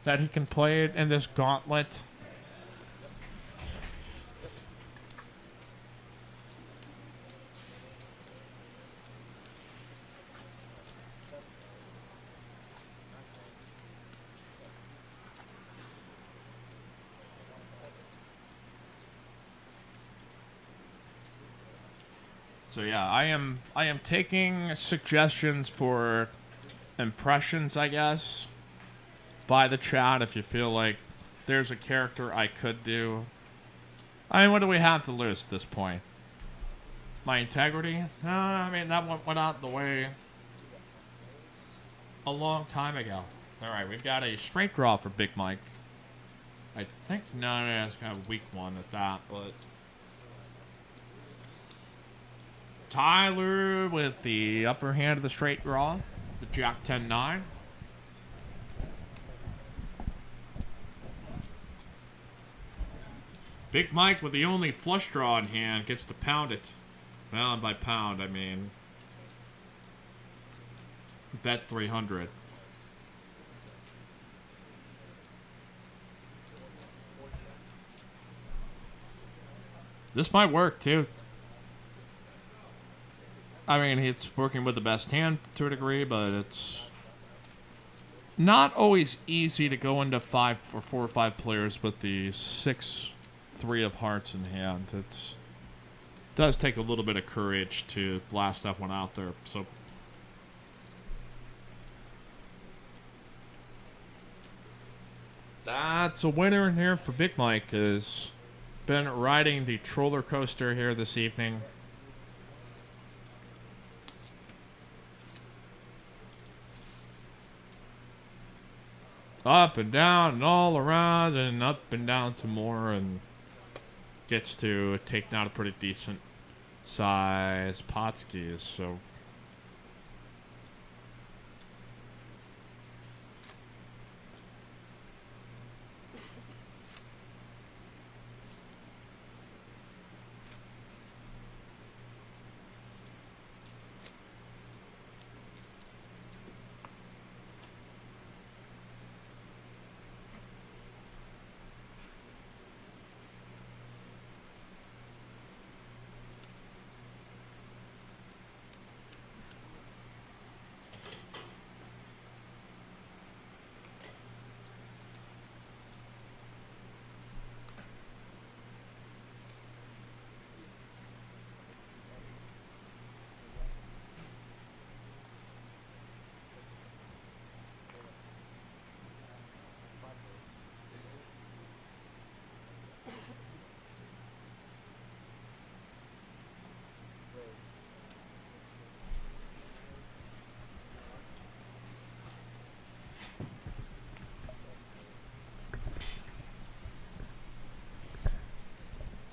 S8: that he can play in this gauntlet? So yeah, I am taking suggestions for impressions, I guess, by the chat if you feel like there's a character I could do. I mean, what do we have to lose at this point? My integrity? I mean, that one went out the way a long time ago. Alright, we've got a straight draw for Big Mike. I think, no, it's kind of a weak one at that, but... Tyler with the upper hand of the straight draw. The Jack 10-9. Big Mike with the only flush draw in hand gets to pound it. Well, and by pound, I mean... bet 300. This might work, too. I mean, it's working with the best hand to a degree, but it's not always easy to go into 4 or 5 players with the 6-3 of hearts in hand. It does take a little bit of courage to blast that one out there. So that's a winner in here for Big Mike. Has been riding the roller coaster here this evening. Up and down and all around and up and down some more, and gets to take down a pretty decent size pot skis. So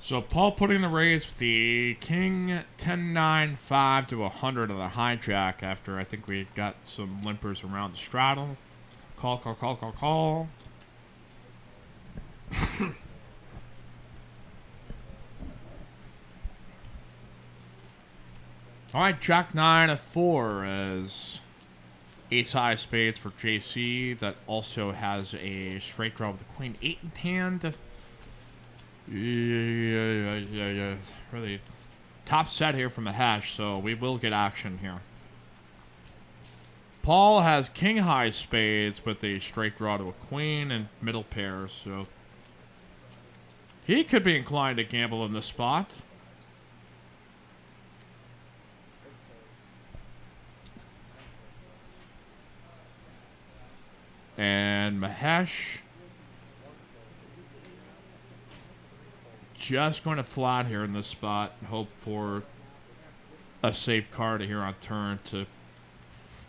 S8: So Paul putting the raise with the King 10-9-5 to 100 on the hijack after I think we got some limpers around the straddle. Call. Alright, Jack 9-4 as ace high spades for JC. That also has a straight draw with the Queen 8 in hand. Yeah. Really top set here from the hash, so we will get action here. Paul has king high spades with a straight draw to a queen and middle pairs, so he could be inclined to gamble in this spot. And Mahesh just going to flat here in this spot and hope for a safe card here on turn to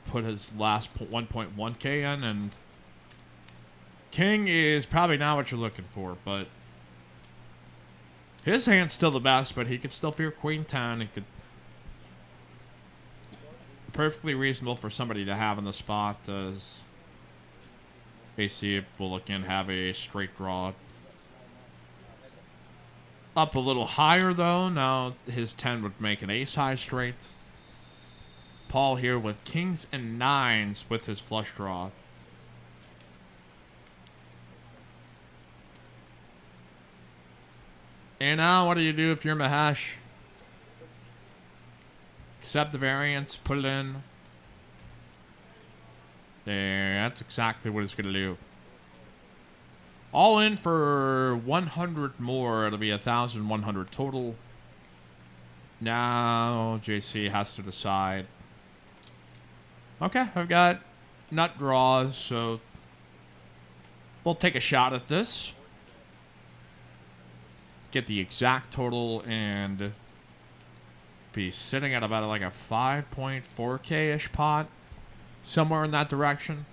S8: put his last 1.1k in, and king is probably not what you're looking for, but his hand's still the best, but he could still fear queen 10. He could perfectly reasonable for somebody to have in the spot as AC will again have a straight draw. Up a little higher though. Now his 10 would make an ace high straight. Paul here with kings and nines with his flush draw. And now what do you do if you're Mahesh? Accept the variance, put it in. There, that's exactly what it's going to do. All in for 100 more. It'll be 1,100 total. Now JC has to decide. Okay, I've got nut draws, so we'll take a shot at this. Get the exact total and be sitting at about like a 5.4K-ish pot. Somewhere in that direction.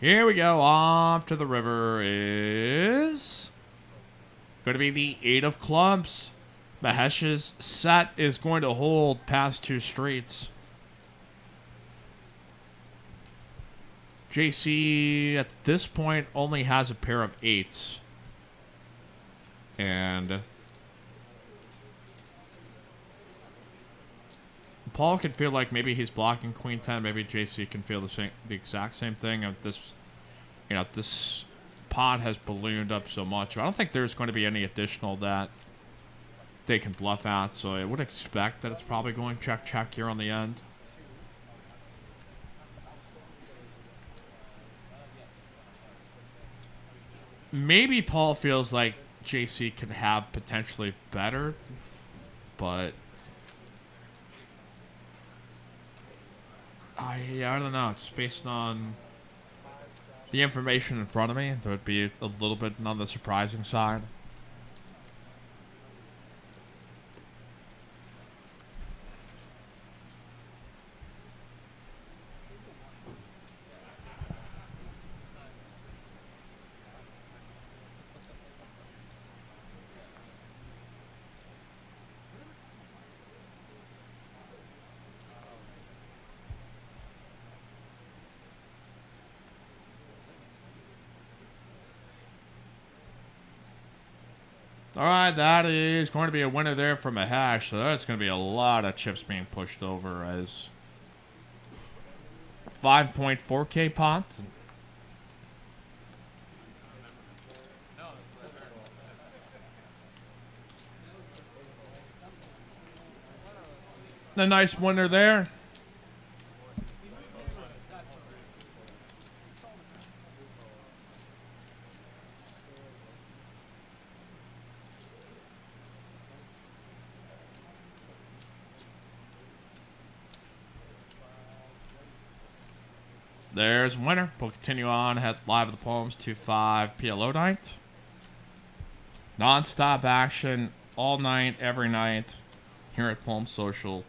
S8: Here we go. Off to the river is going to be the 8 of clubs. Mahesh's set is going to hold past 2 streets. JC at this point only has a pair of 8s. And Paul could feel like maybe he's blocking Queen 10. Maybe JC can feel the exact same thing. And this pot has ballooned up so much. I don't think there's going to be any additional that they can bluff at. So I would expect that it's probably going check here on the end. Maybe Paul feels like JC could have potentially better, but I don't know. It's based on the information in front of me. There would be a little bit on the surprising side. Alright, that is going to be a winner there from a hash. So that's going to be a lot of chips being pushed over as 5.4K pot. A nice winner there. There's a winner. We'll continue on. Head live with the Poems 2-5 PLO night. Non-stop action all night, every night here at Poem Social.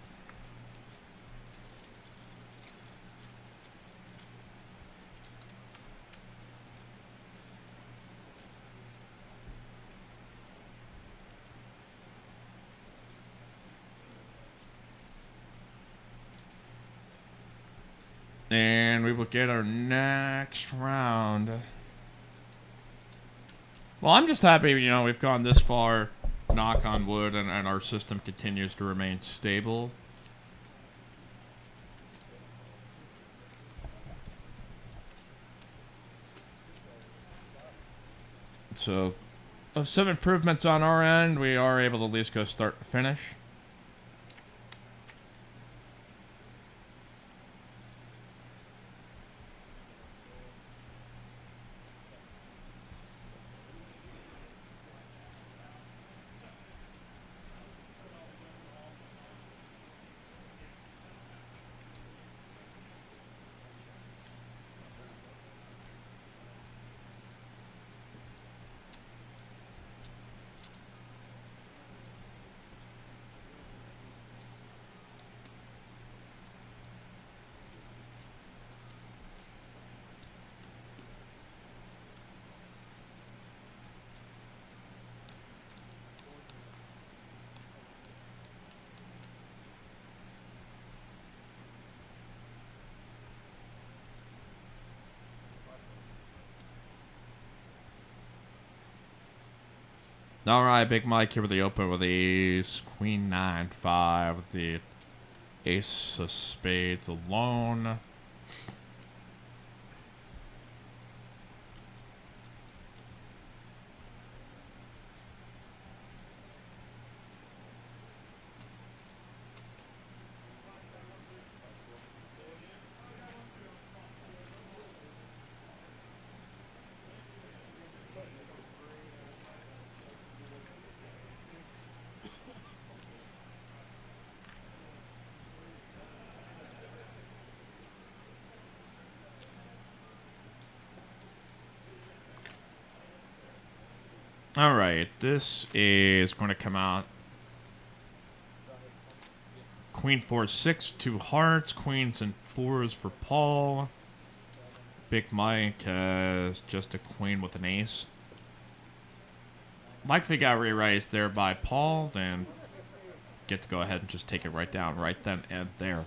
S8: And we will get our next round. Well, I'm just happy, we've gone this far, knock on wood, and our system continues to remain stable. So, some improvements on our end. We are able to at least go start to finish. All right, Big Mike here with the open with the ace, queen 9-5 with the ace of spades alone. All right, this is going to come out. Queen 4-6, 2 hearts, queens and 4s for Paul. Big Mike has just a queen with an ace. Likely got re-raised there by Paul, then get to go ahead and just take it right down right then and there.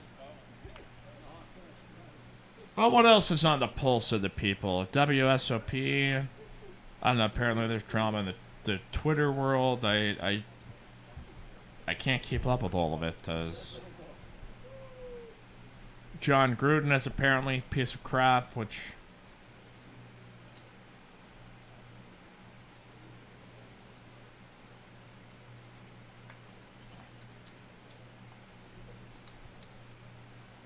S8: Well, what else is on the pulse of the people? WSOP. I don't know, apparently there's drama in the Twitter world. I can't keep up with all of it, because John Gruden is apparently a piece of crap, which...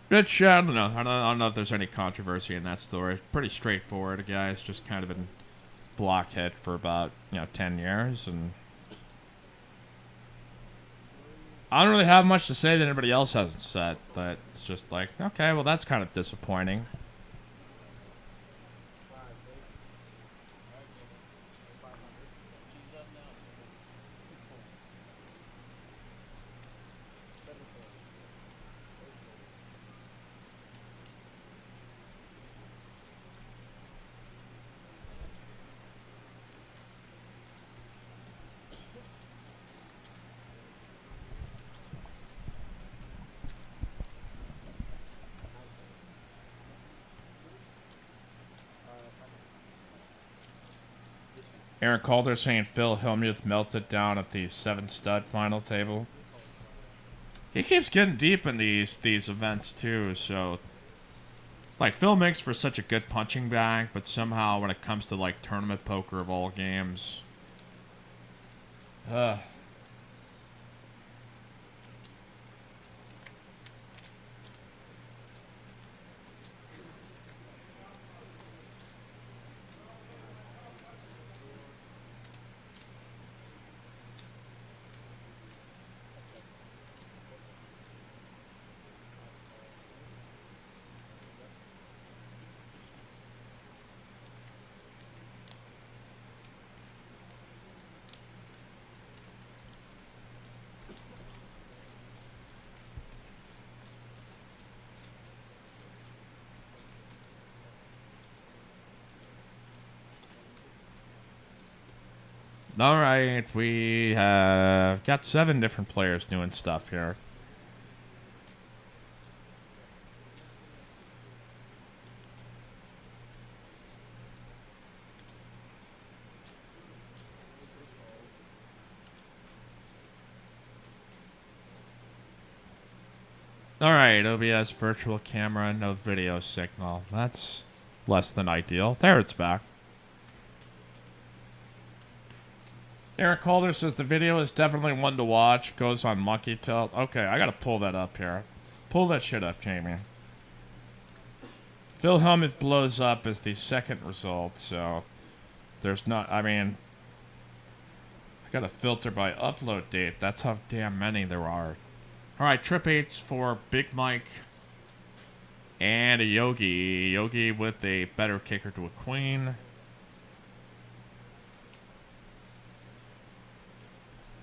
S8: Which, I don't know. I don't know if there's any controversy in that story. Pretty straightforward. A guy's just kind of been blockhead for about, 10 years, and I don't really have much to say that anybody else hasn't said. But it's just like, okay, well, that's kind of disappointing. Aaron Calder saying Phil Hellmuth melted down at the 7-stud final table. He keeps getting deep in these events too, so... Like, Phil makes for such a good punching bag, but somehow when it comes to, like, tournament poker of all games... Alright, we have got 7 different players doing stuff here. Alright, OBS virtual camera, no video signal. That's less than ideal. There, it's back. Eric Calder says the video is definitely one to watch. Goes on Monkey Tilt. Okay, I gotta pull that up here. Pull that shit up, Jamie. Phil Hellmuth blows up as the second result, so there's not, I mean, I gotta filter by upload date. That's how damn many there are. Alright, trip 8s for Big Mike and a Yogi. Yogi with a better kicker to a queen.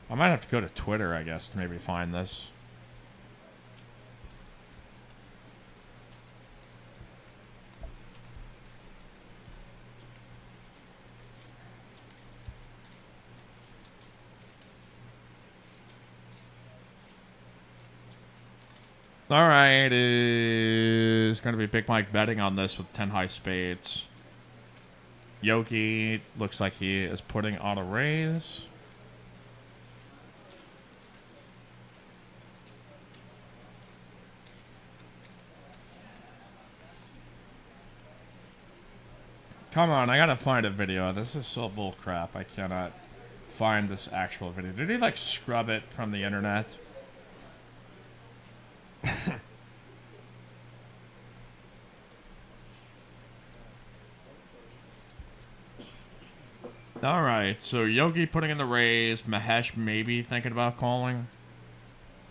S8: I might have to go to Twitter, I guess, to maybe find this. Alright, is going to be Big Mike betting on this with 10 high spades. Yogi looks like he is putting on a raise. Come on, I gotta find a video. This is so bullcrap. I cannot find this actual video. Did he, like, scrub it from the internet? Alright, so Yogi putting in the raise. Mahesh maybe thinking about calling.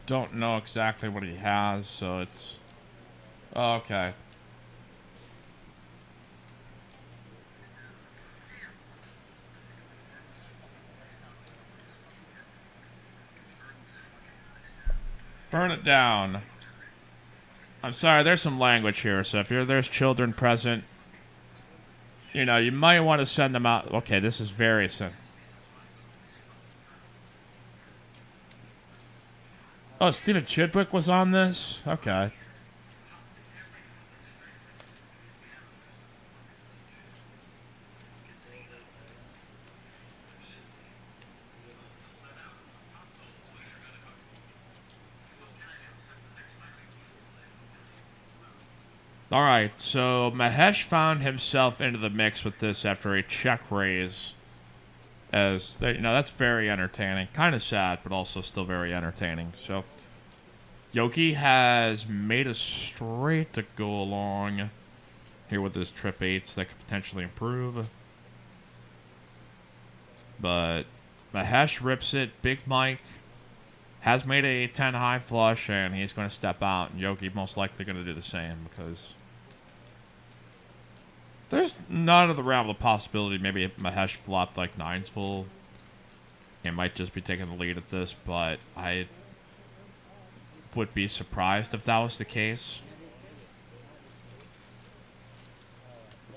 S8: Don't know exactly what he has, so it's... Oh, okay. Burn it down. I'm sorry, there's some language here, so if there's children present, you know, you might want to send them out. Okay, this is very simple. Oh, Steven Chidwick was on this? Okay. Alright, so Mahesh found himself into the mix with this after a check raise. As, you know, that's very entertaining. Kind of sad, but also still very entertaining. So, Yogi has made a straight to go along here with his trip 8s that could potentially improve. But Mahesh rips it. Big Mike has made a 10 high flush, and he's going to step out. And Yogi most likely going to do the same because there's none of the realm of the possibility. Maybe if Mahesh flopped like 9s full, he might just be taking the lead at this, but I would be surprised if that was the case.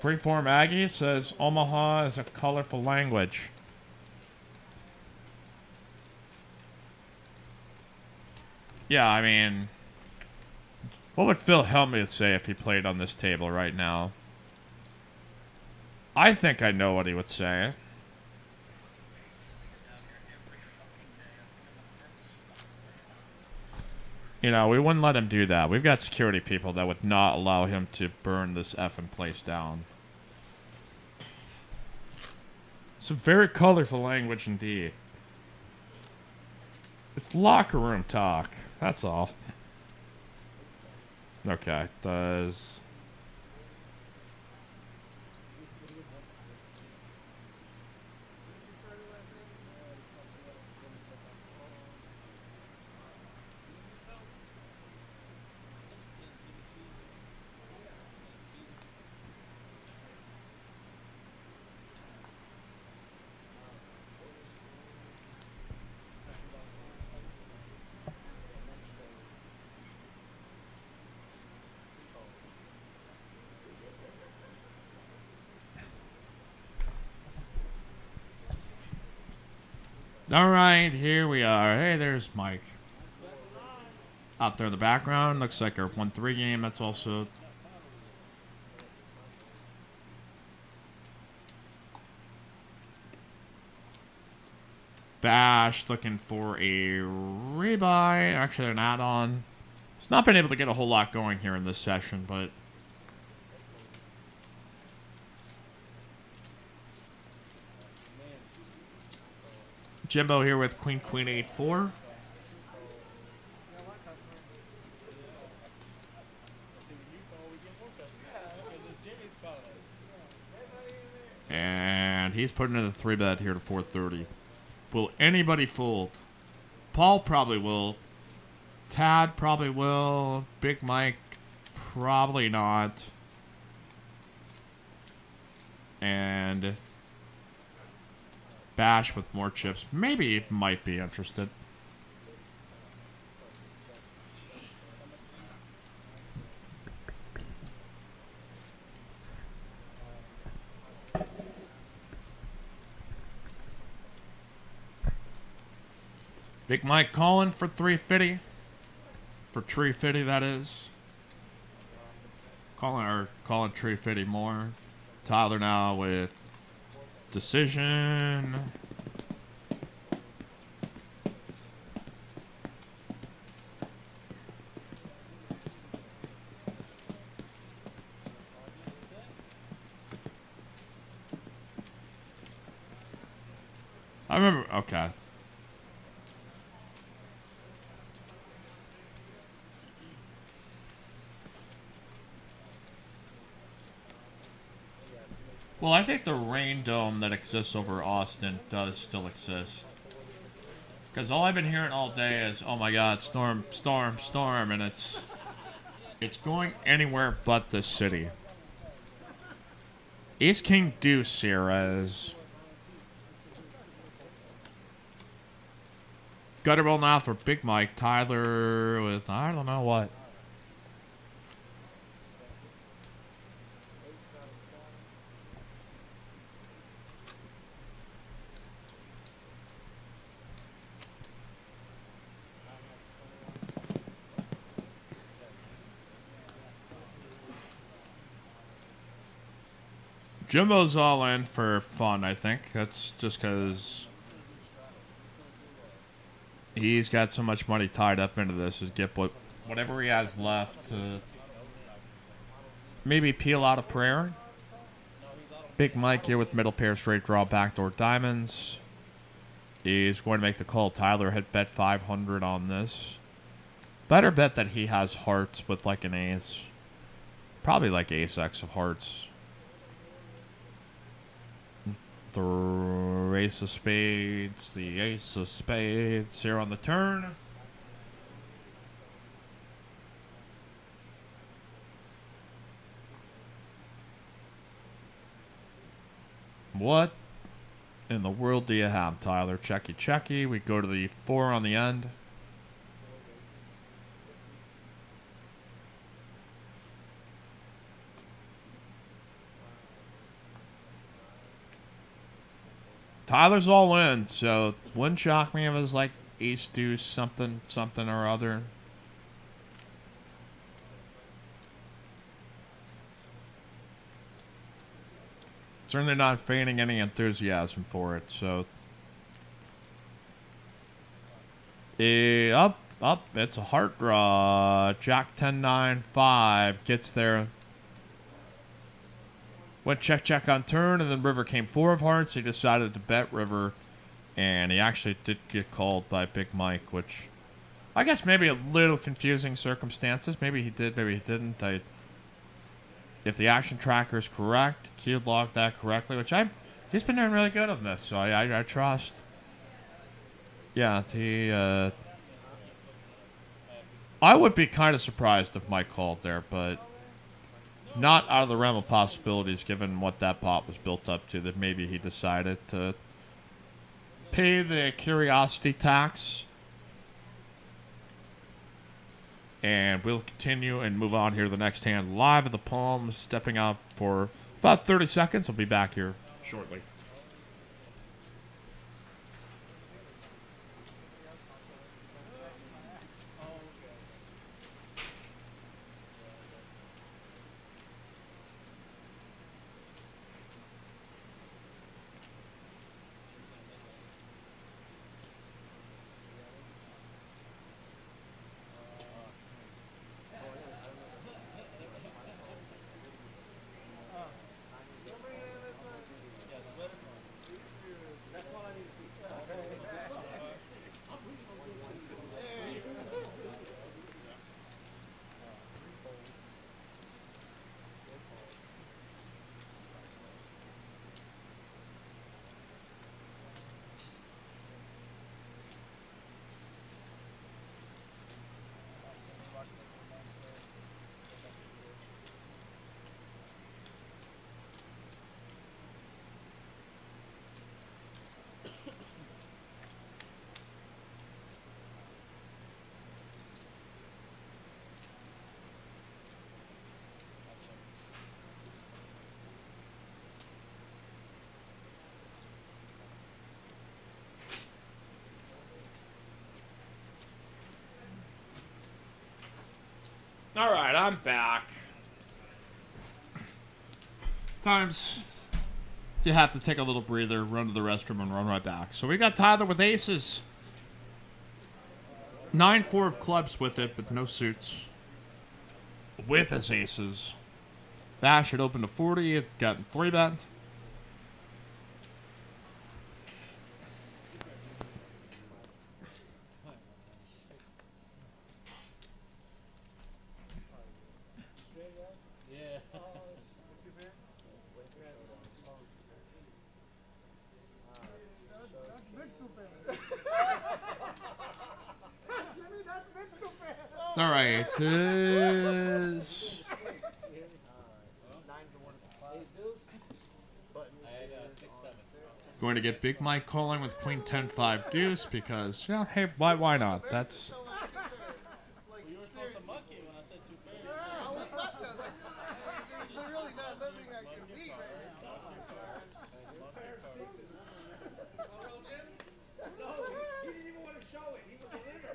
S8: Freeform Aggie says Omaha is a colorful language. Yeah, I mean, what would Phil Hellmuth say if he played on this table right now? I think I know what he would say. You know, we wouldn't let him do that. We've got security people that would not allow him to burn this effing place down. Some very colorful language indeed. It's locker room talk. That's all. Okay, does... Alright, here we are. Hey, there's Mike. Out there in the background. Looks like our 1-3 game. That's also... Bash looking for a rebuy. Actually, an add-on. It's not been able to get a whole lot going here in this session, but... Jimbo here with Queen 8-4. And he's putting in a 3-bet here to 430. Will anybody fold? Paul probably will. Tad probably will. Big Mike probably not. And Bash with more chips maybe might be interested. Big Mike calling for 350. For tree 50, that is. Calling 350 more. Tyler now with decision. I remember, okay. Well, I think the rain dome that exists over Austin does still exist. Because all I've been hearing all day is, oh my god, storm, storm, storm, and it's going anywhere but this city. Ace King Deuce here as... Gutter roll now for Big Mike. Tyler with, I don't know what. Jimbo's all in for fun, I think. That's just because he's got so much money tied up into this. Is get whatever he has left to maybe peel out a prayer. Big Mike here with middle pair, straight draw, backdoor diamonds. He's going to make the call. Tyler had bet 500 on this. Better bet that he has hearts with like an ace. Probably like ace-x of hearts. The ace of spades, the ace of spades here on the turn. What in the world do you have, Tyler? Checky, checky. We go to the 4 on the end. Tyler's all in, so wouldn't shock me if it was like ace deuce something or other. Certainly not feigning any enthusiasm for it, so up, it's a heart draw. Jack 10-9-5 gets there. Went check on turn, and then river came 4 of hearts. He decided to bet river, and he actually did get called by Big Mike, which I guess maybe a little confusing circumstances. Maybe he did, maybe he didn't. If the action tracker is correct, Q logged that correctly, which he's been doing really good on this, so I trust. Yeah, I would be kind of surprised if Mike called there, but not out of the realm of possibilities, given what that pot was built up to, that maybe he decided to pay the curiosity tax. And we'll continue and move on here to the next hand. Live at the Palms, stepping out for about 30 seconds. I'll be back here shortly. All right, I'm back. Times you have to take a little breather, run to the restroom, and run right back. So we got Tyler with aces. 9-4 of clubs with it, but no suits. With his aces. Bash had opened to 40, it got 3-bet. All right, this. Going to get Big Mike calling with Queen 10-5 deuce because, yeah, hey, why not? That's...
S6: You were supposed to monkey when I said 2 pairs. Yeah, I was about to. I was like, there's literally not nothing I can beat right now.
S2: He didn't even want to show it. He was in it.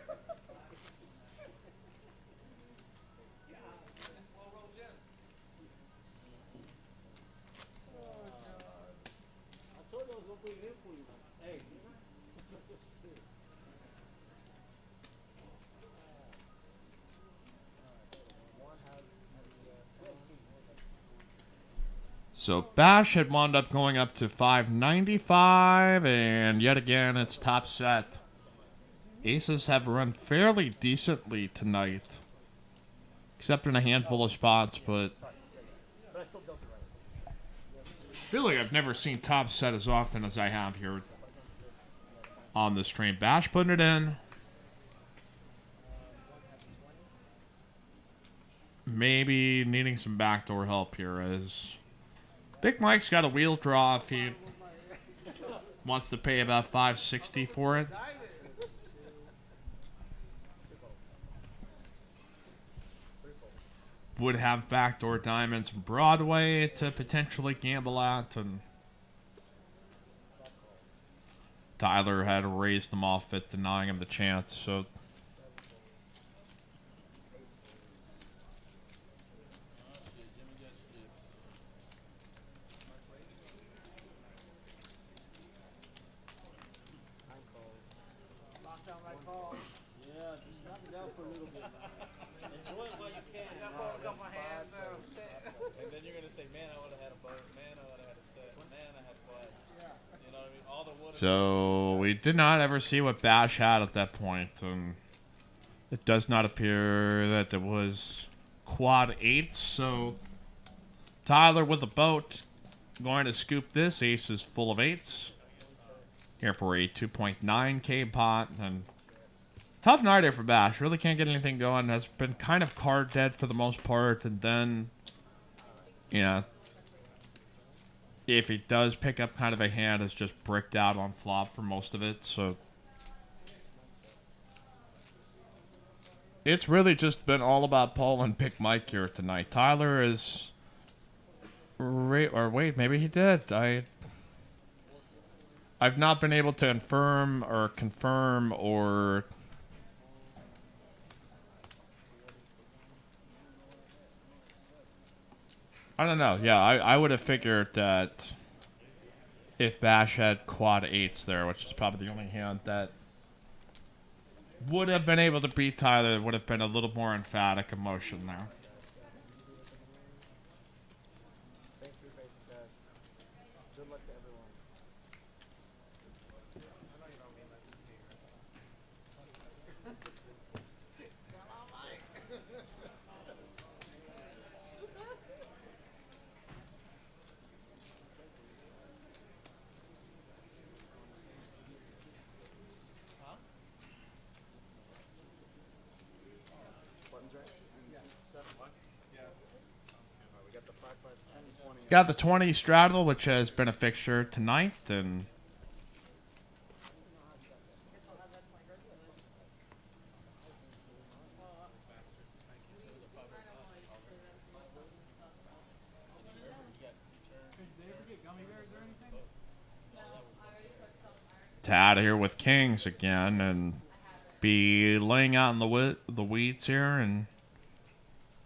S6: I told you I was going to bring him for you. Hey.
S8: So Bash had wound up going up to 595, and yet again it's top set. Aces have run fairly decently tonight, except in a handful of spots, but I feel like I've never seen top set as often as I have here on the stream. Bash putting it in. Maybe needing some backdoor help here as Big Mike's got a wheel draw if he wants to pay about $5.60 for it. Would have backdoor diamonds from Broadway to potentially gamble at, and Tyler had raised them off it, denying him the chance, so
S6: Yeah, just knock it down for a little bit. Enjoy it while you can. And then you're going to say, man, I would have had a boat. Man, I would have had a set. Man, I had butts. You know what I mean? All the wood.
S8: So we did not ever see what Bash had at that point, and it does not appear that there was quad eights. So Tyler with the boat going to scoop this. Ace is full of eights here for a 2.9K pot, and tough night here for Bash. Really can't get anything going. Has been kind of card dead for the most part, and then, you know, if he does pick up kind of a hand, it's just bricked out on flop for most of it. So it's really just been all about Paul and Big Mike here tonight. Tyler is, or wait, maybe he did. I've not been able to confirm or I don't know. Yeah, I would have figured that if Bash had quad eights there, which is probably the only hand that would have been able to beat Tyler, would have been a little more emphatic emotion there.
S1: Good luck to everyone.
S8: Got the 20 straddle, which has been a fixture tonight, and Tad here with kings again, and be laying out in the weeds here and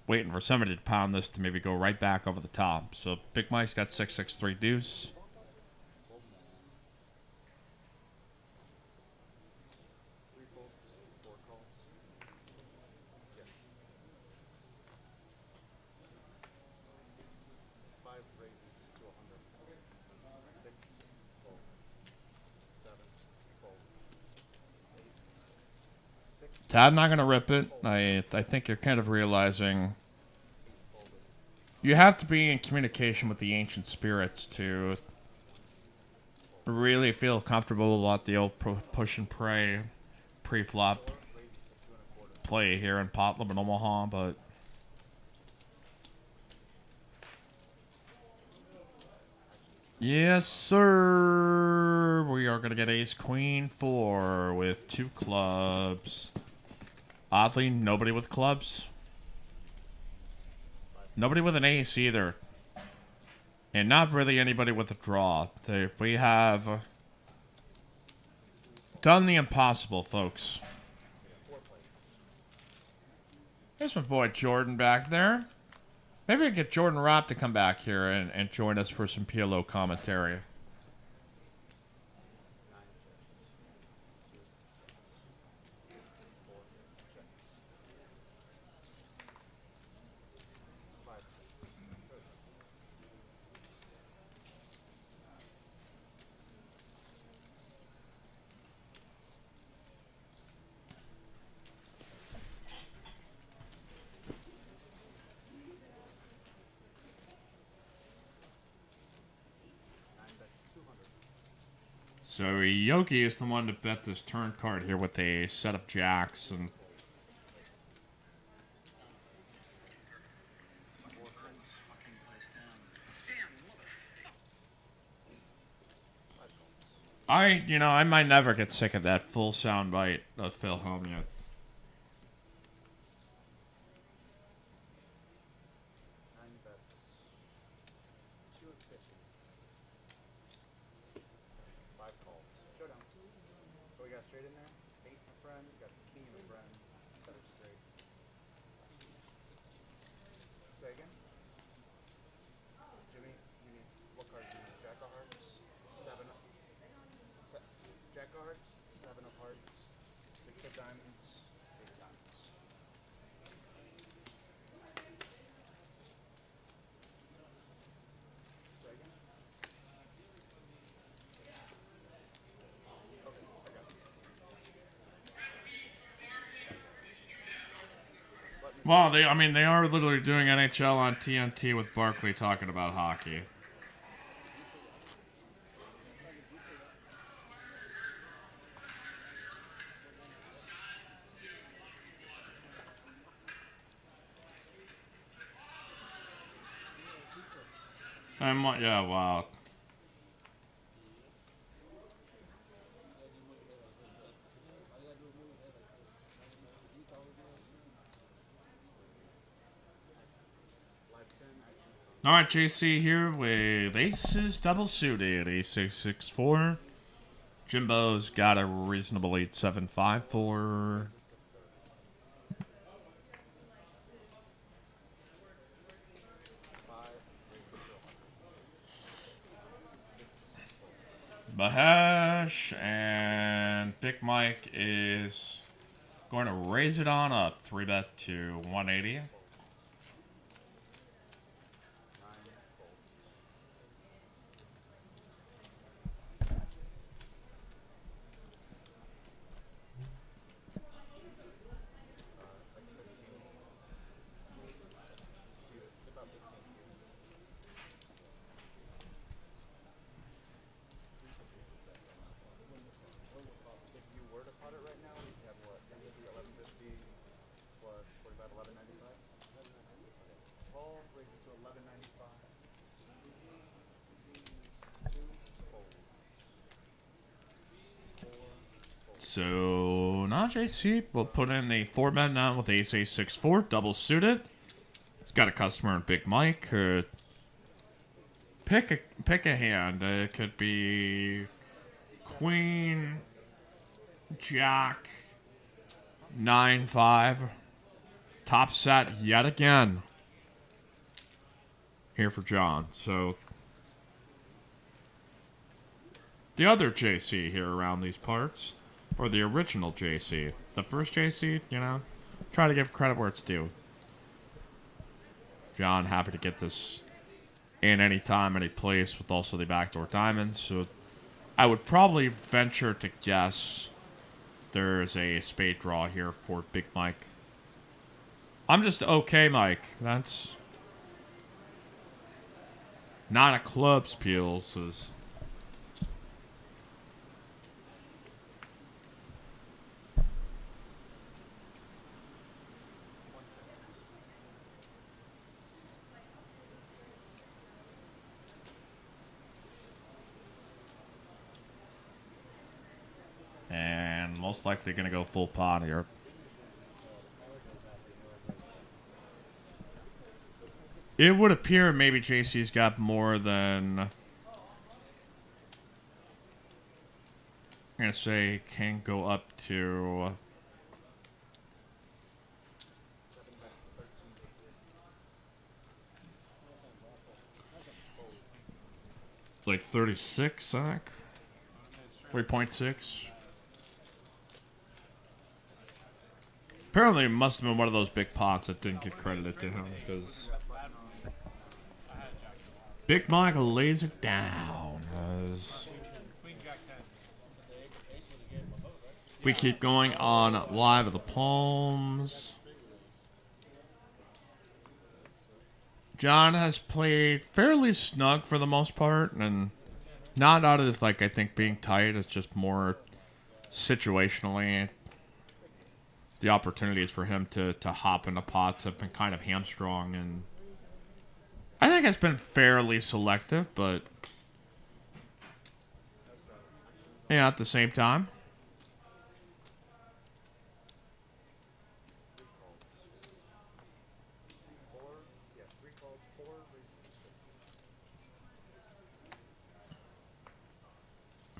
S8: waiting for somebody to pound this to maybe go right back over the top. So Big Mike's got 6-6-3 deuce. Tad not going to rip it. I think you're kind of realizing you have to be in communication with the ancient spirits to really feel comfortable about the old push and pray pre-flop play here in Pot Limit Omaha, but yes, sir. here, we are going to get ace queen 4 with 2 clubs. Oddly, nobody with clubs. Nobody with an ace either. And not really anybody with a draw. We have done the impossible, folks. There's my boy Jordan back there. Maybe I get Jordan Ropp to come back here and join us for some PLO commentary. So Yogi is the one to bet this turn card here with a set of jacks and I might never get sick of that full sound bite of Phil Hellmuth. Well, they are literally doing NHL on TNT with Barkley talking about hockey. Yeah, wow. Alright, JC here with aces double suited. A664. Jimbo's got a reasonable 8-7-5 Mahesh, and Big Mike is going to raise it on up. 3-bet to 180. So, now JC will put in a 4-bet now with ace A6-4, double suited. He's got a customer in Big Mike. Pick a hand. It could be Queen, Jack, 9-5. Top set yet again. Here for John. So, the other JC here around these parts. Or the original JC. The first JC, try to give credit where it's due. John, happy to get this in any time, any place, with also the backdoor diamonds. So I would probably venture to guess there's a spade draw here for Big Mike. I'm just okay, Mike. That's not a clubs peel, so... most likely going to go full pot here. It would appear maybe JC's got more than... I'm going to say can go up to... like 36, I think. 3.6. Apparently, it must have been one of those big pots that didn't get credited to him because Big Mike lays it down. As we keep going on Live at the Palms. John has played fairly snug for the most part, and not out of, like, I think being tight. It's just more situationally. The opportunities for him to hop into pots have been kind of hamstrung, and I think it's been fairly selective, but yeah, at the same time.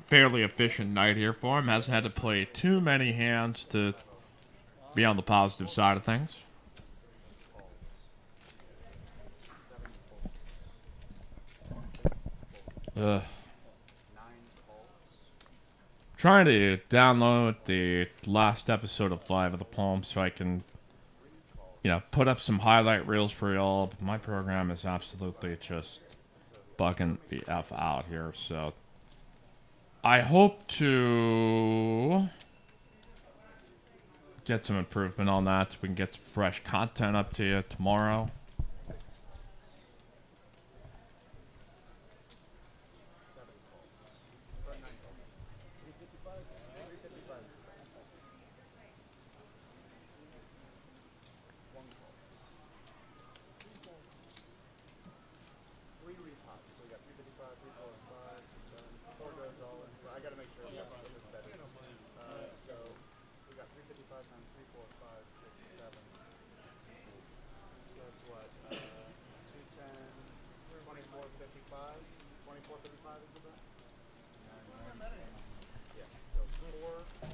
S8: Fairly efficient night here for him. Hasn't had to play too many hands to be on the positive side of things. Trying to download the last episode of Live at the Palm so I can, you know, put up some highlight reels for y'all. But my program is absolutely just bugging the F out here, so I hope to get some improvement on that so we can get some fresh content up to you tomorrow.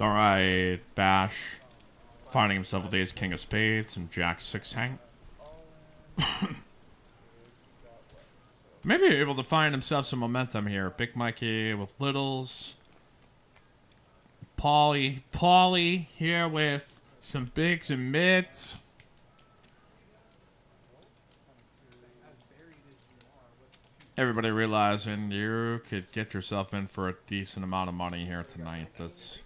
S8: Alright, Bash finding himself with ace king of spades and jack 6 hang. Maybe able to find himself some momentum here. Big Mikey with littles. Paulie here with some bigs and mids. Everybody realizing you could get yourself in for a decent amount of money here tonight. That's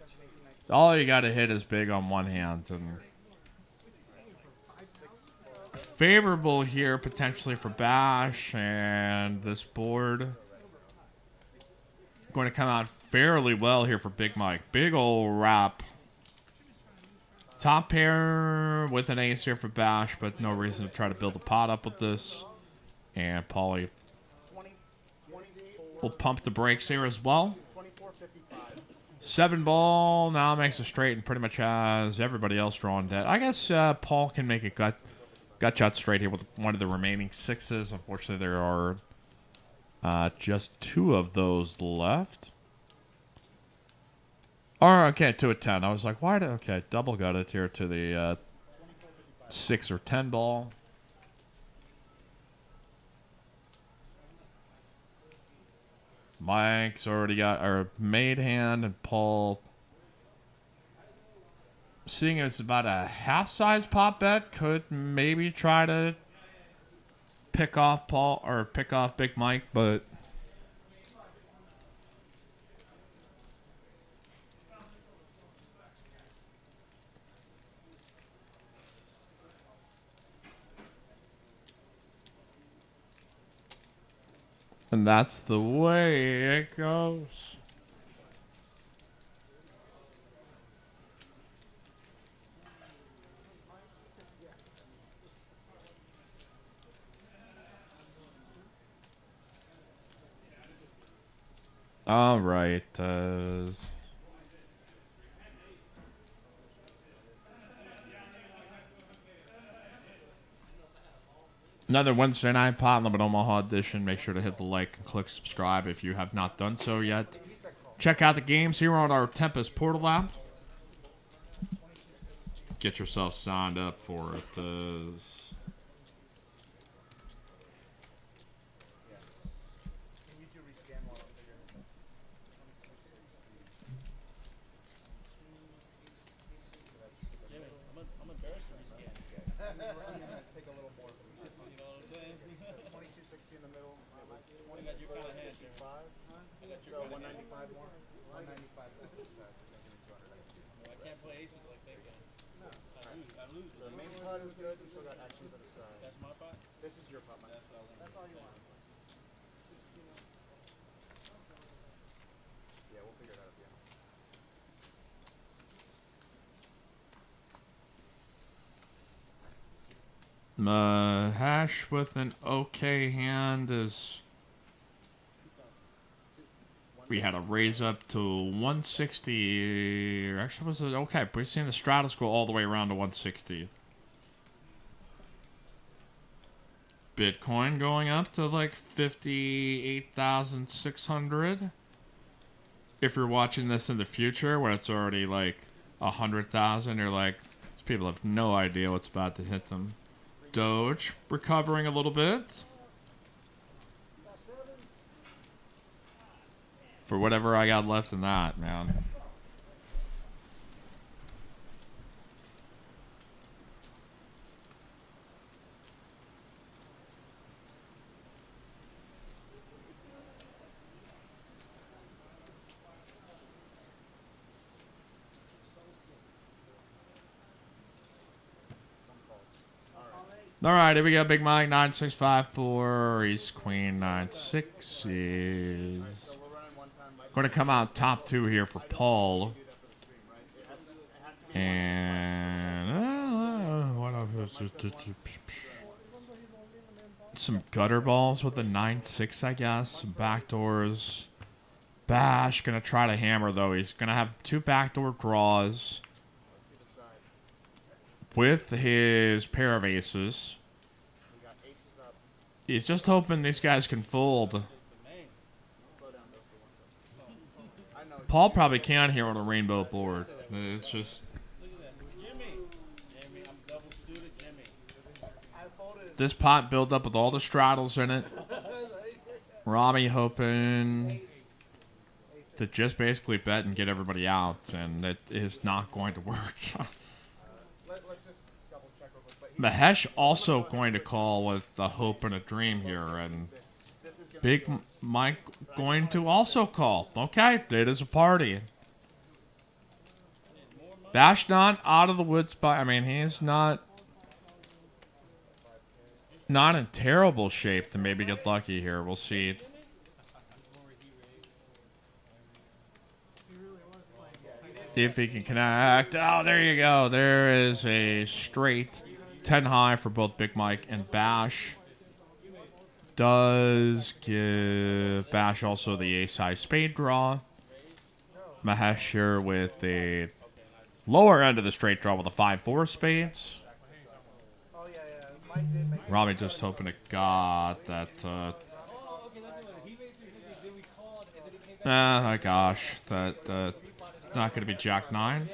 S8: all you got to hit is big on one hand. And favorable here potentially for Bash, and this board going to come out fairly well here for Big Mike. Big old wrap. Top pair with an ace here for Bash, but no reason to try to build a pot up with this. And Paulie will pump the brakes here as well. 7 ball now makes a straight and pretty much has everybody else drawing dead. I guess Paul can make a gut shot straight here with one of the remaining 6s. Unfortunately, there are just 2 of those left. Or, okay, 2 at 10. I was like, why? Okay, double got it here to the 6 or 10 ball. Mike's already got our made hand, and Paul, seeing as about a half-size pop bet, could maybe try to pick off Paul or pick off Big Mike, but and that's the way it goes. All right. Another Wednesday night Pot Limit Omaha edition. Make sure to hit the like and click subscribe if you have not done so yet. Check out the games here on our Tempest Portal app. Get yourself signed up for it.
S6: I'm embarrassed to rescan. I'm gonna take a little more. You know what I'm saying? 2260 in the middle. It was 20. I got your kind of hand, 55. I got your 195 more. 195 more. I can't play aces like that, guys. No. I lose. The main pot is good. You still got actions on the side. That's my pot? This is your pot, man. That's all you want. Yeah, we'll figure it out at the end.
S8: Hash with an okay hand is... We had a raise up to 160. Actually, was it okay? We've seen the Stratus go all the way around to 160. Bitcoin going up to like 58,600. If you're watching this in the future, when it's already like 100,000, you're like, these people have no idea what's about to hit them. Doge recovering a little bit. For whatever I got left in that, man. All right, here we go. Big Mike 9654. Ace Queen 96 is going to come out top two here for Paul. And what else? Some gutter balls with the 9-6, I guess. Some backdoors. Bash going to try to hammer, though. He's going to have two backdoor draws with his pair of aces. He's just hoping these guys can fold. Paul probably can here on a rainbow board. It's just... This pot built up with all the straddles in it. Rami hoping to just basically bet and get everybody out, and it is not going to work. Mahesh also going to call with the hope and a dream here, and Big Mike going to also call. Okay, it is a party. Bash not out of the woods, but I mean he's not in terrible shape to maybe get lucky here. We'll see. If he can connect. Oh, there you go. There is a straight 10 high for both Big Mike and Bash. Does give Bash also the ace high spade draw. Mahesh here with the lower end of the straight draw with a 5-4 spades. Rami just hoping to God that oh my gosh, that not going to be Jack 9.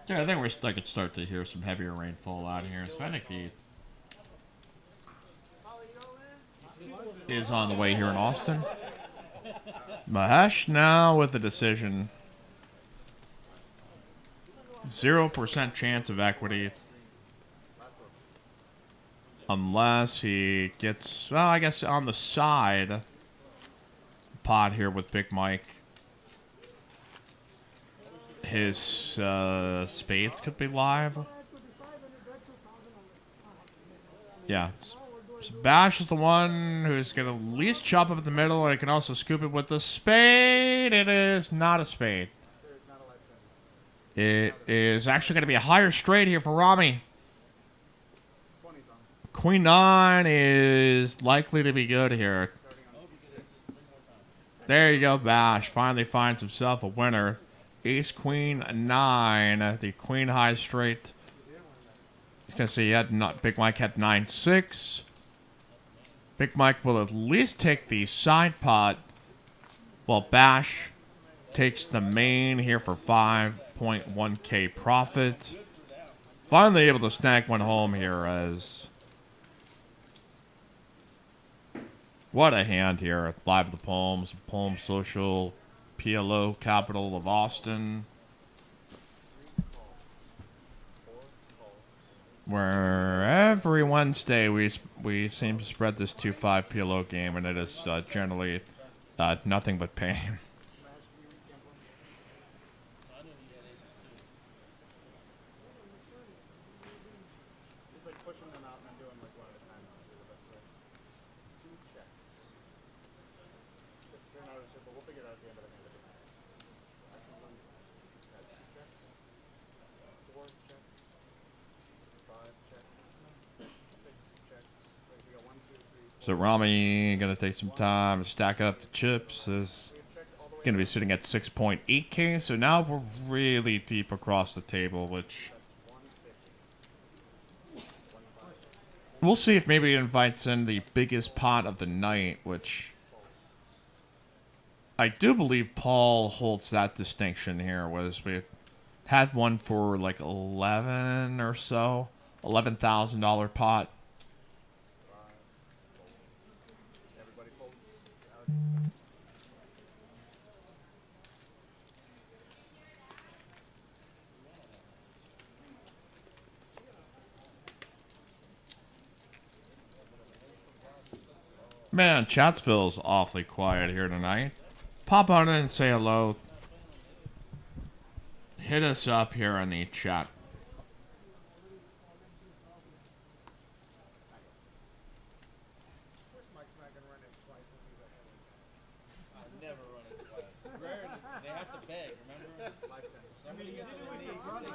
S8: Yeah, I think I could start to hear some heavier rainfall out here. So I think he is on the way here in Austin. Mahesh now with the decision. 0% chance of equity. Unless he gets, well, I guess on the side pot here with Big Mike. His spades could be live. Yeah. So Bash is the one who's going to at least chop up in the middle, and he can also scoop it with the spade. It is not a spade. It is actually going to be a higher straight here for Rami. Queen 9 is likely to be good here. There you go, Bash. Finally finds himself a winner. Ace, Queen, 9. The Queen high straight. He's going to say he had not, Big Mike had 9-6. Big Mike will at least take the side pot, while Bash takes the main here for 5.1k profit. Finally able to snag one home here as... What a hand here at Live the Palms, Palm Social, PLO, capital of Austin. Where every Wednesday we seem to spread this 2-5 PLO game, and it is generally nothing but pain. So Rami gonna take some time to stack up the chips. Is gonna be sitting at 6.8k. So now we're really deep across the table, which we'll see if maybe it invites in the biggest pot of the night, which I do believe Paul holds that distinction here. Was we had one for like 11 or so, $11,000 pot. Man, Chatsville's awfully quiet here tonight. Pop on in and say hello. Hit us up here on the chat.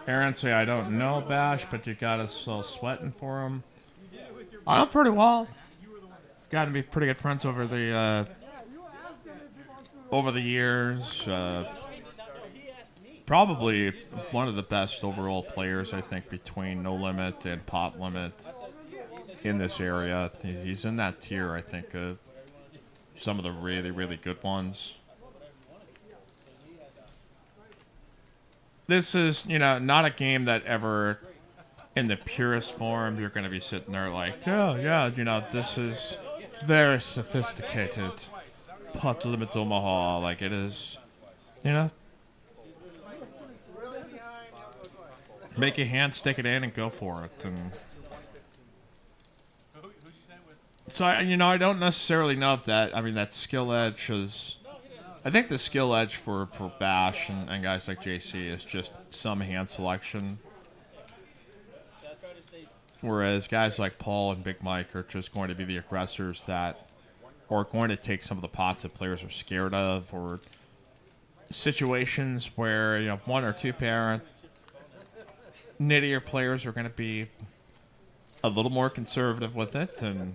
S8: Aaron say, I don't know, Bash, but you got us all sweating for him. I'm pretty well. Got to be pretty good friends over the years. Probably one of the best overall players, I think, between No Limit and Pot Limit in this area. He's in that tier, I think, of some of the really, really good ones. This is, you know, not a game that ever, in the purest form, you're going to be sitting there like, oh, yeah, you know, this is very sophisticated. POT Limit Omaha, like it is, you know. Make a hand, stick it in, and go for it. And so, I don't necessarily know if that, I mean, that skill edge is... I think the skill edge for Bash and guys like JC is just some hand selection. Whereas guys like Paul and Big Mike are just going to be the aggressors that are going to take some of the pots that players are scared of, or situations where, you know, one or two pair nittier players are going to be a little more conservative with it. And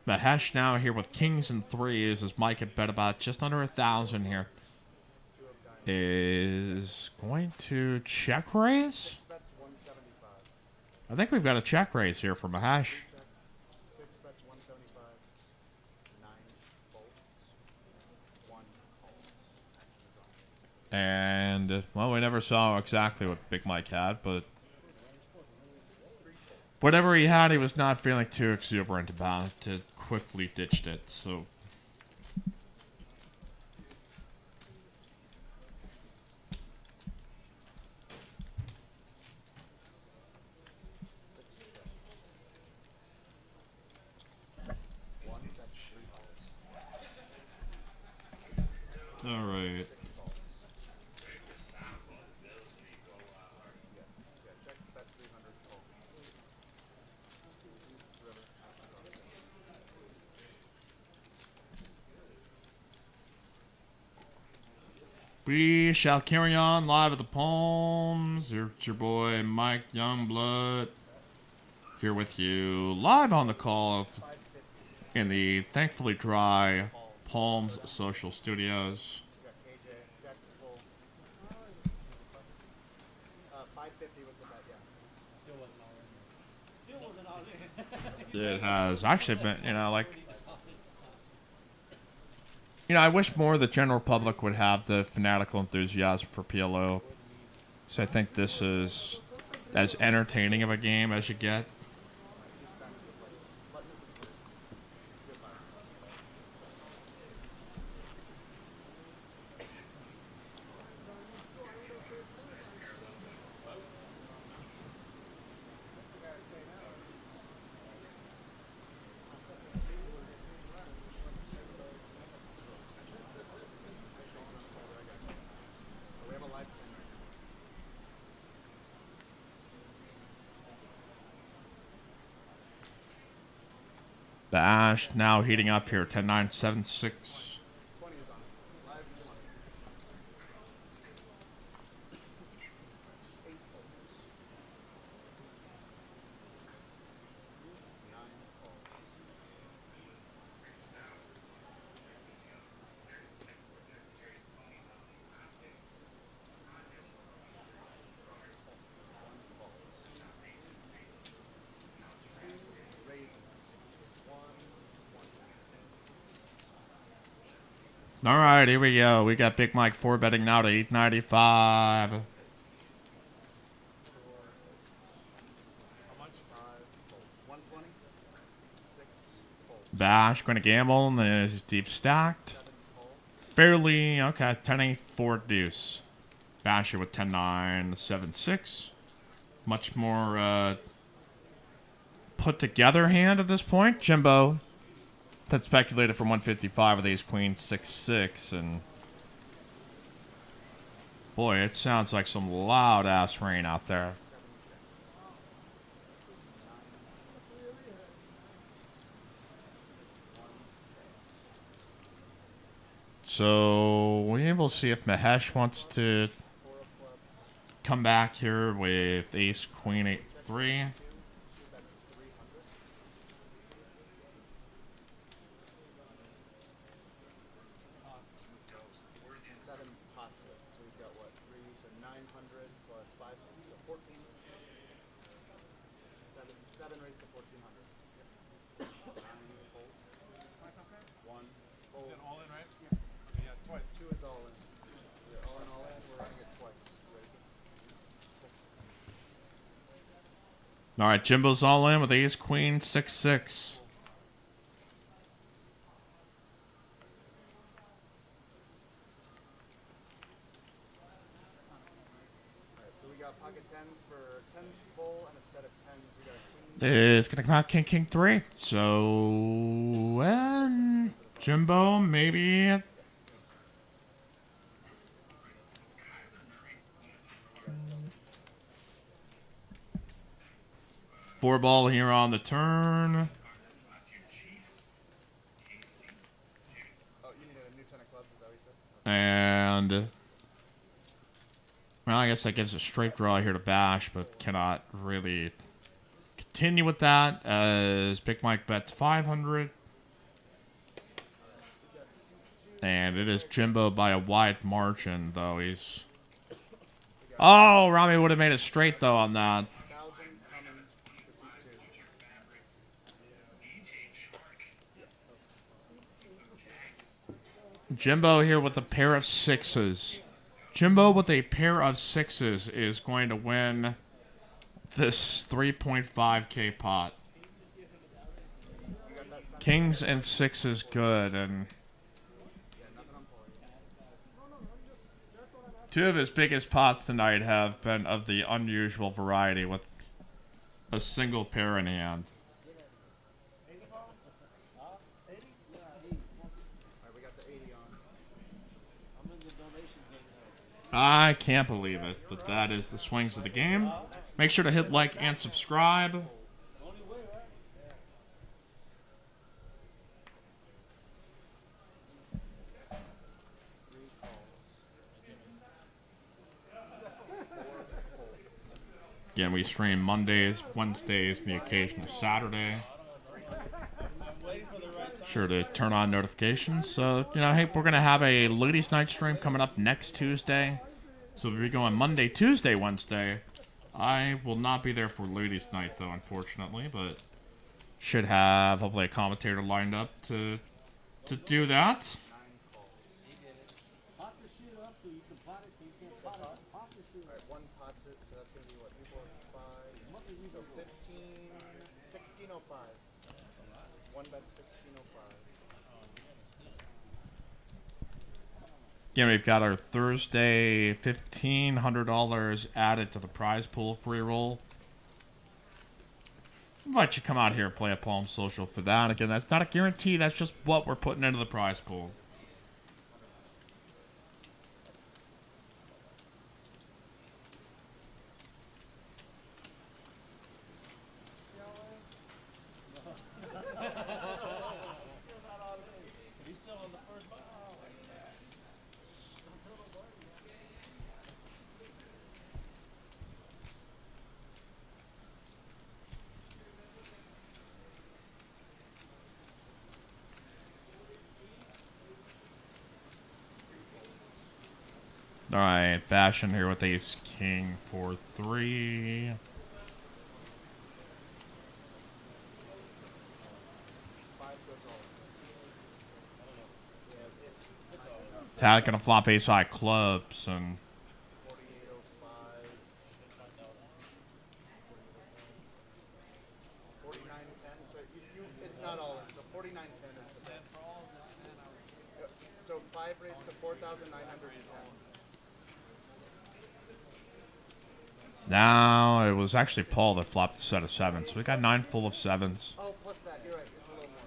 S8: Mahesh now here with kings and threes, as Mike had bet about just under 1,000 here, is going to check raise. I think we've got a check raise here for Mahesh. And, well, we never saw exactly what Big Mike had, but whatever he had, he was not feeling too exuberant about it. Quickly ditched it, so... We shall carry on live at the Palms. It's your boy Mike Jungblut here with you live on the call in the thankfully dry Palms Social Studios.
S6: 550 was the bet, yeah. Still wasn't all in.
S8: It has actually been, I wish more of the general public would have the fanatical enthusiasm for PLO. So I think this is as entertaining of a game as you get. The Ash now heating up here, 10-9, 7-6. All right, here we go. We got Big Mike 4 betting now to 895. Bash going to gamble and is deep stacked. Fairly, okay, 10-8, 4 deuce. Bash here with 10-9, 7-6. Much more put together hand at this point. Jimbo. That speculated from 155 with ace queen 6-6, and boy, it sounds like some loud ass rain out there. So we will see if Mahesh wants to come back here with ace queen 8-3. All right, Jimbo's all in with ace queen 6-6. Is gonna come out king 3. So and Jimbo maybe. Four ball here on the turn. And well, I guess that gives a straight draw here to Bash, but cannot really continue with that as Big Mike bets 500. And it is Jimbo by a wide margin, though. He's... Oh, Rami would have made it straight, though, on that. Jimbo here with a pair of sixes. Jimbo with a pair of sixes is going to win this 3.5K pot. Kings and sixes good, and two of his biggest pots tonight have been of the unusual variety with a single pair in hand. I can't believe it, but that is the swings of the game. Make sure to hit like and subscribe. Again, we stream Mondays, Wednesdays, and the occasional Saturday. Sure to turn on notifications. So, you know, hey, we're going to have a ladies' night stream coming up next Tuesday. So we'll be going Monday, Tuesday, Wednesday. I will not be there for ladies' night, though, unfortunately, but should have hopefully a commentator lined up to do that.
S6: Alright, one pots it, so that's going to be what, 3, 4, 5, so 15, 1605. One bet's 1605.
S8: Again, we've got our Thursday $1,500 added to the prize pool free roll. Invite you to come out here and play at Palm Social for that. Again, that's not a guarantee. That's just what we're putting into the prize pool. Alright, Bash in here with Ace King for 3. Tad gonna flop Ace High Clubs and
S6: 4805. 4910. So it's not all in. So 4910 is the bet. So 5 raised to 4,910.
S8: now it was actually Paul that flopped the set of 7s. So we got 9 full of 7s.
S6: Oh, plus that. You're right. It's a little more.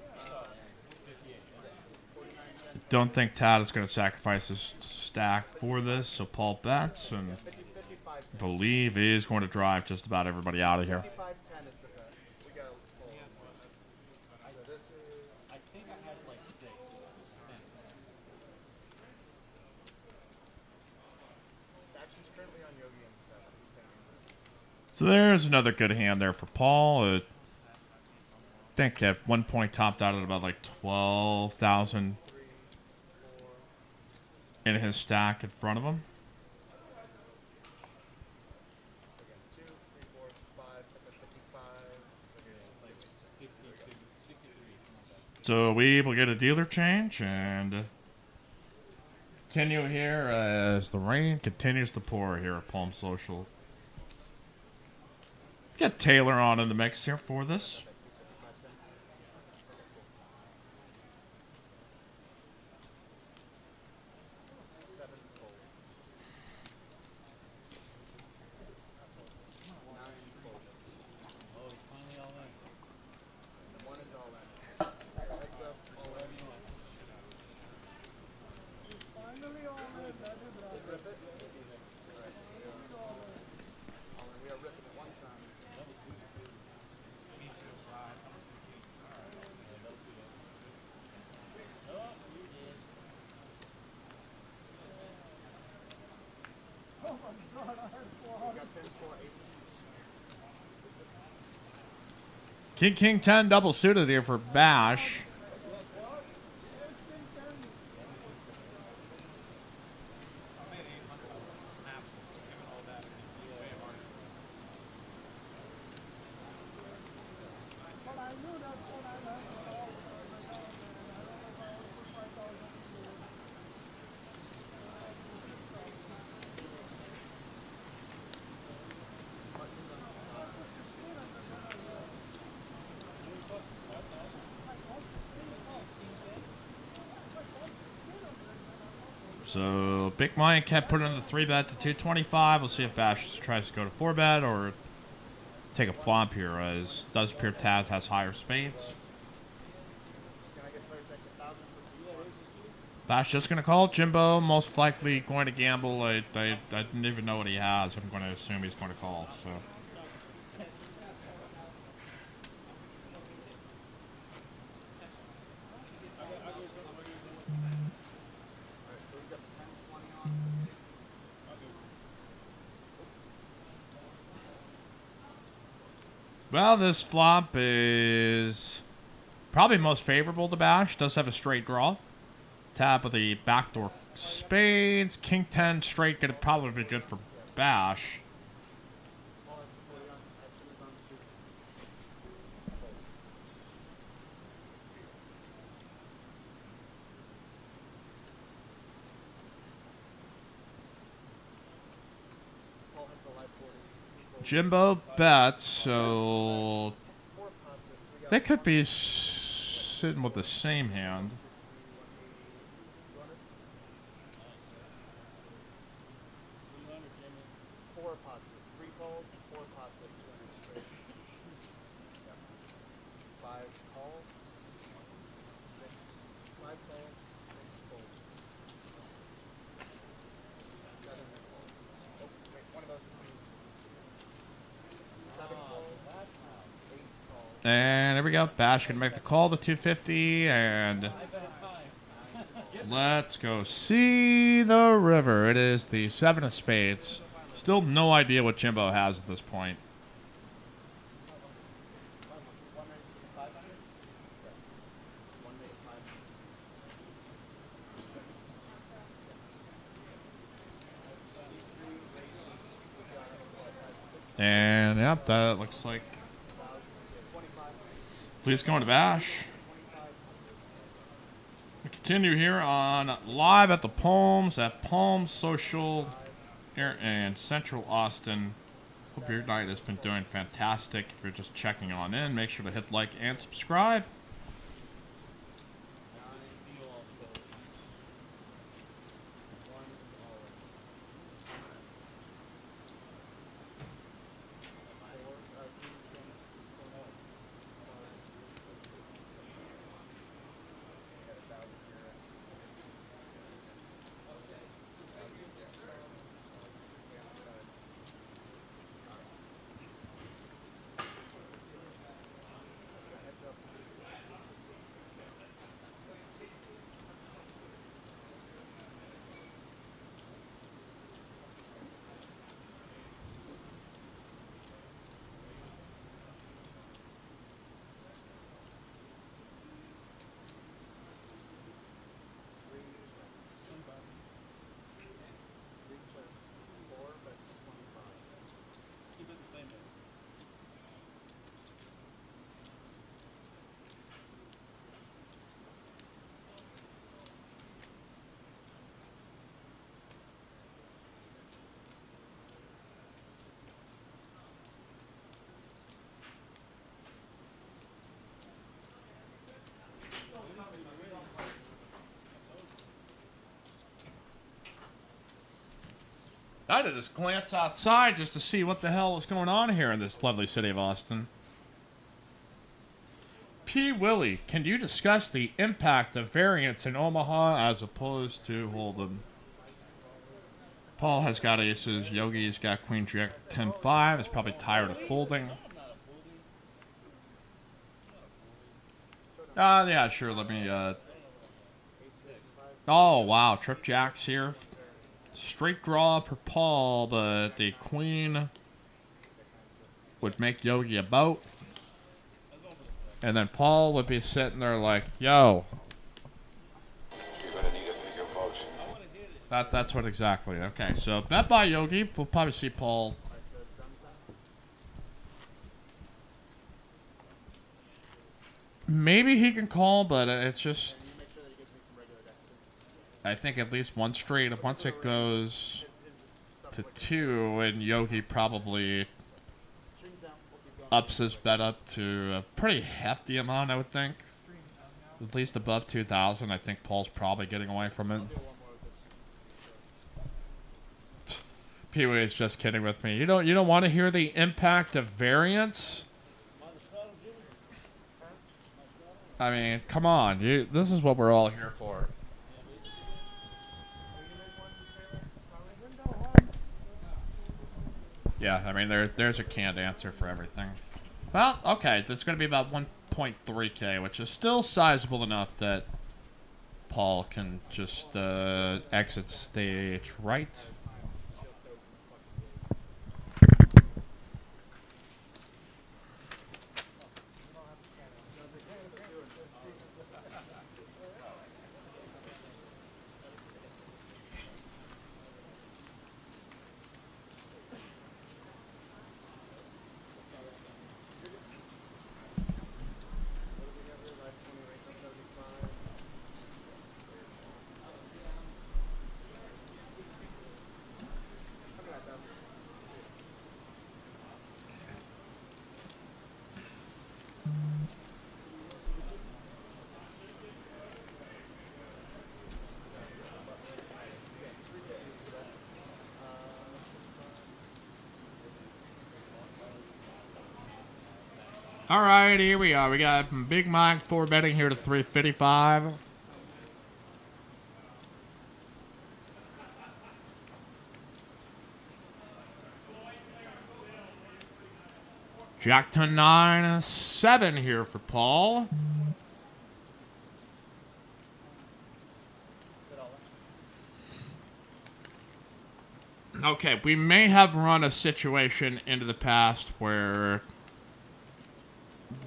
S6: 4910.
S8: Don't think Tad is going to sacrifice his stack for this, so Paul bets and
S6: 5510.
S8: believe is going to drive just about everybody out of here.
S6: 5510 is the bet. We got to pull. So this is.
S7: I think I had like 6.
S6: Action's currently on Yogi and 7. He's thinking.
S8: So there's another good hand there for Paul. I think at one point topped out at about like 12,000 in his stack in front of him.
S6: Again, 2, 3, 4, 5, 55.
S8: So we will get a dealer change and continue here as the rain continues to pour here at Palm Social. Get Taylor on in the mix here for this.
S6: One is all in. Heads up, all in. Rip it. Alright, all in. We are ripping it one time. We got 10 full aces.
S8: King 10 double suited here for Bash. So Big Mike kept putting in the 3-bet to 225. We'll see if Bash tries to go to 4-bet or take a flop here, as does appear Taz has higher spades.
S6: Can I get players back to 1,000 for
S8: Bash just going to call. Jimbo most likely going to gamble. I didn't even know what he has. I'm going to assume he's going to call. So. Well, this flop is probably most favorable to Bash. Does have a straight draw. Tap with the backdoor spades. King 10 straight gonna probably be good for Bash. Jimbo bets, so they could be sitting with the same hand. And there we go. Bash can make the call to 250, and let's go see the river. It is the 7 of spades. Still no idea what Jimbo has at this point. And yep, that looks like please going to Bash. We continue here on live at the Palms at Palm Social here in Central Austin. Hope your night has been doing fantastic. If you're just checking on in, make sure to hit like and subscribe. I had to just glance outside just to see what the hell was going on here in this lovely city of Austin. P. Willie, can you discuss the impact of variance in Omaha as opposed to Hold'em? Paul has got aces. Yogi's got queen jack 10-5. Is probably tired of folding. Yeah, sure. Let me, oh, wow. Trip jacks here. Straight draw for Paul, but the queen would make Yogi a boat. And then Paul would be sitting there like, yo.
S9: You're gonna need a bigger boat.
S8: That's what exactly. Okay, so bet by Yogi. We'll probably see Paul. Maybe he can call, but it's just, I think at least one straight. Once it goes to 2, and Yogi probably ups his bet up to a pretty hefty amount, I would think. At least above 2,000. I think Paul's probably getting away from it. Pee-wee is just kidding with me. You don't want to hear the impact of variance? I mean, come on. This is what we're all here for. Yeah, I mean, there's a canned answer for everything. Well, okay, there's going to be about 1.3K, which is still sizable enough that Paul can just exit stage right. All right, here we are. We got Big Mike 4 betting here to 355. Jack 10-9, 7 here for Paul. Okay, we may have run a situation into the past where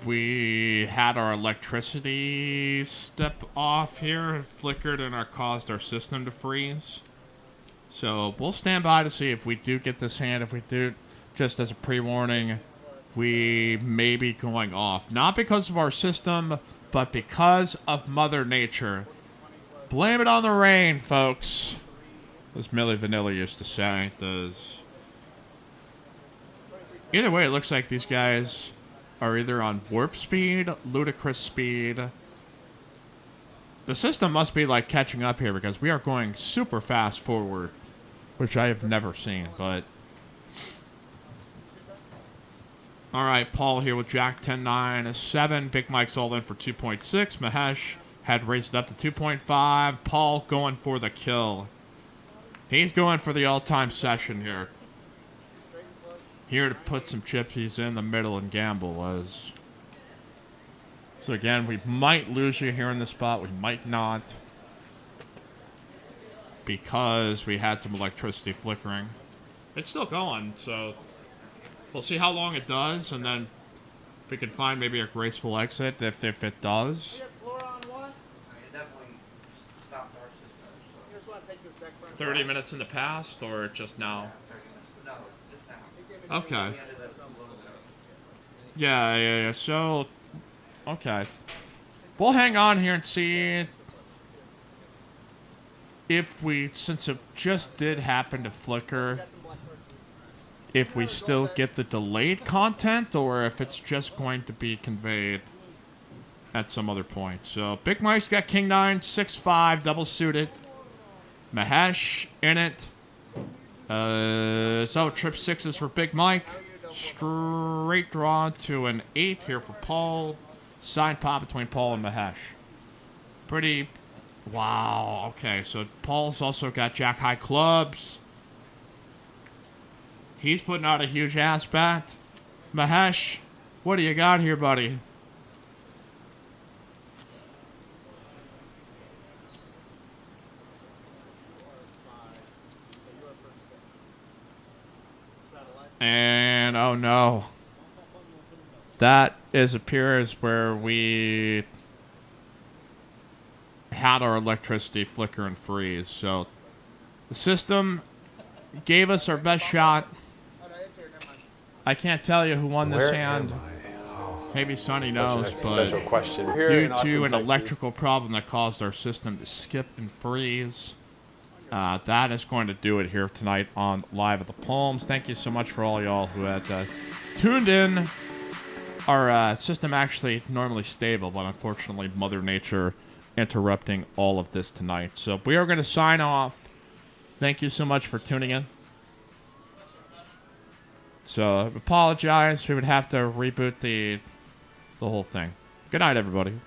S8: we had our electricity step off here, flickered, and caused our system to freeze. So we'll stand by to see if we do get this hand. If we do, just as a pre-warning, we may be going off. Not because of our system, but because of Mother Nature. Blame it on the rain, folks. As Milli Vanilli used to say. Either way, it looks like these guys are either on warp speed, ludicrous speed. The system must be like catching up here because we are going super fast forward, which I have never seen, but... Alright, Paul here with Jack 10-9, 7. Big Mike's all in for 2.6. Mahesh had raised it up to 2.5. Paul going for the kill. He's going for the all-time session here. Here to put some chippies in the middle and gamble as... So again, we might lose you here in this spot. We might not. Because we had some electricity flickering. It's still going, so... We'll see how long it does, and then we can find maybe a graceful exit if it does. 30 minutes in the past, or just now? Okay. Yeah. So, okay. We'll hang on here and see if we, since it just did happen to flicker, if we still get the delayed content, or if it's just going to be conveyed at some other point. So, Big Mike's got King 9, 6-5, double suited. Mahesh in it. So, trip 6 is for Big Mike. Straight draw to an 8 here for Paul. Side pop between Paul and Mahesh. Pretty... Wow. Okay, so Paul's also got Jack High clubs. He's putting out a huge ass bet. Mahesh, what do you got here, buddy? And, oh no. That appears where we had our electricity flicker and freeze. So, the system gave us our best shot. I can't tell you who won this hand. Maybe Sonny knows, but due to an electrical problem that caused our system to skip and freeze, that is going to do it here tonight on Live at the Palms. Thank you so much for all y'all who had tuned in. Our system actually normally stable, but unfortunately Mother Nature interrupting all of this tonight. So we are going to sign off. Thank you so much for tuning in. So, I apologize. We would have to reboot the whole thing. Good night, everybody.